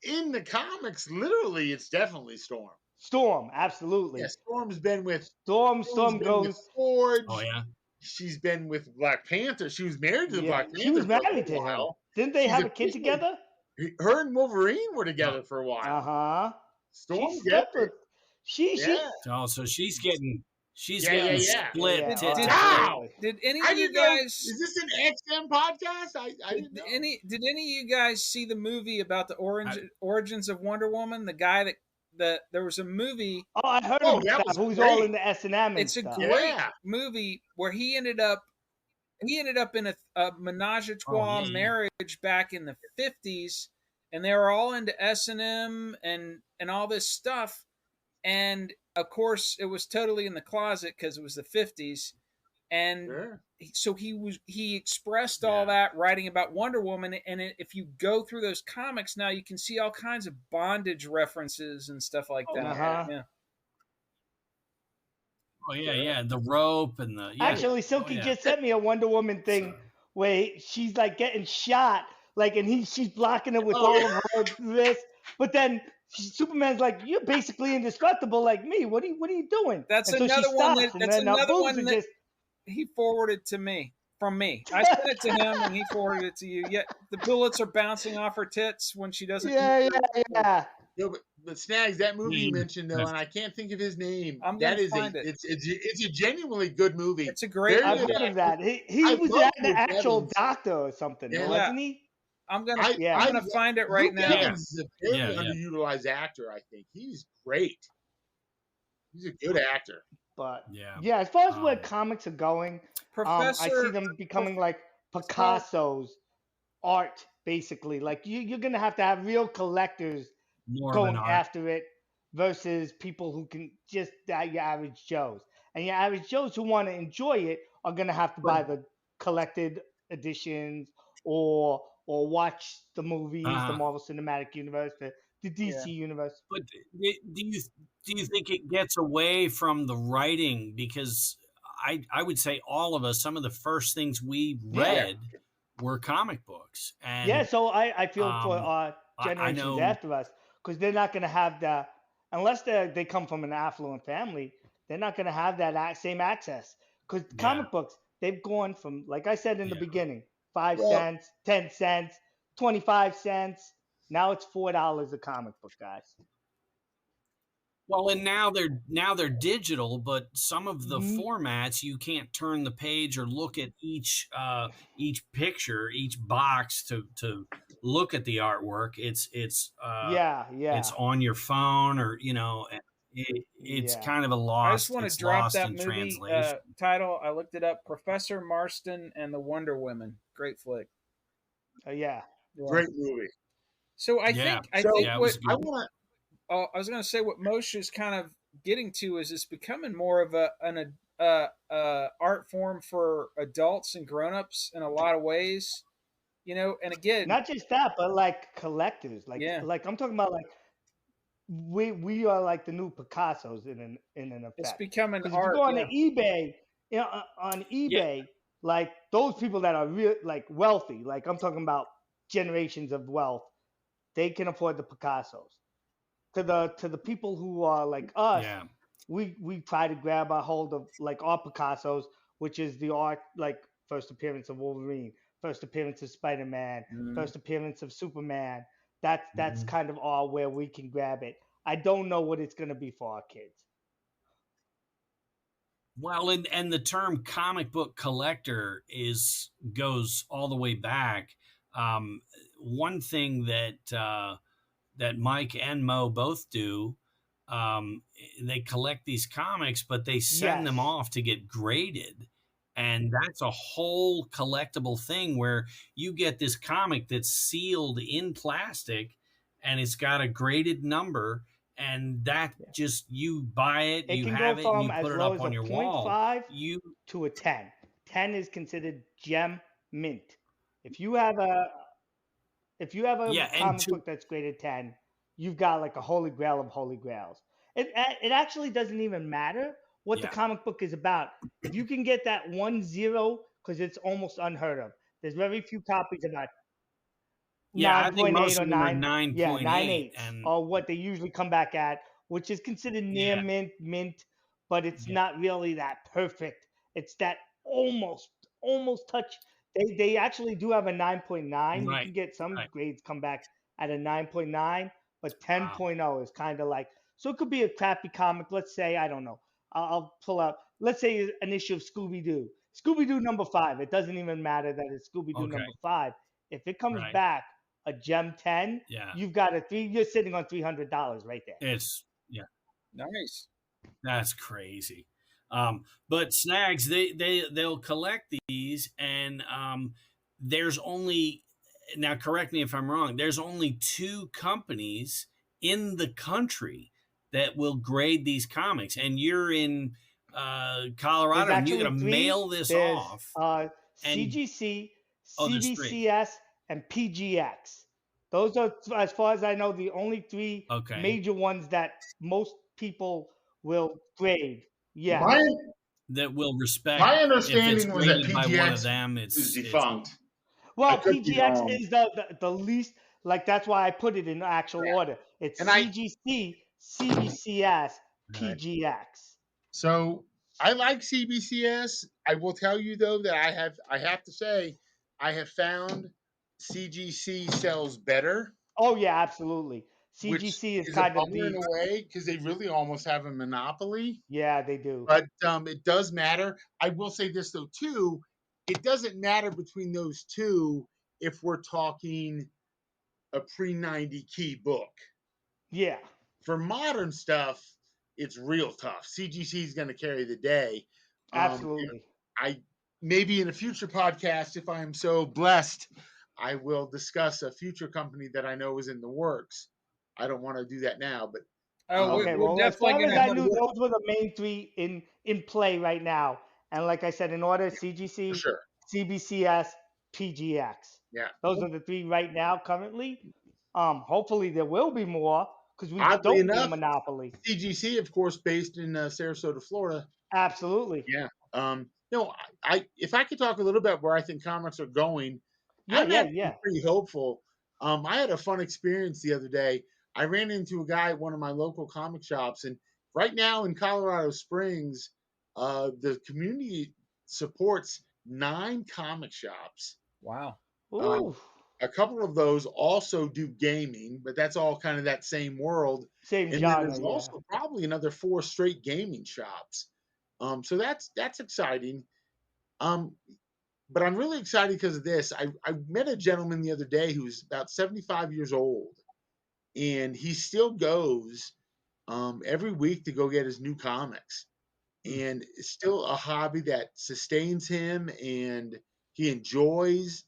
in the comics, literally, it's definitely Storm. Storm, absolutely. Yeah, Storm's been with Storm goes. Forge. Oh yeah. She's been with Black Panther. She was married to the Black Panther. She was married to him. Didn't they have a kid together? Her and Wolverine were together for a while. Uh-huh. Storm So she's getting She's Yeah, getting yeah. split Yeah. tit to Wow. tit. Did any I of you didn't know. guys Is this an XM podcast? I didn't know. did any of you guys see the movie about the origins of Wonder Woman? The guy that there was a movie. Oh, I heard Oh, about that that. was Who's all great. in the S&M and It's a stuff. great Yeah. movie where he ended up in a menage a trois Oh, yeah. marriage back in the 50s, and they were all into S&M and all this stuff. And of course, it was totally in the closet because it was the 50s. And Sure. so he expressed all that writing about Wonder Woman. And if you go through those comics now, you can see all kinds of bondage references and stuff like that. Uh-huh. Yeah. Oh yeah, yeah. The rope and the Actually, Silky just sent me a Wonder Woman thing where she's like getting shot, like, and she's blocking it with all of her wrists. But then Superman's like, "You're basically indestructible, like me. What are you doing?" That's and so another she one stops, that and that's then her another boobs one are that just he forwarded to me from me. I sent it to him and he forwarded it to you. Yet the bullets are bouncing off her tits when she doesn't. yeah. No, but Snags, that movie you Yeah. mentioned though, and I can't think of his name. I'm That gonna is find it. it's a genuinely good movie. It's a great. Very I've good heard of actor. that. He I was love the Luke actual Evans. doctor or something, Yeah. wasn't he? I'm gonna I find it right Luke now. Evans is a very Yeah. underutilized actor. I think he's great. He's a good actor. But Yeah. as far as where comics are going, I see Professor, them becoming like it's called- Picasso's art, basically. Like you're gonna have to have real collectors More of going an art. after it versus people who can just your average Joes. And your average Joes who want to enjoy it are gonna have to buy the collected editions or watch the movies, the Marvel Cinematic Universe, the DC Universe. But do you think it gets away from the writing? Because I would say all of us, some of the first things we read were comic books. And So I feel for I generations know. after us, because they're not going to have that unless they come from an affluent family. They're not going to have that same access because comic books, they've gone from, like I said in the beginning, 5 cents, 10 cents, 25 cents. Now it's $4 a comic book, guys. Well, and now they're digital, but some of the formats you can't turn the page or look at each picture, each box to look at the artwork. It's It's on your phone, or it's kind of a lost. I just want to drop that movie title. I looked it up. Professor Marston and the Wonder Women. Great flick. Great movie. So I think what I want. I was going to say what Moshe is kind of getting to is it's becoming more of an art form for adults and grown-ups in a lot of ways, and again, not just that, but like collectors, like I'm talking about, like we are like the new Picassos in an effect. It's becoming art. If you go on eBay, on eBay, like those people that are real, like wealthy, like I'm talking about generations of wealth, they can afford the Picassos. To the people who are like us, we try to grab a hold of like our Picassos, which is the art, like first appearance of Wolverine, first appearance of Spider-Man, first appearance of Superman. That's kind of all where we can grab it. I don't know what it's going to be for our kids. Well, and the term comic book collector goes all the way back. One thing that Mike and Mo both do, they collect these comics, but they send them off to get graded. And that's a whole collectible thing where you get this comic that's sealed in plastic and it's got a graded number, and that just, you buy it, you have it, and you put it up on your wall. 0.5 to a 10. 10 is considered gem mint. If you have a comic book that's graded 10, you've got like a holy grail of holy grails. It actually doesn't even matter what the comic book is about. If you can get that 1-0, because it's almost unheard of. There's very few copies of that. 9.8 or 9. 9.8, or what they usually come back at, which is considered near mint, but it's not really that perfect. It's that almost touch. They actually do have a 9.9. You can get some grades come back at a 9.9, but 10.0 is kind of like, so it could be a crappy comic. Let's say, I don't know, I'll pull up let's say an issue of Scooby-Doo. Scooby-Doo number 5. It doesn't even matter that it's Scooby-Doo Okay. number 5. If it comes Right. back a Gem 10, Yeah. you've got you're sitting on $300 right there. It's Nice. That's crazy. But Snags, they'll collect these, and there's only, now correct me if I'm wrong, there's only 2 companies in the country that will grade these comics, and you're in Colorado, and you're gonna 3. mail this There's off. CGC, There's 3. CBCS, and PGX. Those are, as far as I know, the only 3 Okay. major ones that most people will grade. Yeah. That will respect. My If it's understanding was that graded by one of PGX them, is defunct. Well, could be PGX wrong. is the least, like, that's why I put it in actual order. It's And I- CGC, CBCS, Right. PGX. So I like CBCS. I will tell you though that I have to say I have found CGC sells better. Oh yeah, absolutely. Which CGC is is kind a of bummer in the, a way because they really almost have a monopoly. yeah, they do. But it does matter. I will say this though too, it doesn't matter between those 2 if we're talking a pre-90 key book. Yeah. For modern stuff, it's real tough. CGC is going to carry the day. Absolutely. I maybe in a future podcast, if I am so blessed, I will discuss a future company that I know is in the works. I don't want to do that now, but Okay, we're well, as definitely far as gonna I knew, those were the main 3 in play right now. And like I said, in order, CGC, for sure. CBCS, PGX. Yeah. Those are the 3 right now currently. Hopefully there will be more because we Oddly don't need a enough, monopoly. CGC, of course, based in Sarasota, Florida. Absolutely. Yeah. No, I if I could talk a little bit where I think comics are going, I'm actually pretty hopeful. I had a fun experience the other day. I ran into a guy at one of my local comic shops, and right now in Colorado Springs, the community supports 9 comic shops. Wow. A couple of those also do gaming, but that's all kind of that same world. Same and genre, then there's also probably another 4 straight gaming shops. So that's exciting. But I'm really excited because of this. I met a gentleman the other day who's about 75 years old, and he still goes every week to go get his new comics. And it's still a hobby that sustains him and he enjoys.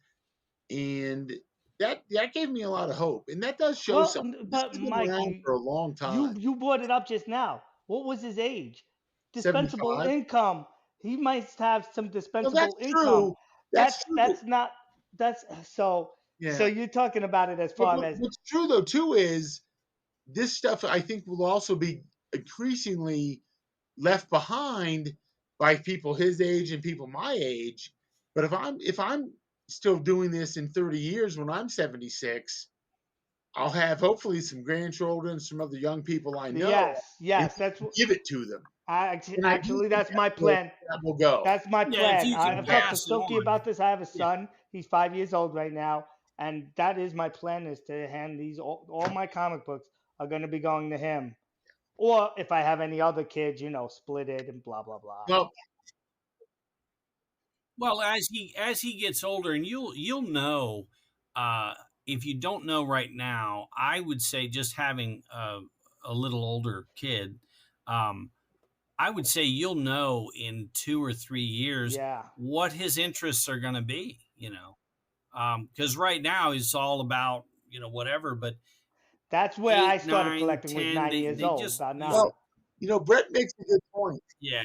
And that gave me a lot of hope. And that does show something. But This has been Mike, around for a long time. You brought it up just now. What was his age? Dispensable 75. income. He might have some dispensable that's income. True. That's true. That's not. That's so. Yeah. So you're talking about it as far as what's true though too is this stuff I think will also be increasingly left behind by people his age and people my age. But if I'm still doing this in 30 years when I'm 76, I'll have hopefully some grandchildren, some other young people I know. Yes, that's what, give it to them. Actually, that's my plan. That will go. That's my plan. I've talked to pass it Silky on. about this. I have a son. He's 5 years old right now, and that is my plan: is to hand these all my comic books are going to be going to him, or if I have any other kids, split it and blah blah blah. Well, as he gets older, and you'll know, if you don't know right now, I would say just having a little older kid, I would say you'll know in 2 or 3 years what his interests are going to be, because right now it's all about, whatever, but that's where 8, I started 9, collecting 10, with 9 years old. Just, about 9. Well, Brett makes a good point. Yeah.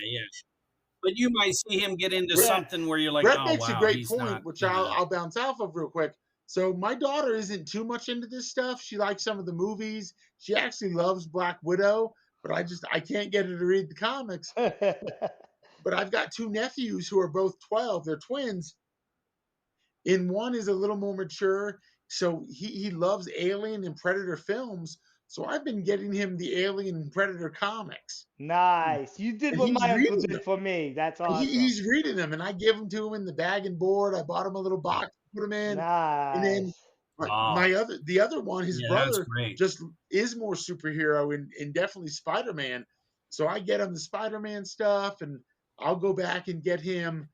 But you might see him get into something where you're like, Brett oh, makes wow, a great he's point, not, which I'll bounce off of real quick. So my daughter isn't too much into this stuff. She likes some of the movies. She actually loves Black Widow, but I can't get her to read the comics. But I've got 2 nephews who are both 12. They're twins. And one is a little more mature. So he loves Alien and Predator films. So I've been getting him the Alien and Predator comics. Nice. You did what my uncle did for me. That's awesome. He's reading them, and I give them to him in the bag and board. I bought him a little box to put them in. Nice. And then the other one, his brother, just is more superhero and definitely Spider-Man. So I get him the Spider-Man stuff, and I'll go back and get him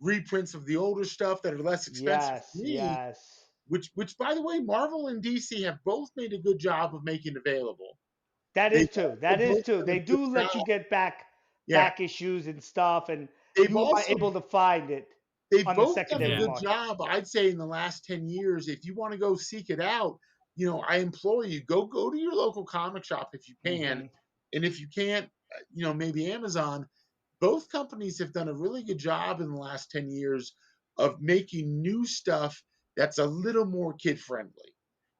reprints of the older stuff that are less expensive Yes, for me. yes. Which, by the way, Marvel and DC have both made a good job of making available. That They've is true. That also is both true. done a They good do let you job. get back Yeah, issues and stuff, and they've you are also able to find it they've on the both done a secondary Yeah. good market. job, I'd say, in the last 10 years. If you want to go seek it out, I implore you, go to your local comic shop if you can. Mhm. And if you can't, maybe Amazon. Both companies have done a really good job in the last 10 years of making new stuff that's a little more kid friendly.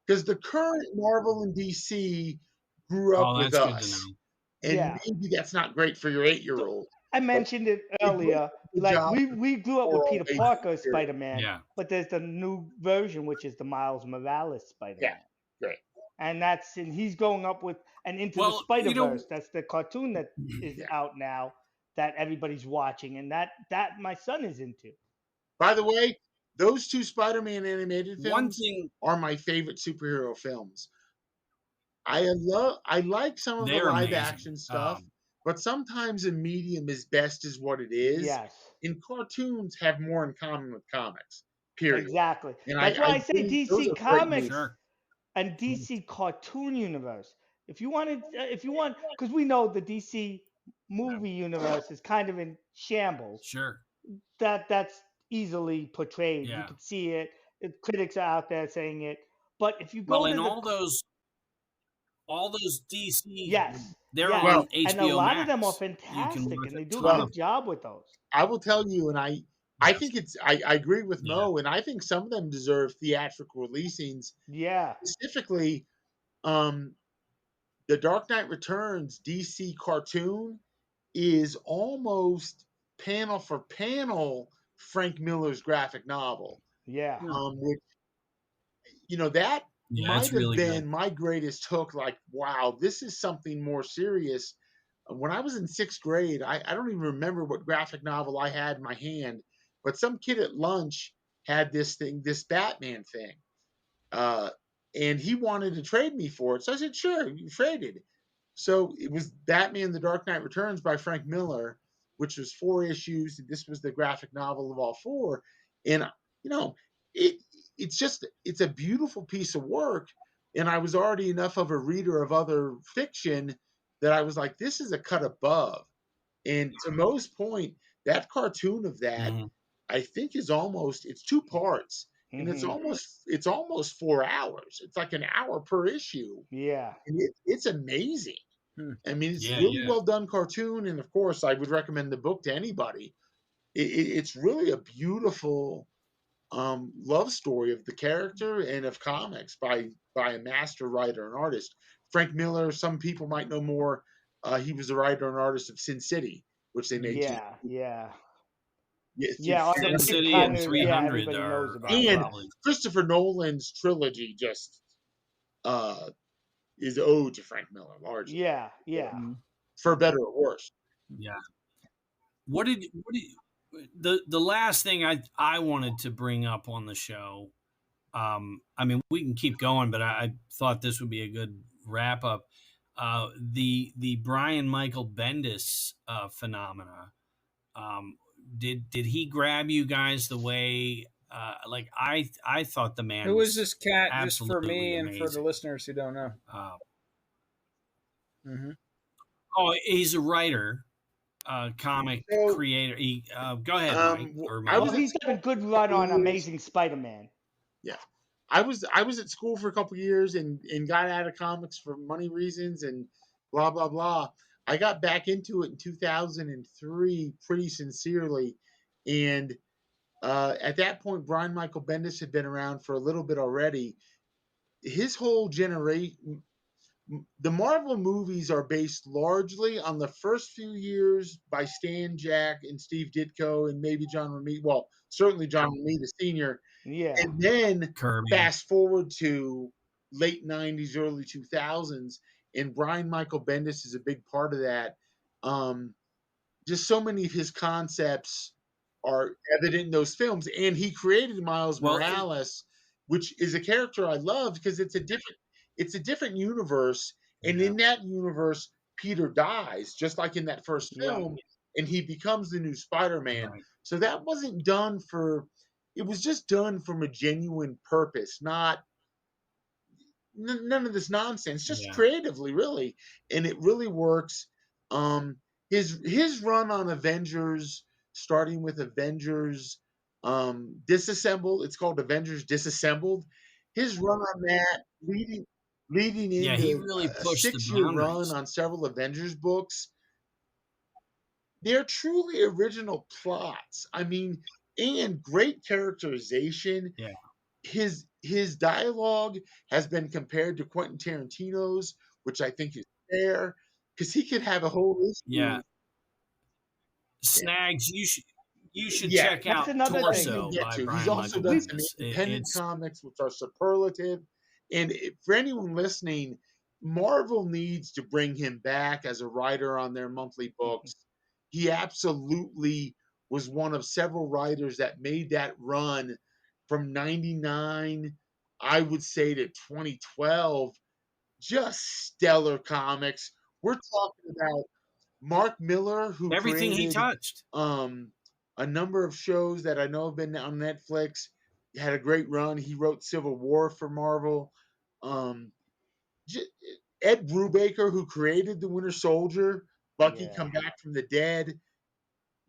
Because the current Marvel and DC grew up Oh, with that's good to us. know. And Yeah. maybe that's not great for your 8-year-old. I But mentioned it they both earlier. do a good Like job we grew up for with all Peter ages. Parker Spider-Man, Yeah. but there's the new version, which is the Miles Morales Yeah, Spider-Man. great. And he's going up with and Into the Well, Spider-Verse. That's the cartoon that is Yeah. out now that everybody's watching, and that my son is into. By the way, those two Spider-Man animated one films thing are my favorite superhero films. I like some of the they're live amazing. action stuff, but sometimes a medium is best is what it is. Yes, And cartoons have more in common with comics. Period. exactly. And That's why I say think those DC are great Comics movies. Sure. and DC Cartoon Universe. If you want, because we know the DC movie universe is kind of in shambles. Sure. That's easily portrayed. You Yeah. can see it. The critics are out there saying it. But if you go Well, to and the all those DC, yes, they're yes, on and HBO a lot Max. of them are You can fantastic, watch and they a do a ton Well, good job with those. I will tell you, and I Yes. think I agree with Yeah. Mo, and I think some of them deserve theatrical releasings. Yeah, Specifically, the Dark Knight Returns DC cartoon is almost panel for panel Frank Miller's graphic novel. yeah, Which that Yeah, might it's have really been good. my greatest hook. Like, wow, this is something more serious. When I was in 6th grade, I don't even remember what graphic novel I had in my hand, but some kid at lunch had this Batman thing, uh, and he wanted to trade me for it. So I said, sure, you traded. So it was Batman: The Dark Knight Returns by Frank Miller, which was 4 issues. This was the graphic novel of all 4, and it it's a beautiful piece of work. And I was already enough of a reader of other fiction that I was like, this is a cut above. And to Mo's point, that cartoon of that, Mhm. I think, it's 2 parts, and hmm it's almost 4 hours. It's like an hour per issue, yeah. and it's amazing. Hmm. I mean, it's Yeah, really yeah. well done cartoon, and of course, I would recommend the book to anybody. It's really a beautiful love story of the character and of comics by a master writer and artist. Frank Miller. Some people might know more. He was the writer and artist of Sin City, which they made too. Yeah. Yes, Yeah, on the Sin big City kind and of, yeah, 300 everybody knows are about it. and Yeah. probably Christopher Nolan's trilogy just uh, is owed to Frank Miller largely, Yeah. for better or worse. yeah. What did the last thing I wanted to bring up on the show? I mean, we can keep going, but I thought this would be a good wrap up. The Brian Michael Bendis phenomena. Did he grab you guys the way like I thought the man Who is was this cat? Just for absolutely me and for the amazing. listeners who don't know. Uh, Mm-hmm. oh, he's a writer, comic So, creator. Go ahead, Mike or I Well, was Mo. at he's done a good run on Amazing Spider-Man. Yeah. I was at school for a couple years and got out of comics for money reasons and blah blah blah. I got back into it in 2003 pretty sincerely, and at that point Brian Michael Bendis had been around for a little bit already. His whole generation, the Marvel movies are based largely on the first few years by Stan Jack and Steve Ditko and maybe John Romita. Well, certainly John Romita Sr. Yeah. And then Kirby. fast forward to late 90s, early 2000s, and Brian Michael Bendis is a big part of that. Just so many of his concepts are evident in those films. And he created Miles Well, Morales, which is a character I love because it's a different universe. And yeah. in that universe, Peter dies, just like in that first Right. film. and he becomes the new Spider-Man. Right. So that wasn't done for, it was just done from a genuine purpose, not none of this nonsense, just Yeah. creatively, really, and it really works. His run on Avengers, starting with Avengers Disassembled, it's called Avengers Disassembled. His run on that, leading Yeah, he into really a pushed the 6-year run boundaries. on several Avengers books. They're truly original plots. I mean, and great characterization. Yeah. His dialogue has been compared to Quentin Tarantino's, which I think is fair, because he could have a whole Yeah. issue. Snags, you should Yeah, check That's out another I thing. can Torso get by to. He's Brian also Michael done some Bendis. independent It's comics, which are superlative. And for anyone listening, Marvel needs to bring him back as a writer on their monthly books. He absolutely was one of several writers that made that run from 99, I would say, to 2012. Just stellar comics. We're talking about Mark Miller, who everything he created touched. a number of shows that I know have been on Netflix. He had a great run. He wrote Civil War for Marvel. Um, Ed Brubaker, who created the Winter Soldier, Bucky Yeah. Come Back from the Dead,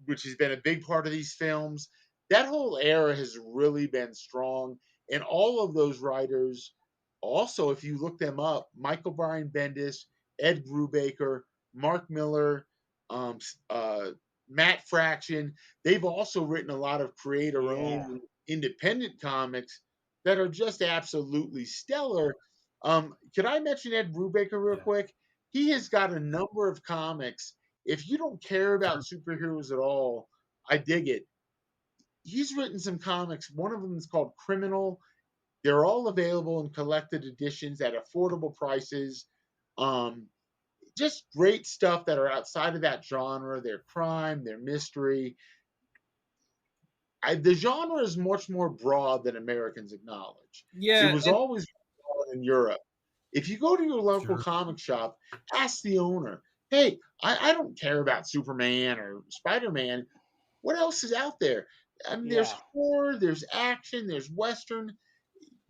which has been a big part of these films. That whole era has really been strong. And all of those writers, also, if you look them up, Michael Brian Bendis, Ed Brubaker, Mark Miller, um, uh, Matt Fraction, they've also written a lot of creator Yeah. owned independent comics that are just absolutely stellar. Could I mention Ed Brubaker real Yeah. quick? He has got a number of comics. If you don't care about Sure. superheroes at all, I dig it. He's written some comics. One of them is called Criminal. They're all available in collected editions at affordable prices. Um, just great stuff that are outside of that genre. They're crime, they're mystery. The genre is much more broad than Americans acknowledge. It Yeah, was and always broad in Europe. If you go to your local Sure. comic shop, ask the owner, hey, I don't care about Superman or Spider Man. What else is out there? I mean, there's Yeah. horror, there's action, there's western.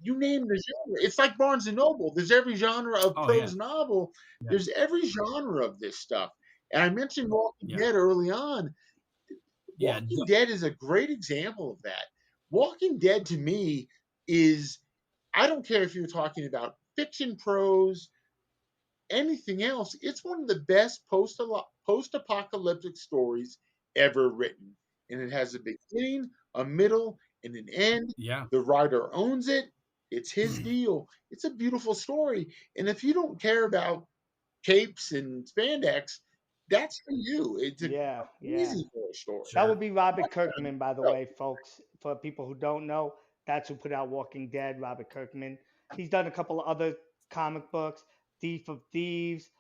You name the genre. It's like Barnes and Noble. There's every genre of Oh yeah. prose novel. Yeah. There's every genre of this stuff. And I mentioned Walking Yeah. Dead early on. Yeah. Walking Dead is a great example of that. Walking Dead to me is, I don't care if you're talking about fiction, prose, anything else, it's one of the best post-apocalyptic stories ever written. And it has a beginning, a middle, and an end. Yeah. The writer owns it. It's his deal. It's a beautiful story. And if you don't care about capes and spandex, that's for you. It's an Yeah. Yeah. easy for a story. That Sure. would be Robert Kirkman, by the way, folks. For people who don't know, that's who put out Walking Dead, Robert Kirkman. He's done a couple of other comic books, Thief of Thieves,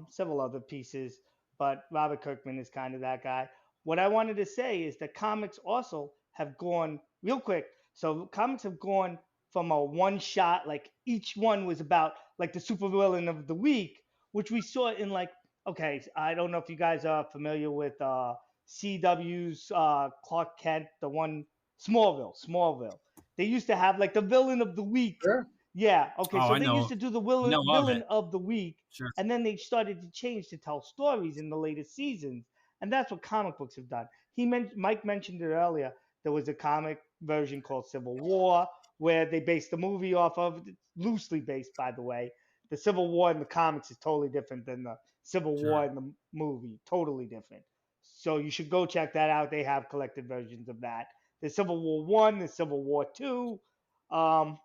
several other pieces, but Robert Kirkman is kind of that guy. What I wanted to say is that comics also have gone real quick. So comics have gone from a one shot, like each one was about like the supervillain of the week, which we saw in like, okay, I don't know if you guys are familiar with CW's Clark Kent, the one Smallville. They used to have like the villain of the week. Sure. Yeah. Okay. Oh, So I they used know. to do the Know of villain it. of the week, Sure. and then they started to change to tell stories in the latest seasons, and that's what comic books have done. Mike mentioned it earlier. There was a comic version called Civil War where they based the movie off of, loosely based, by the way. The Civil War in the comics is totally different than the Civil War Sure. in the movie. Totally different. So you should go check that out. They have collected versions of that. The Civil War One, the Civil War Two. Um,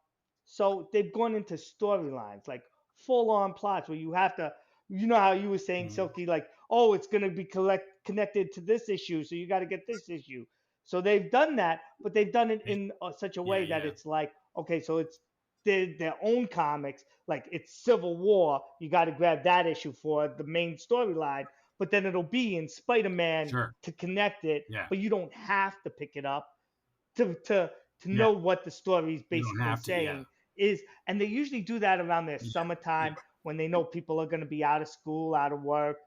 so they've gone into storylines, like full on plots where you have to, you know how you were saying, Mm. Silky, like, oh, it's going to be connected to this issue, so you got to get this issue. So they've done that, but they've done it in such a way that Yeah. it's like, okay, so it's their own comics, like it's Civil War, you got to grab that issue for the main storyline, but then it'll be in Spider-Man Sure. to connect it, Yeah. but you don't have to pick it up to Yeah. know what the story is You don't basically have to. Yeah. saying is, and they usually do that around their Yeah. summertime when they know people are going to be out of school, out of work.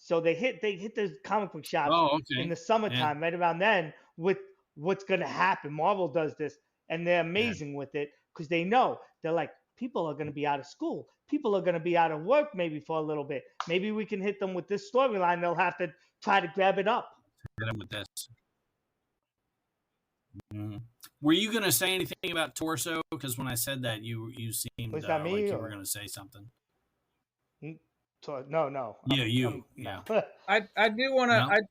So they hit the comic book shops Oh, okay. in the summertime, right around then, with what's going to happen. Marvel does this, and they're amazing with it because they know, they're like, people are going to be out of school, people are going to be out of work maybe for a little bit. Maybe we can hit them with this storyline. They'll have to try to grab it up. Hit him with this. Were you going to say anything about Torso? Because when I said that, you seemed Was that me, like you or- were going to say something. No. Yeah, I'm- yeah. I do want to.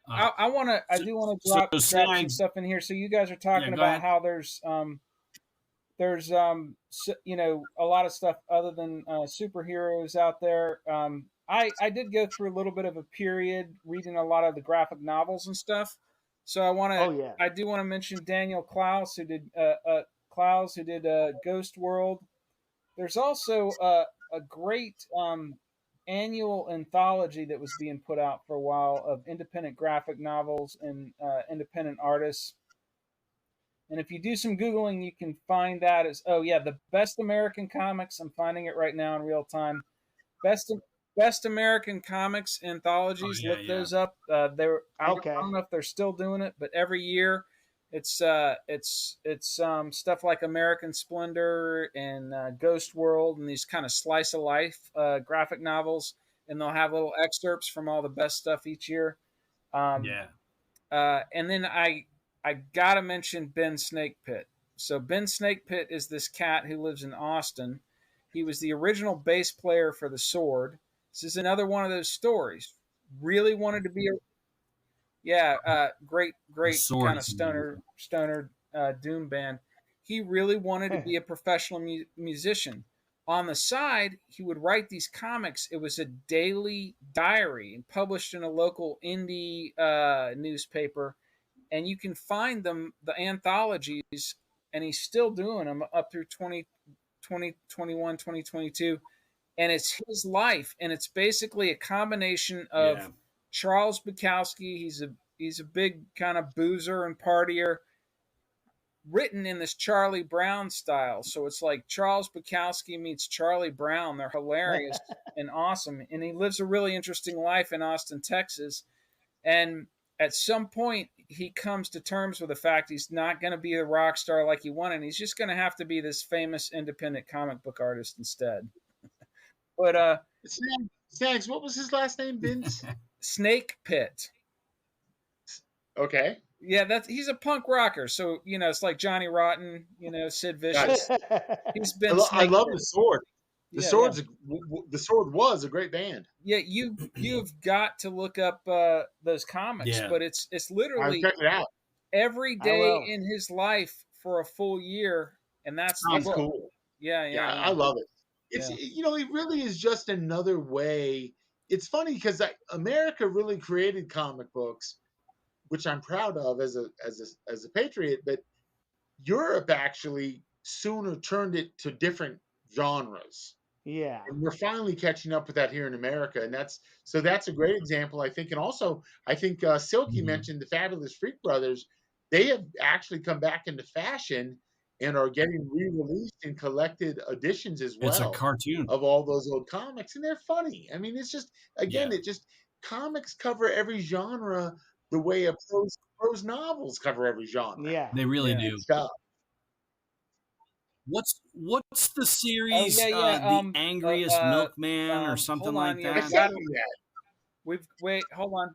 No? I want to. I do want to drop some Snags, stuff in here. So you guys are talking go about ahead. how there's you know, a lot of stuff other than superheroes out there. I did go through a little bit of a period reading a lot of the graphic novels and stuff. So I want to. Oh, yeah. I do want to mention Daniel Klaus, who did Ghost World. There's also a great annual anthology that was being put out for a while of independent graphic novels and independent artists. And if you do some Googling, you can find that as, the Best American Comics. I'm finding it right now in real time. Best American Comics anthologies. Oh, yeah, Look those up. I don't know if they're still doing it, but every year it's stuff like American Splendor and Ghost World and these kind of slice of life graphic novels, and they'll have little excerpts from all the best stuff each year. And then I gotta mention Ben Snakepit. So Ben Snakepit is this cat who lives in Austin. He was the original bass player for The Sword. This is another one of those stories. Really wanted to be great kind of stoner doom band. He really wanted to be a professional musician. On the side, he would write these comics. It was a daily diary and published in a local indie newspaper. And you can find them, the anthologies, and he's still doing them up through 2021, 2022. And it's his life, and it's basically a combination of Charles Bukowski. He's a big kind of boozer and partier, written in this Charlie Brown style. So it's like Charles Bukowski meets Charlie Brown. They're hilarious and awesome. And he lives a really interesting life in Austin, Texas. And at some point, he comes to terms with the fact he's not going to be a rock star like he wanted. He's just going to have to be this famous independent comic book artist instead. But Snags, what was his last name, Vince? Snake Pit. Okay. Yeah, he's a punk rocker. So, you know, it's like Johnny Rotten, you know, Sid Vicious. He's been. I love The Sword. The Sword was a great band. Yeah, you've got to look up those comics, but it's literally check it out. Every day in his life for a full year, and that's cool. Yeah, I love it. It's you know, it really is just another way. It's funny because America really created comic books, which I'm proud of as a patriot, but Europe actually sooner turned it to different genres. Yeah. And we're finally catching up with that here in America. And that's a great example, I think. And also, I think Silky mentioned the Fabulous Freak Brothers. They have actually come back into fashion and are getting re-released in collected editions as well. It's a cartoon of all those old comics. And they're funny. I mean, it's just, again, comics cover every genre the way a prose novels cover every genre. Yeah. They really do. Stuff. What's the series? The Angriest Milkman or something like that. Hold on.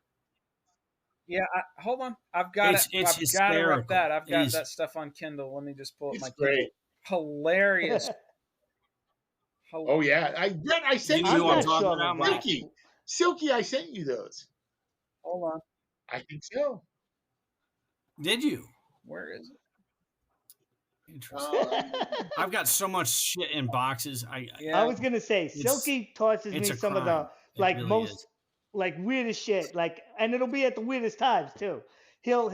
Yeah, hold on. I've got it's it. I've got to rep that. I've got that stuff on Kindle. Let me just pull up my Kindle. Great. Hilarious. Oh yeah, I sent you. I'm talking about Silky, I sent you those. Hold on. I think so. Did you? Where is it? Interesting. I've got so much shit in boxes. I was gonna say Silky tosses me some of the most weirdest shit, and it'll be at the weirdest times too. He'll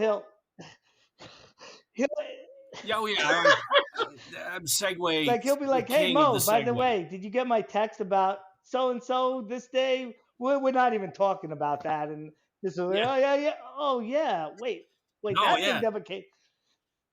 segue. Like he'll be like, "Hey Mo, by the way, did you get my text about so and so this day?" We're not even talking about that, and this is wait, that thing never came.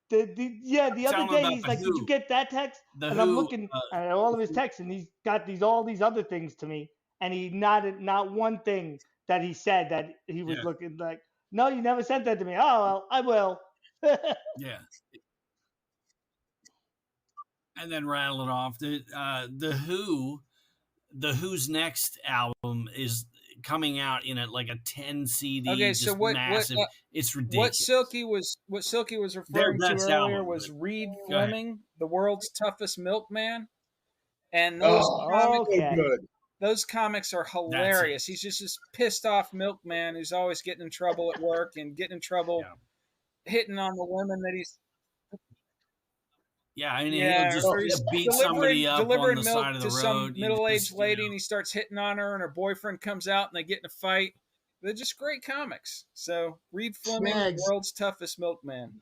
The other day he's like, "Did you get that text?" And I'm looking at all of his texts, and he's got all these other things to me, and he not one thing that he said that he was Yeah. looking like, no, you never sent that to me. Oh, well, I will. Yeah. And then rattle it off. The Who's next album is coming out in like a 10 CD, Okay, so just massive. It's ridiculous. What Silky was Their referring to best earlier album, was but Reed go ahead. Fleming, the world's toughest milkman, and Oh, so Okay. good. those comics are hilarious. He's just this pissed off milkman who's always getting in trouble at work and getting in trouble hitting on the women that he's Yeah, I mean, he'll yeah, just or he's beat somebody up on delivering the milk side of to the some road. middle-aged lady, and he starts hitting on her, and her boyfriend comes out, and they get in a fight. They're just great comics. So Reed Fleming, Snags, world's toughest milkman.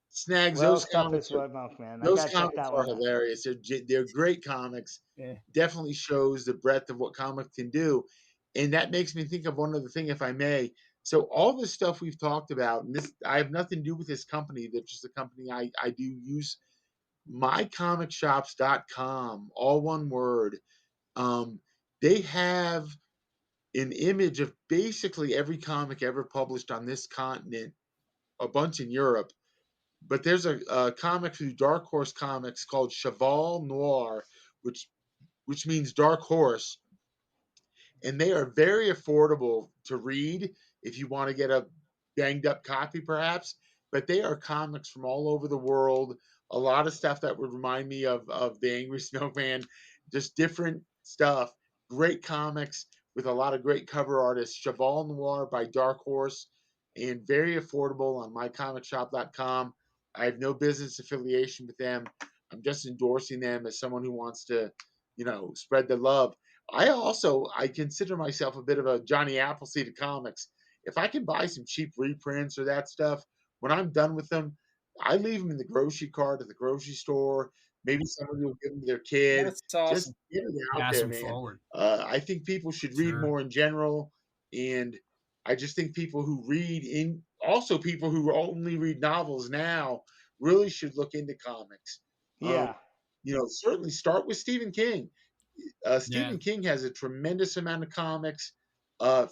Snags, World's toughest word milk, man. I those gotta check comics that are one out. hilarious. They're great comics. Yeah. Definitely shows the breadth of what comics can do. And that makes me think of one other thing, if I may. So all this stuff we've talked about, and this I have nothing to do with this company. That's just a company I do use. mycomicshops.com, all one word. They have an image of basically every comic ever published on this continent, a bunch in Europe. But there's a comic through Dark Horse Comics called Cheval Noir, which means dark horse, and they are very affordable to read if you want to get a banged up copy, perhaps. But they are comics from all over the world. A lot of stuff that would remind me of the Angry Snowman, just different stuff. Great comics with a lot of great cover artists. Cheval Noir by Dark Horse, and very affordable on mycomicshop.com. I have no business affiliation with them. I'm just endorsing them as someone who wants to, spread the love. I consider myself a bit of a Johnny Appleseed of comics. If I can buy some cheap reprints or that stuff, when I'm done with them, I leave them in the grocery cart at the grocery store. Maybe somebody will give them to their kid. That's awesome. Just get it out Pass there, them man. forward. I think people should read Sure. more in general, and I just think people who also people who only read novels now, really should look into comics. Yeah. Certainly start with Stephen King. Yeah. Stephen King has a tremendous amount of comics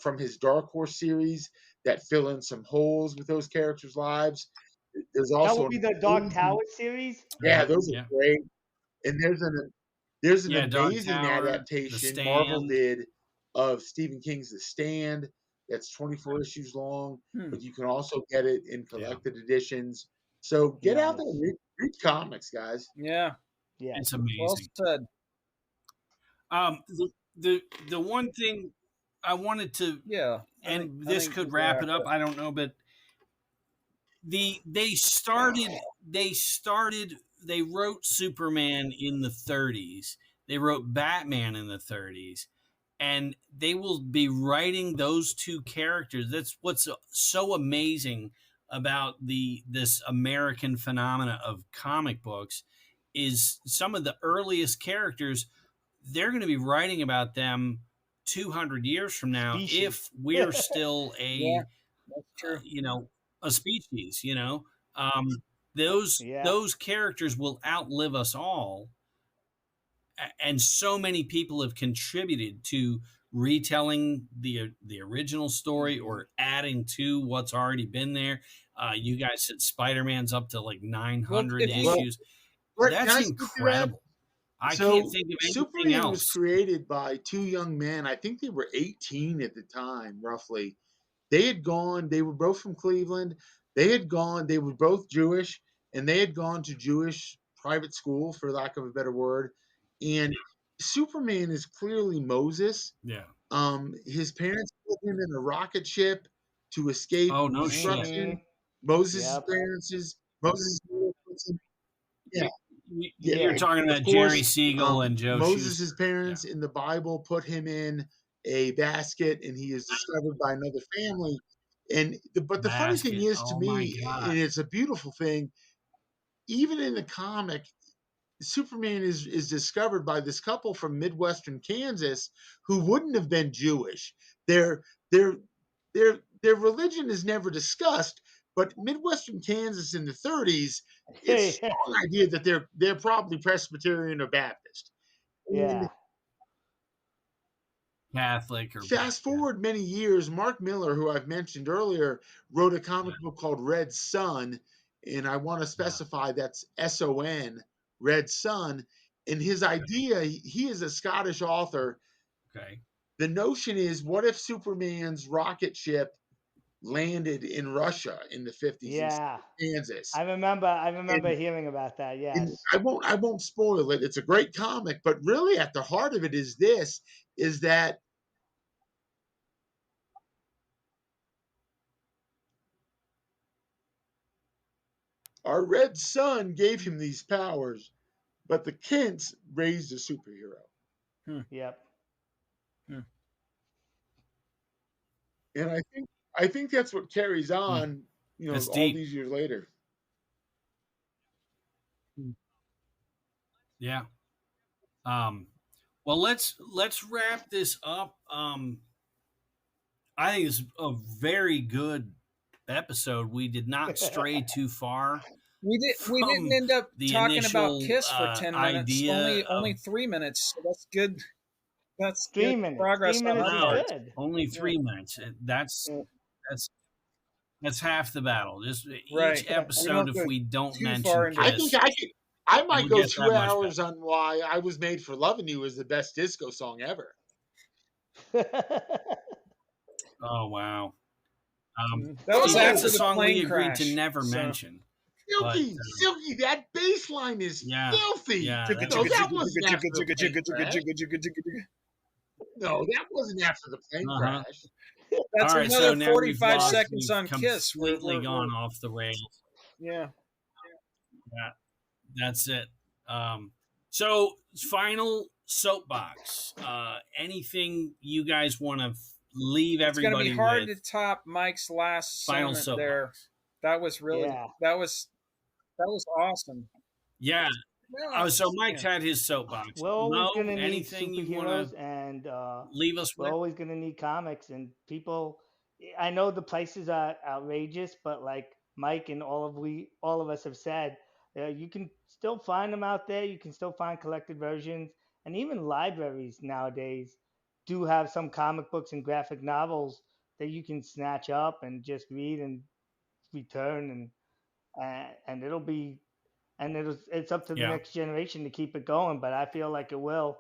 from his Dark Horse series that fill in some holes with those characters' lives. There's That also would be the Dark Tower series. yeah, those are Yeah. great. And there's an Yeah, Dark amazing Tower, The adaptation Marvel Stand. did of Stephen King's The Stand. That's 24 issues long, but you can also get it in collected editions. So get out there and read comics, guys. Yeah. Yeah. It's Well amazing. said. The one thing I wanted to, Yeah. and this could wrap it up. I don't know, but they wrote Superman in the 30s. They wrote Batman in the 30s, and they will be writing those two characters. That's what's so amazing about this American phenomena of comic books is some of the earliest characters. They're going to be writing about them 200 years from now if we're still that's true. a species. Those characters will outlive us all, and so many people have contributed to retelling the original story or adding to what's already been there. You guys said Spider-Man's up to like 900 issues. That's incredible. I can't think of anything Superman else. was created by two young men. I think they were 18 at the time, roughly. They were both from Cleveland. They were both Jewish, and they had gone to Jewish private school, for lack of a better word. And Superman is clearly Moses. Yeah. His parents put him in a rocket ship to escape destruction. Moses' parents yeah. You're talking about Jerry Siegel and Joe Moses' Shuster. parents in the Bible put him in a basket, and he is discovered by another family. But the funny thing is, to me, and it's a beautiful thing, even in the comic, Superman is discovered by this couple from Midwestern Kansas who wouldn't have been Jewish. Their religion is never discussed, but Midwestern Kansas in the 30s, it's a strong idea that they're probably Presbyterian or Baptist. Yeah. Catholic or Fast forward many years, Mark Miller, who I've mentioned earlier, wrote a comic book called Red Sun, and I want to specify that's SON, Red Sun. And his idea, he is a Scottish author. Okay. The notion is, what if Superman's rocket ship landed in Russia in the 50s Yeah. in Kansas? I remember hearing about that. And Yes. I won't spoil it. It's a great comic, but really at the heart of it is this: is that our red sun gave him these powers, but the Kents raised a superhero. Yep. And I think that's what carries on, That's all deep. these years later. Yeah. Well, let's wrap this up. I think it's a very good episode. We did not stray too far. We didn't end up the talking about initial, KISS for 10 minutes. idea Only 3 minutes. So that's good. That's 3 good minutes. progress 3 minutes on is our part. good. Only 3 minutes. That's half the battle. Just Right. each We episode, don't if go we don't too mention far into I KISS, think I might We'll go get that 2 much hours on why I Was Made for Loving You is the best disco song ever. oh wow. That was Oh, after it's a the song plane we agreed crash. to never so. mention. Silky, Silky, that bass line is Yeah, filthy. yeah, No, that's- that wasn't after the plane crash. No, that wasn't after the plane Uh-huh. crash. That's All right, another so now 45 we've seconds on KISS. completely gone off the rails. Yeah. Yeah, that's it. So final soapbox. Anything you guys want to leave It's going to everybody be hard with? to top Mike's last Final segment there. soapbox. That was really Yeah. that was awesome. Yeah. Well, So Mike's had his soapbox. We're always Mo, going to need anything you want superheroes, to and leave us we're with? always going to need comics and people. I know the prices are outrageous, but like Mike and all of us have said, you can still find them out there. You can still find collected versions, and even libraries nowadays do have some comic books and graphic novels that you can snatch up and just read and return, and it'll be, and it's up to the Yeah. next generation to keep it going. But I feel like it will.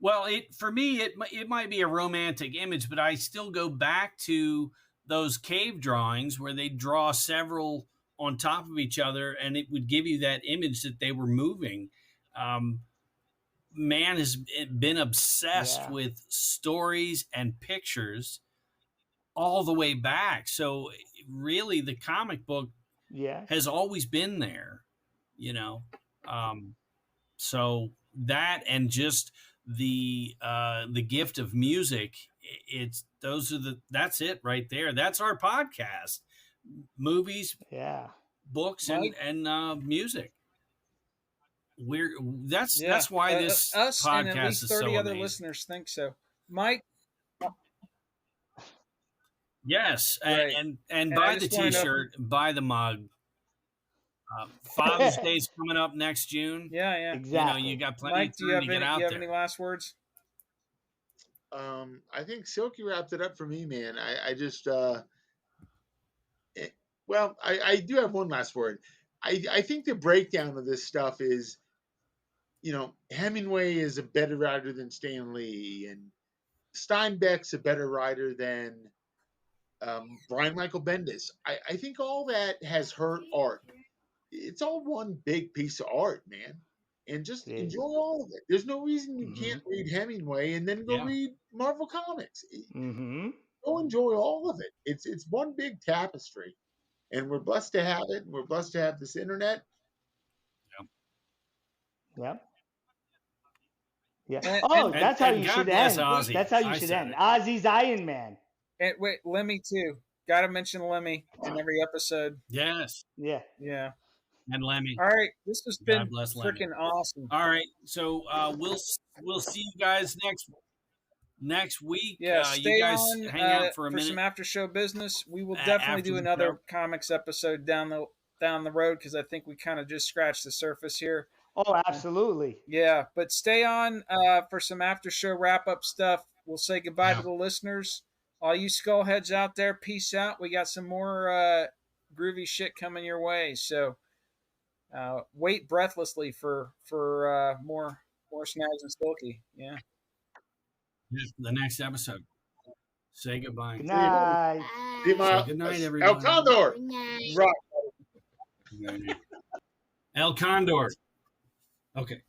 Well, for me, it might be a romantic image, but I still go back to those cave drawings where they draw several on top of each other, and it would give you that image that they were moving. Man has been obsessed Yeah. with stories and pictures all the way back. So really, the comic book Yeah. has always been there, So that, and just the gift of music, that's it right there. That's our podcast: movies, Yeah. books, Mike? and music. That's why this us podcast and at least is 30 so other amazing. listeners think so. Mike, Yes, Right. and And buy I the just wanna know- T-shirt, buy the mug. Father's Day's coming up next June. yeah. Exactly. You got plenty Mike, of do you time have to get out there. any last words? I think Silky wrapped it up for me, man. I just I do have one last word. I think the breakdown of this stuff is, Hemingway is a better writer than Stan Lee, and Steinbeck's a better writer than Brian Michael Bendis. I think all that has hurt art. It's all one big piece of art, man. And just It is. enjoy all of it. There's no reason you Mhm. can't read Hemingway and then go Yeah. read Marvel Comics. Mm-hmm. Go enjoy all of it. It's one big tapestry. And we're blessed to have it. And we're blessed to have this internet. Yep. Yeah. And- That's how and you God should bless end. Ozzy. That's how you I should said end. it. Ozzy's Iron Man. And wait, Lemmy too. Got to mention Lemmy in every episode. Yes, Yeah. Yeah. and Lemmy. All right, this has God been bless Lemmy. freaking awesome. All right, so we'll see you guys next week. Yeah, you stay guys on hang out for a minute. some after show business. We will A- definitely after do the another show. comics episode down the road because I think we kind of just scratched the surface here. Oh, absolutely. Yeah, but stay on for some after show wrap up stuff. We'll say goodbye to the listeners. All you skullheads out there, peace out. We got some more groovy shit coming your way. So wait breathlessly for more Snags and Silky. Yeah. The next episode. Say goodbye. Good night. See you, Say good night, everybody. El Condor. Good night. Rock. El Condor. Okay.